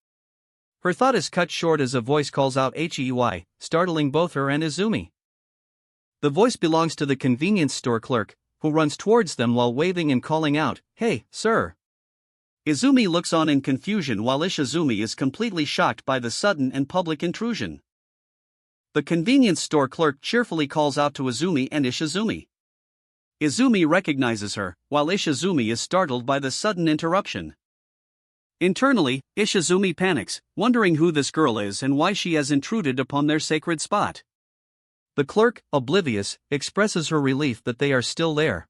Her thought is cut short as a voice calls out "Hey," startling both her and Izumi. The voice belongs to the convenience store clerk, who runs towards them while waving and calling out, "Hey, sir." Izumi looks on in confusion while Ishizumi is completely shocked by the sudden and public intrusion. The convenience store clerk cheerfully calls out to Izumi and Ishizumi. Izumi recognizes her, while Ishizumi is startled by the sudden interruption. Internally, Ishizumi panics, wondering who this girl is and why she has intruded upon their sacred spot. The clerk, oblivious, expresses her relief that they are still there.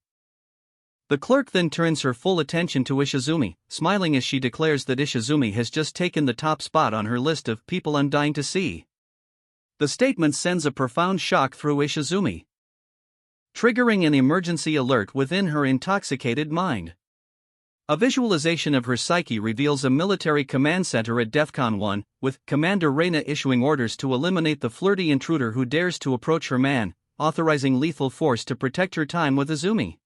The clerk then turns her full attention to Ishizumi, smiling as she declares that Ishizumi has just taken the top spot on her list of people I'm dying to see. The statement sends a profound shock through Ishizumi, triggering an emergency alert within her intoxicated mind. A visualization of her psyche reveals a military command center at DEFCON 1, with Commander Reina issuing orders to eliminate the flirty intruder who dares to approach her man, authorizing lethal force to protect her time with Izumi.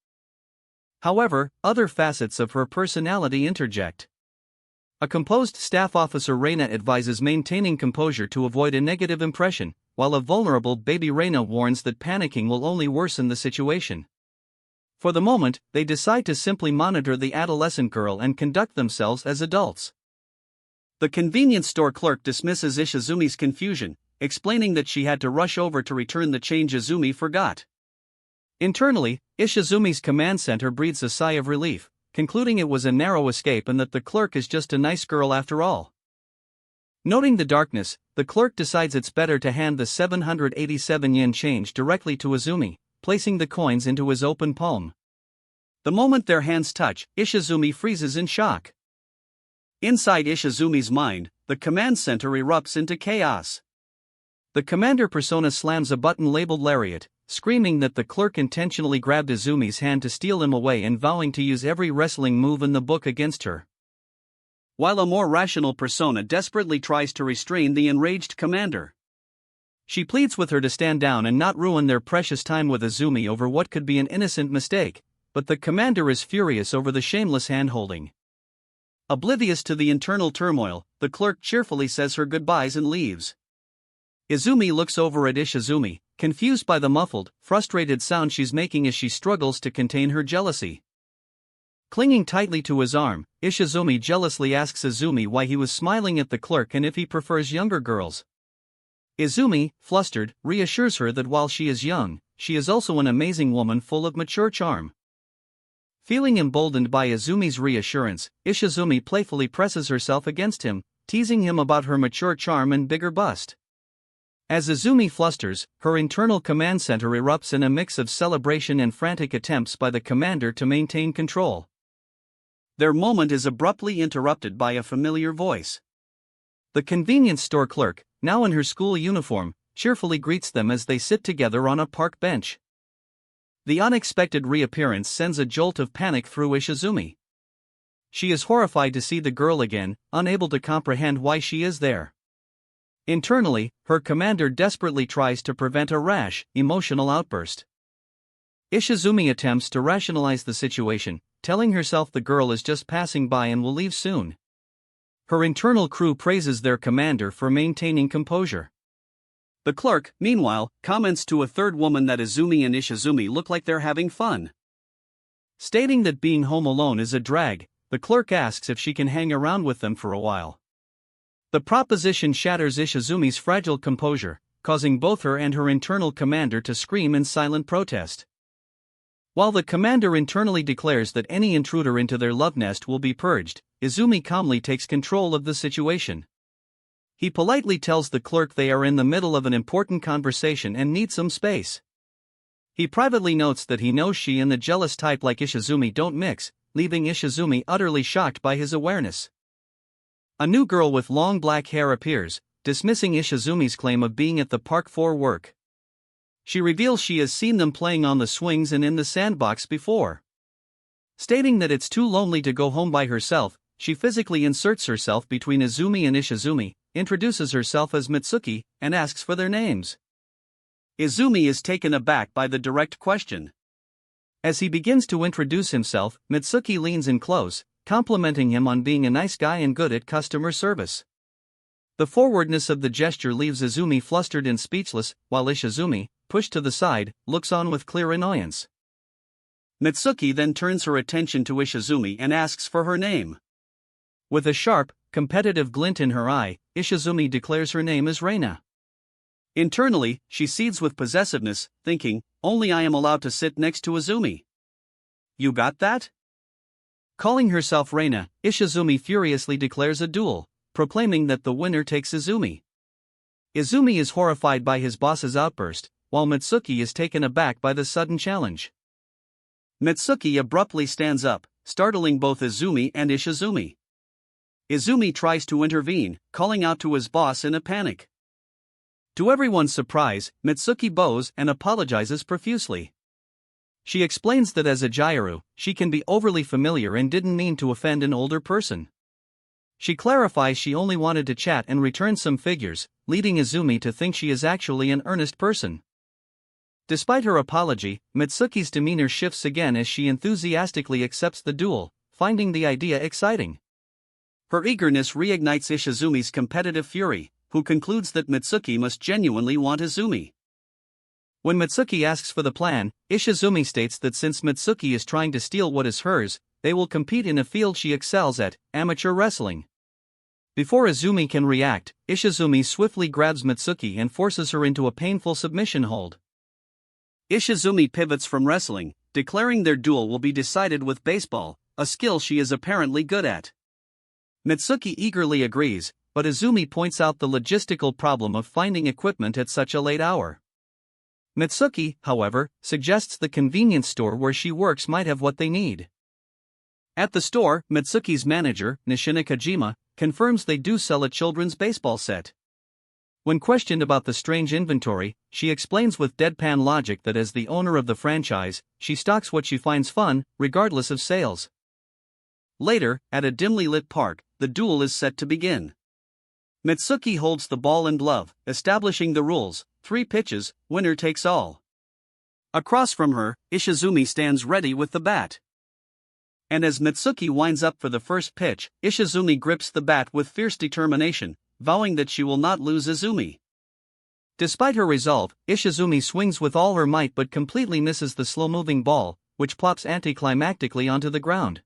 However, other facets of her personality interject. A composed staff officer Reina advises maintaining composure to avoid a negative impression, while a vulnerable baby Reina warns that panicking will only worsen the situation. For the moment, they decide to simply monitor the adolescent girl and conduct themselves as adults. The convenience store clerk dismisses Ishizumi's confusion, explaining that she had to rush over to return the change Izumi forgot. Internally, Ishizumi's command center breathes a sigh of relief, concluding it was a narrow escape and that the clerk is just a nice girl after all. Noting the darkness, the clerk decides it's better to hand the 787 yen change directly to Izumi, placing the coins into his open palm. The moment their hands touch, Ishizumi freezes in shock. Inside Ishizumi's mind, the command center erupts into chaos. The commander persona slams a button labeled lariat, screaming that the clerk intentionally grabbed Izumi's hand to steal him away and vowing to use every wrestling move in the book against her. While a more rational persona desperately tries to restrain the enraged commander. She pleads with her to stand down and not ruin their precious time with Izumi over what could be an innocent mistake, but the commander is furious over the shameless hand-holding. Oblivious to the internal turmoil, the clerk cheerfully says her goodbyes and leaves. Izumi looks over at Ishizumi, confused by the muffled, frustrated sound she's making as she struggles to contain her jealousy. Clinging tightly to his arm, Ishizumi jealously asks Izumi why he was smiling at the clerk and if he prefers younger girls. Izumi, flustered, reassures her that while she is young, she is also an amazing woman full of mature charm. Feeling emboldened by Izumi's reassurance, Ishizumi playfully presses herself against him, teasing him about her mature charm and bigger bust. As Izumi flusters, her internal command center erupts in a mix of celebration and frantic attempts by the commander to maintain control. Their moment is abruptly interrupted by a familiar voice. The convenience store clerk, now in her school uniform, cheerfully greets them as they sit together on a park bench. The unexpected reappearance sends a jolt of panic through Ishizumi. She is horrified to see the girl again, unable to comprehend why she is there. Internally, her commander desperately tries to prevent a rash, emotional outburst. Ishizumi attempts to rationalize the situation, telling herself the girl is just passing by and will leave soon. Her internal crew praises their commander for maintaining composure. The clerk, meanwhile, comments to a third woman that Izumi and Ishizumi look like they're having fun. Stating that being home alone is a drag, the clerk asks if she can hang around with them for a while. The proposition shatters Ishizumi's fragile composure, causing both her and her internal commander to scream in silent protest. While the commander internally declares that any intruder into their love nest will be purged, Izumi calmly takes control of the situation. He politely tells the clerk they are in the middle of an important conversation and need some space. He privately notes that he knows she and the jealous type like Ishizumi don't mix, leaving Ishizumi utterly shocked by his awareness. A new girl with long black hair appears, dismissing Ishizumi's claim of being at the park for work. She reveals she has seen them playing on the swings and in the sandbox before. Stating that it's too lonely to go home by herself, she physically inserts herself between Izumi and Ishizumi, introduces herself as Mitsuki, and asks for their names. Izumi is taken aback by the direct question. As he begins to introduce himself, Mitsuki leans in close, complimenting him on being a nice guy and good at customer service. The forwardness of the gesture leaves Izumi flustered and speechless, while Ishizumi, pushed to the side, looks on with clear annoyance. Mitsuki then turns her attention to Ishizumi and asks for her name. With a sharp, competitive glint in her eye, Ishizumi declares her name is Reina. Internally, she seethes with possessiveness, thinking, only I am allowed to sit next to Izumi. You got that? Calling herself Reina, Ishizumi furiously declares a duel, proclaiming that the winner takes Izumi. Izumi is horrified by his boss's outburst, while Mitsuki is taken aback by the sudden challenge. Mitsuki abruptly stands up, startling both Izumi and Ishizumi. Izumi tries to intervene, calling out to his boss in a panic. To everyone's surprise, Mitsuki bows and apologizes profusely. She explains that as a Gyru, she can be overly familiar and didn't mean to offend an older person. She clarifies she only wanted to chat and return some figures, leading Izumi to think she is actually an earnest person. Despite her apology, Mitsuki's demeanor shifts again as she enthusiastically accepts the duel, finding the idea exciting. Her eagerness reignites Ishizumi's competitive fury, who concludes that Mitsuki must genuinely want Izumi. When Mitsuki asks for the plan, Ishizumi states that since Mitsuki is trying to steal what is hers, they will compete in a field she excels at, amateur wrestling. Before Izumi can react, Ishizumi swiftly grabs Mitsuki and forces her into a painful submission hold. Ishizumi pivots from wrestling, declaring their duel will be decided with baseball, a skill she is apparently good at. Mitsuki eagerly agrees, but Izumi points out the logistical problem of finding equipment at such a late hour. Mitsuki, however, suggests the convenience store where she works might have what they need. At the store, Mitsuki's manager, Nishina Kojima, confirms they do sell a children's baseball set. When questioned about the strange inventory, she explains with deadpan logic that as the owner of the franchise, she stocks what she finds fun, regardless of sales. Later, at a dimly lit park, the duel is set to begin. Mitsuki holds the ball and glove, establishing the rules: 3 pitches, winner takes all. Across from her, Ishizumi stands ready with the bat. And as Mitsuki winds up for the first pitch, Ishizumi grips the bat with fierce determination, vowing that she will not lose Izumi. Despite her resolve, Ishizumi swings with all her might but completely misses the slow-moving ball, which plops anticlimactically onto the ground.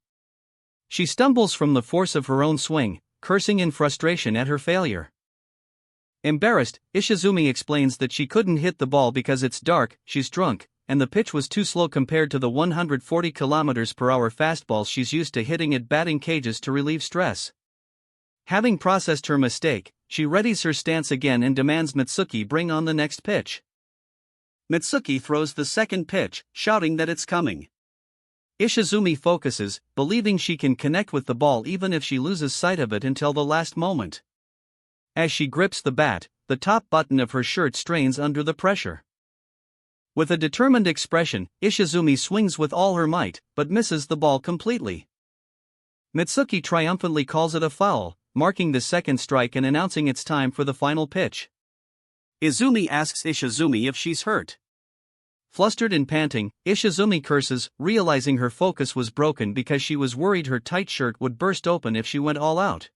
She stumbles from the force of her own swing, cursing in frustration at her failure. Embarrassed, Ishizumi explains that she couldn't hit the ball because it's dark, she's drunk, and the pitch was too slow compared to the 140 km/h fastballs she's used to hitting at batting cages to relieve stress. Having processed her mistake, she readies her stance again and demands Mitsuki bring on the next pitch. Mitsuki throws the second pitch, shouting that it's coming. Ishizumi focuses, believing she can connect with the ball even if she loses sight of it until the last moment. As she grips the bat, the top button of her shirt strains under the pressure. With a determined expression, Ishizumi swings with all her might, but misses the ball completely. Mitsuki triumphantly calls it a foul, marking the second strike and announcing it's time for the final pitch. Izumi asks Ishizumi if she's hurt. Flustered and panting, Ishizumi curses, realizing her focus was broken because she was worried her tight shirt would burst open if she went all out.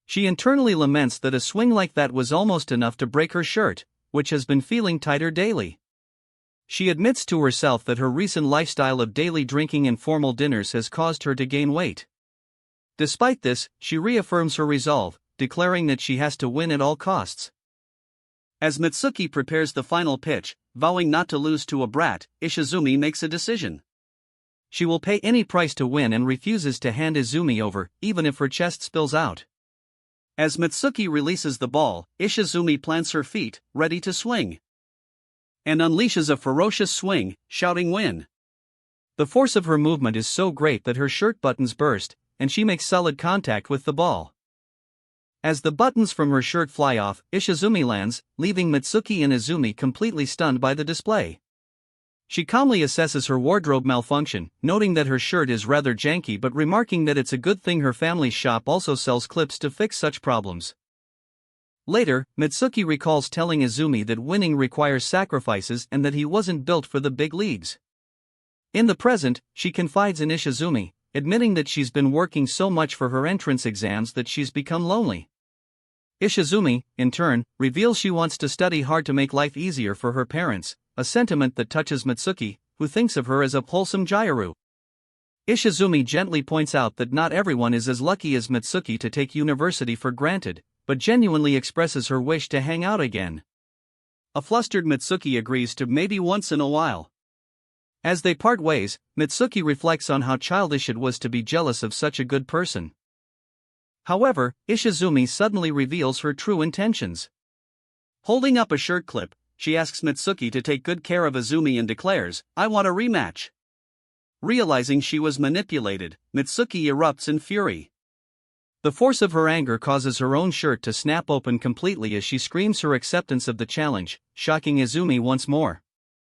She internally laments that a swing like that was almost enough to break her shirt, which has been feeling tighter daily. She admits to herself that her recent lifestyle of daily drinking and formal dinners has caused her to gain weight. Despite this, she reaffirms her resolve, declaring that she has to win at all costs. As Mitsuki prepares the final pitch, vowing not to lose to a brat, Ishizumi makes a decision. She will pay any price to win and refuses to hand Izumi over, even if her chest spills out. As Mitsuki releases the ball, Ishizumi plants her feet, ready to swing, and unleashes a ferocious swing, shouting win. The force of her movement is so great that her shirt buttons burst, and she makes solid contact with the ball. As the buttons from her shirt fly off, Ishizumi lands, leaving Mitsuki and Izumi completely stunned by the display. She calmly assesses her wardrobe malfunction, noting that her shirt is rather janky but remarking that it's a good thing her family's shop also sells clips to fix such problems. Later, Mitsuki recalls telling Izumi that winning requires sacrifices and that he wasn't built for the big leagues. In the present, she confides in Ishizumi, admitting that she's been working so much for her entrance exams that she's become lonely. Ishizumi, in turn, reveals she wants to study hard to make life easier for her parents, a sentiment that touches Mitsuki, who thinks of her as a wholesome gyro. Ishizumi gently points out that not everyone is as lucky as Mitsuki to take university for granted, but genuinely expresses her wish to hang out again. A flustered Mitsuki agrees to maybe once in a while. As they part ways, Mitsuki reflects on how childish it was to be jealous of such a good person. However, Ishizumi suddenly reveals her true intentions. Holding up a shirt clip, she asks Mitsuki to take good care of Izumi and declares, "I want a rematch." Realizing she was manipulated, Mitsuki erupts in fury. The force of her anger causes her own shirt to snap open completely as she screams her acceptance of the challenge, shocking Izumi once more.